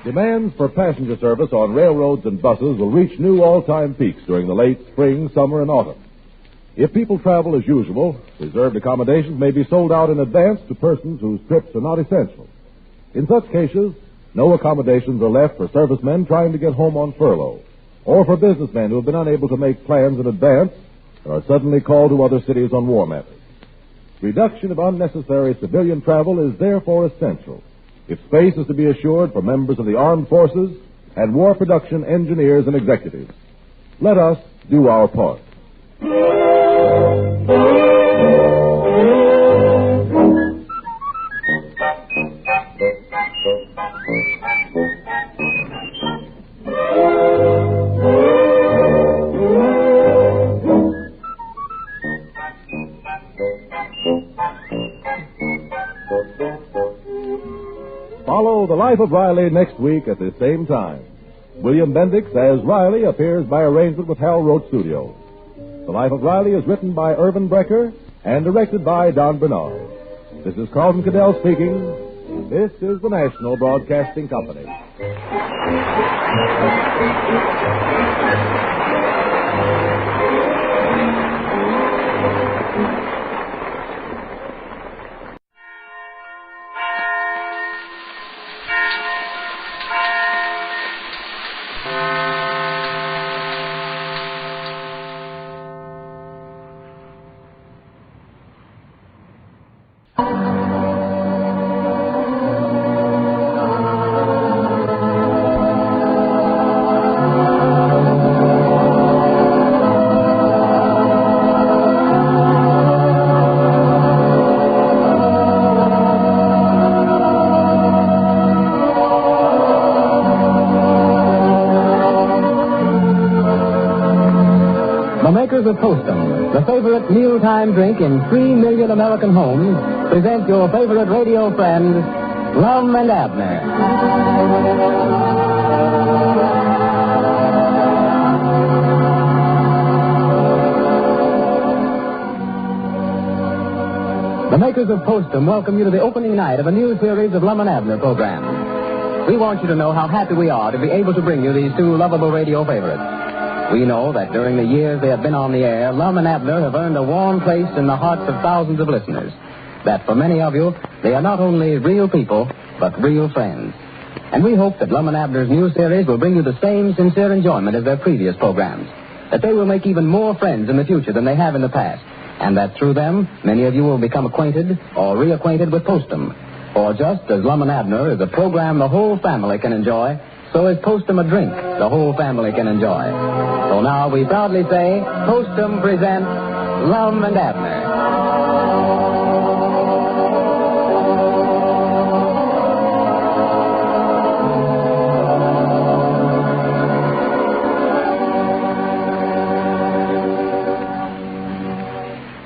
Demands for passenger service on railroads and buses will reach new all-time peaks during the late spring, summer, and autumn. If people travel as usual, reserved accommodations may be sold out in advance to persons whose trips are not essential. In such cases, no accommodations are left for servicemen trying to get home on furlough, or for businessmen who have been unable to make plans in advance and are suddenly called to other cities on war matters. Reduction of unnecessary civilian travel is therefore essential if space is to be assured for members of the armed forces and war production engineers and executives. Let us do our part. Follow The Life of Riley next week at the same time. William Bendix as Riley appears by arrangement with Hal Roach Studios. The Life of Riley is written by Irvin Brecker and directed by Don Bernard. This is Carlton Cadell speaking. This is the National Broadcasting Company. Of Postum, the favorite mealtime drink in 3 million American homes, present your favorite radio friend, Lum and Abner. The makers of Postum welcome you to the opening night of a new series of Lum and Abner programs. We want you to know how happy we are to be able to bring you these two lovable radio favorites. We know that during the years they have been on the air, Lum and Abner have earned a warm place in the hearts of thousands of listeners. That for many of you, they are not only real people, but real friends. And we hope that Lum and Abner's new series will bring you the same sincere enjoyment as their previous programs. That they will make even more friends in the future than they have in the past. And that through them, many of you will become acquainted or reacquainted with Postum. For just as Lum and Abner is a program the whole family can enjoy, so is Postum a drink the whole family can enjoy. So now we proudly say, Postum presents Lum and Abner.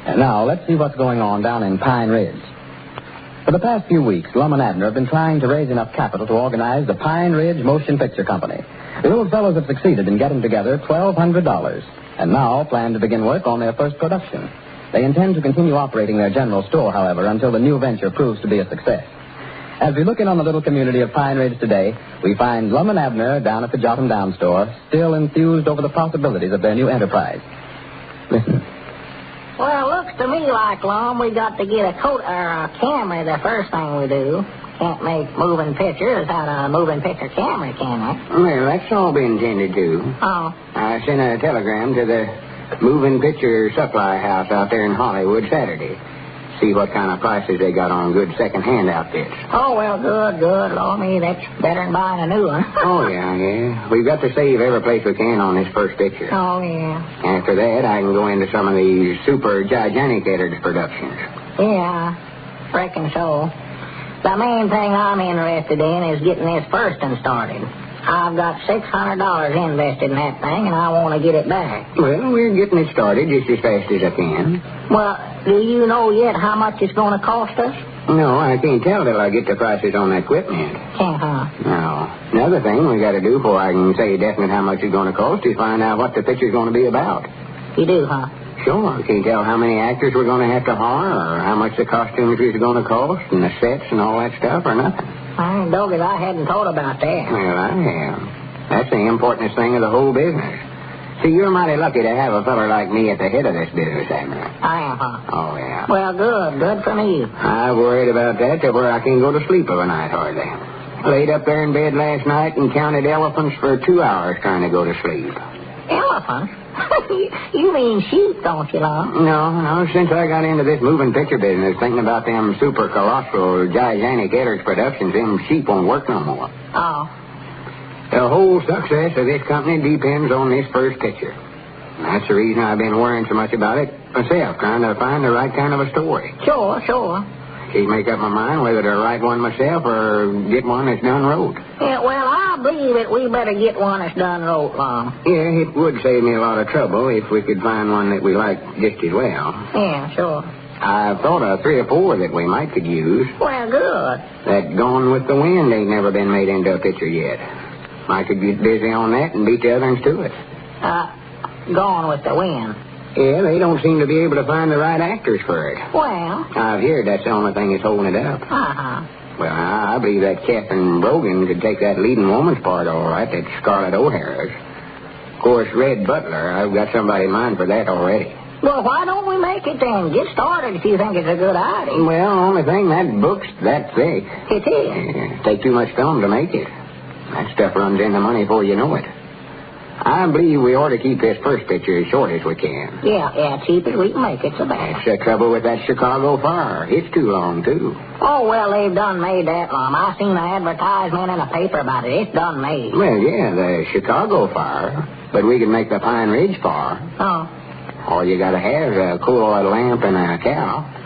And now, let's see what's going on down in Pine Ridge. For the past few weeks, Lum and Abner have been trying to raise enough capital to organize the Pine Ridge Motion Picture Company. The old fellows have succeeded in getting together $1,200 and now plan to begin work on their first production. They intend to continue operating their general store, however, until the new venture proves to be a success. As we look in on the little community of Pine Ridge today, we find Lum and Abner down at the Jot 'em Down store, still enthused over the possibilities of their new enterprise. Listen. Well, looks to me like, Lum, we got to get a camera the first thing we do. Can't make moving pictures without a moving picture camera, can we? Well, that's all been intended to. Oh. I sent a telegram to the moving picture supply house out there in Hollywood Saturday. See what kind of prices they got on good second-hand outfits. Oh, well, good. Lummy, that's better than buying a new one. Oh, yeah. We've got to save every place we can on this first picture. Oh, yeah. After that, I can go into some of these super gigantic edited productions. Yeah, reckon so. The main thing I'm interested in is getting this first one started. I've got $600 invested in that thing, and I want to get it back. Well, we're getting it started just as fast as I can. Well, do you know yet how much it's going to cost us? No, I can't tell till I get the prices on the equipment. Can't, No. Another thing we got to do before I can say definite how much it's going to cost is find out what the picture's going to be about. You do, huh? Sure. Can't tell how many actors we're going to have to hire or how much the costumes are going to cost and the sets and all that stuff or nothing. Well, Doggett, I hadn't thought about that. Well, I have. That's the importantest thing of the whole business. See, you're mighty lucky to have a feller like me at the head of this business, Abner. I am, huh? Oh, yeah. Well, good for me. I worried about that to where I can't go to sleep of a night hardly. Laid up there in bed last night and counted elephants for 2 hours trying to go to sleep. Elephants? You mean sheep, don't you, Lum? No. Since I got into this moving picture business, thinking about them super colossal, gigantic Edwards productions, them sheep won't work no more. Oh. The whole success of this company depends on this first picture. And that's the reason I've been worrying so much about it myself, trying to find the right kind of a story. Sure. Can't make up my mind whether to write one myself or get one that's done wrote. Yeah, well, I believe that we better get one that's done wrote, Lum. Yeah, it would save me a lot of trouble if we could find one that we like just as well. Yeah, sure. I've thought of 3 or 4 that we might could use. Well, good. That Gone with the Wind ain't never been made into a picture yet. I could get busy on that and beat the other ones to it. Gone with the Wind. Yeah, they don't seem to be able to find the right actors for it. Well. I've heard that's the only thing that's holding it up. Uh-huh. Well, I believe that Catherine Brogan could take that leading woman's part all right, that Scarlett O'Hara's. Of course, Red Butler, I've got somebody in mind for that already. Well, why don't we make it then? Get started if you think it's a good idea. Well, the only thing, that book's that thick. It is. Yeah, take too much film to make it. That stuff runs into money before you know it. I believe we ought to keep this first picture as short as we can. Yeah, cheap as we can make it, so bad. That's the trouble with that Chicago Fire. It's too long, too. Oh, well, they've done made that, Lum. I seen an advertisement in a paper about it. It's done made. Well, yeah, the Chicago Fire. But we can make the Pine Ridge Fire. Oh. All you gotta have is a cool old lamp and a cow.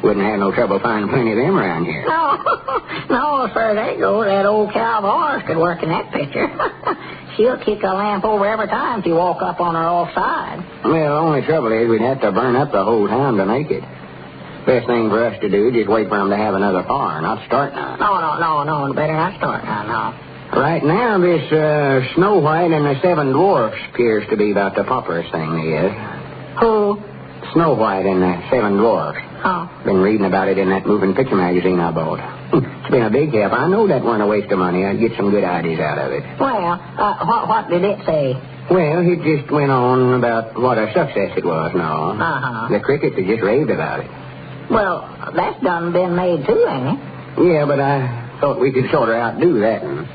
Wouldn't have no trouble finding plenty of them around here. No, as far as that goes, that old cow of ours could work in that picture. She'll kick a lamp over every time if you walk up on her offside. Well, the only trouble is we'd have to burn up the whole town to make it. Best thing for us to do is just wait for them to have another fire, not start none. No, better not start none, no. Right now, this Snow White and the 7 Dwarfs appears to be about the popperest thing there is. Who? Snow White and the 7 Dwarfs. Oh. Been reading about it in that moving picture magazine I bought. It's been a big help. I know that wasn't a waste of money. I'd get some good ideas out of it. Well, what did it say? Well, it just went on about what a success it was and all. Uh-huh. The crickets had just raved about it. Well, that's done been made too, ain't it? Yeah, but I thought we could sort of outdo that and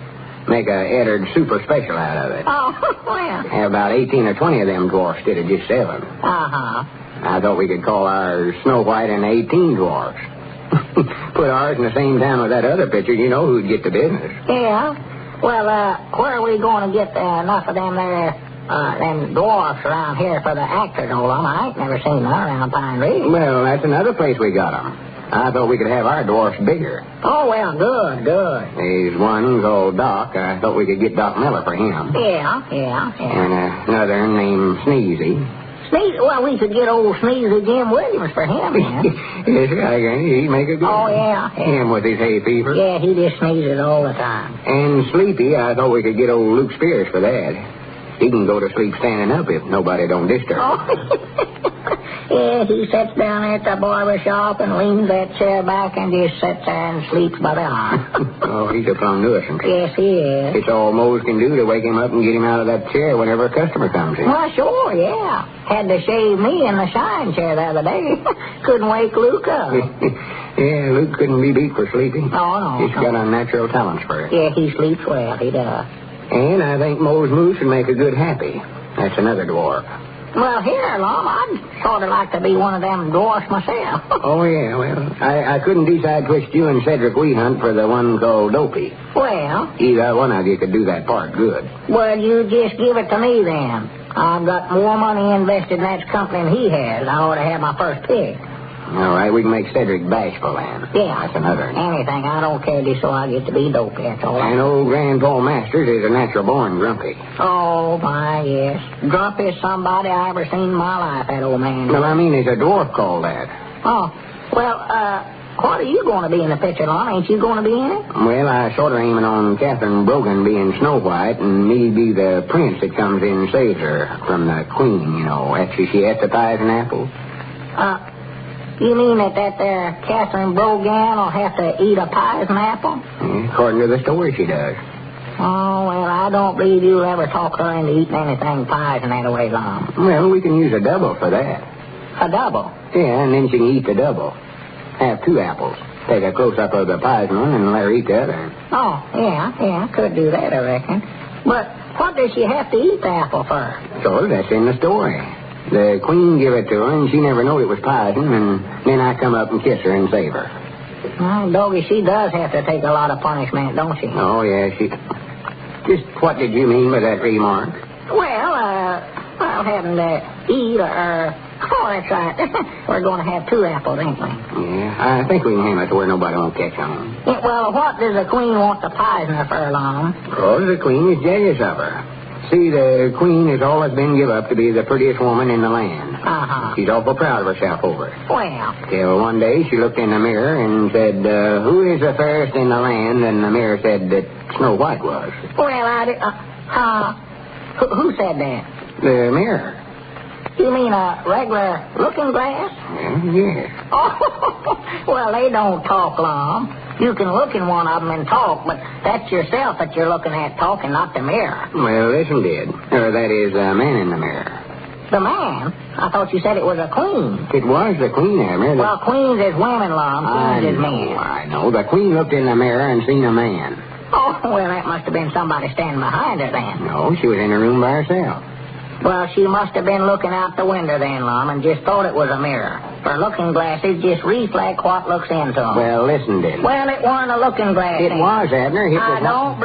make a Eddard super special out of it. Oh, well. Have about 18 or 20 of them dwarfs instead of just 7. Uh-huh. I thought we could call ours Snow White and 18 Dwarfs. Put ours in the same town with that other picture, you know who'd get the business. Yeah. Well, where are we going to get enough of them there, them dwarfs around here for the actors, old Lum? I ain't never seen none around Pine Ridge. Well, that's another place we got them. I thought we could have our dwarfs bigger. Oh, well, good. There's one called Doc. I thought we could get Doc Miller for him. Yeah. And another named Sneezy. Well, we could get old Sneezy Jim Williams for him, man. Yes, he'd make a good one. Yeah. Him with his hay fever. Yeah, he just sneezes all the time. And Sleepy, I thought we could get old Luke Spears for that. He can go to sleep standing up if nobody don't disturb him. Yeah, he sits down there at the barber shop and leans that chair back and just sits there and sleeps by the hour. Oh, he's a plumb nuisance. Yes, he is. It's all Mose can do to wake him up and get him out of that chair whenever a customer comes in. Well, sure, yeah. Had to shave me in the shine chair the other day. Couldn't wake Luke up. Yeah, Luke couldn't be beat for sleeping. No. He's got unnatural talents for it. Yeah, he sleeps well, he does. And I think Mose Moose would make a good Happy. That's another dwarf. Well, here, Lum, I'd sort of like to be one of them dwarfs myself. Oh, yeah, well, I couldn't decide which you and Cedric we hunt for the one called Dopey. Well? Either one of you could do that part good. Well, you just give it to me, then. I've got more money invested in that company than he has. I ought to have my first pick. All right, we can make Cedric bashful, then. Yeah. That's another. Anything. I don't care just so I get to be Dopey, that's all. And old Grandpa Masters is a natural-born grumpy. Oh, my, yes. Grumpy's somebody I ever seen in my life, that old man. Well, I mean, there's a dwarf called that. Oh, well, what are you going to be in the picture, Lum? Ain't you going to be in it? Well, I sort of aiming on Catherine Brogan being Snow White and me be the prince that comes in and saves her from the queen, you know, after she ate the pies and apples. You mean that there Catherine Brogan will have to eat a poison apple? According to the story, she does. Oh, well, I don't believe you'll ever talk her into eating anything poison that way, Lum. Well, we can use a double for that. A double? Yeah, and then she can eat the double. Have 2 apples. Take a close-up of the poison one and let her eat the other. Oh, yeah, could do that, I reckon. But what does she have to eat the apple for? So that's in the story. The queen gave it to her, and she never knew it was poison, and then I come up and kiss her and save her. Well, Doggy, she does have to take a lot of punishment, don't she? Oh, yeah, she... Just what did you mean by that remark? Well, having to eat or... Oh, that's right. We're going to have 2 apples, ain't we? Yeah, I think we can handle it to where nobody won't catch on. Yeah, well, what does the queen want to poison her for, Lum? Because the queen is jealous of her. See, the queen has always been give up to be the prettiest woman in the land. Uh-huh. She's awful proud of herself over it. Well. Till one day she looked in the mirror and said, who is the fairest in the land? And the mirror said that Snow White was. Well, who said that? The mirror. You mean a regular looking glass? Yes. Oh, well, they don't talk, Lum. You can look in one of them and talk, but that's yourself that you're looking at talking, not the mirror. Well, listen, did. Or that is a man in the mirror. The man? I thought you said it was a queen. It was the queen, Abner. Well, queens is women, Lum. Queens is men. I know. The queen looked in the mirror and seen a man. Oh, well, that must have been somebody standing behind her then. No, she was in her room by herself. Well, she must have been looking out the window then, Lum, and just thought it was a mirror. For looking glasses just reflect what looks into them. Well, listen, Dick. Well, it wasn't a looking glass. It was, Abner. I don't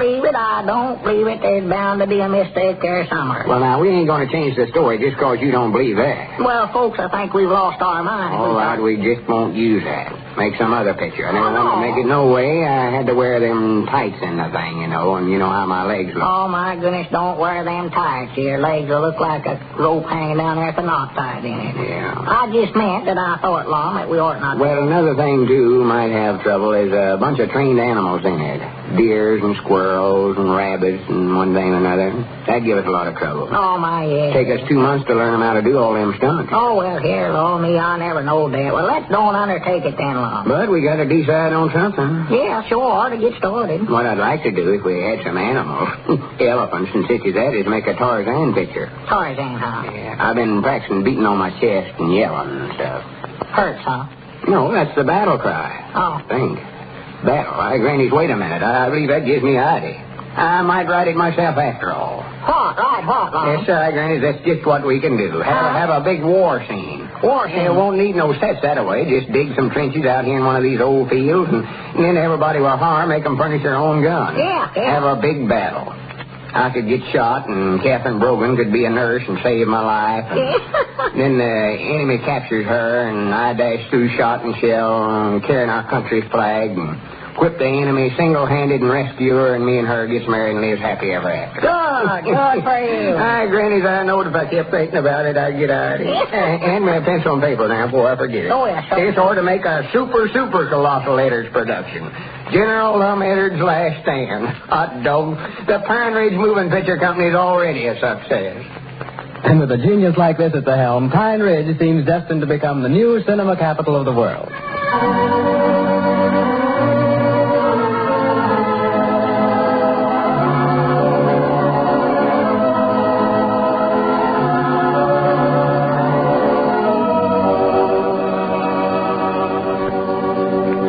believe it. There's bound to be a mistake there somewhere. Well, now, we ain't going to change the story just because you don't believe that. Well, folks, I think we've lost our minds. All right, we just won't use that. Make some other picture. I never want to make it no way. I had to wear them tights in the thing, and you know how my legs look. Oh, my goodness, don't wear them tights. Your legs will look like a rope hanging down there with a knot tied in it. Yeah. I just meant that I thought, Lum, that we ought not... Well, another thing, too, might have trouble is a bunch of trained animals in it. Deers and squirrels and rabbits and one thing or another. That'd give us a lot of trouble. Oh, my, yes. Take us 2 months to learn them how to do all them stunts. Oh, well, here, Lord, me, I never knowed that. Well, let's don't undertake it then, Lum. But we got to decide on something. Yeah, sure, to get started. What I'd like to do if we had some animals, elephants and such as that, is make a Tarzan picture. Tarzan, huh? Yeah, I've been practicing beating on my chest and yelling and stuff. Hurts, huh? No, that's the battle cry. Oh. Think. Battle. Granny's, wait a minute. I believe that gives me a idea. I might write it myself after all. What? Right, what, Lum? Yes, Granny, that's just what we can do. Have a big war scene. War scene? It won't need no sets that way. Just dig some trenches out here in one of these old fields, and then everybody will harm, make them furnish their own gun. Yeah. Have a big battle. I could get shot, and Catherine Brogan could be a nurse and save my life. And then the enemy captures her, and I dash through shot and shell, carrying our country's flag, and whip the enemy single-handed and rescue her, and me and her gets married and lives happy ever after. Good for you. Grannies, I know that if I kept thinking about it, I'd get out of it. Hand me a pencil and paper now before I forget it. Oh, yes, sir. It's order to make a super colossal Eddard's production. General Lum Eddard's Last Stand. Hot dog. The Pine Ridge Moving Picture Company is already a success. And with a genius like this at the helm, Pine Ridge seems destined to become the new cinema capital of the world.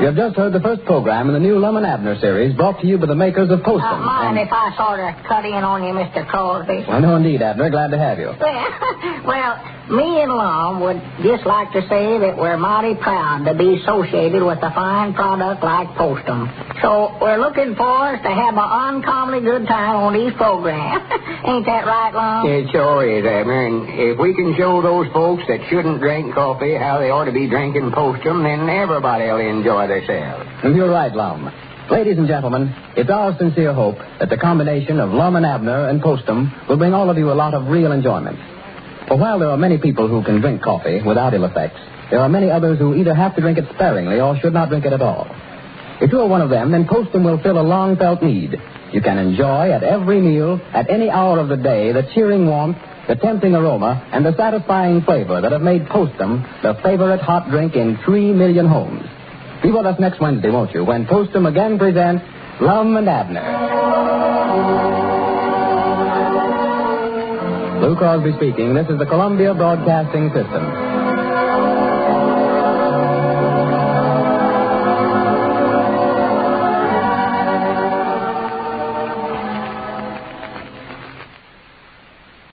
You have just heard the first program in the new Lum and Abner series, brought to you by the makers of Postum. Mind if I sort of cut in on you, Mr. Crosby? Well, no, indeed, Abner. Glad to have you. Well, me and Lum would just like to say that we're mighty proud to be associated with a fine product like Postum. So we're looking forward to have an uncommonly good time on these programs. Ain't that right, Lum? It sure is, Abner. And if we can show those folks that shouldn't drink coffee how they ought to be drinking Postum, then everybody will enjoy themselves. And you're right, Lum. Ladies and gentlemen, it's our sincere hope that the combination of Lum and Abner and Postum will bring all of you a lot of real enjoyment. For while there are many people who can drink coffee without ill effects, there are many others who either have to drink it sparingly or should not drink it at all. If you are one of them, then Postum will fill a long-felt need. You can enjoy at every meal, at any hour of the day, the cheering warmth the tempting aroma, and the satisfying flavor that have made Postum the favorite hot drink in 3 million homes. Be with us next Wednesday, won't you, when Postum again presents Lum and Abner. Lou Crosby speaking. This is the Columbia Broadcasting System.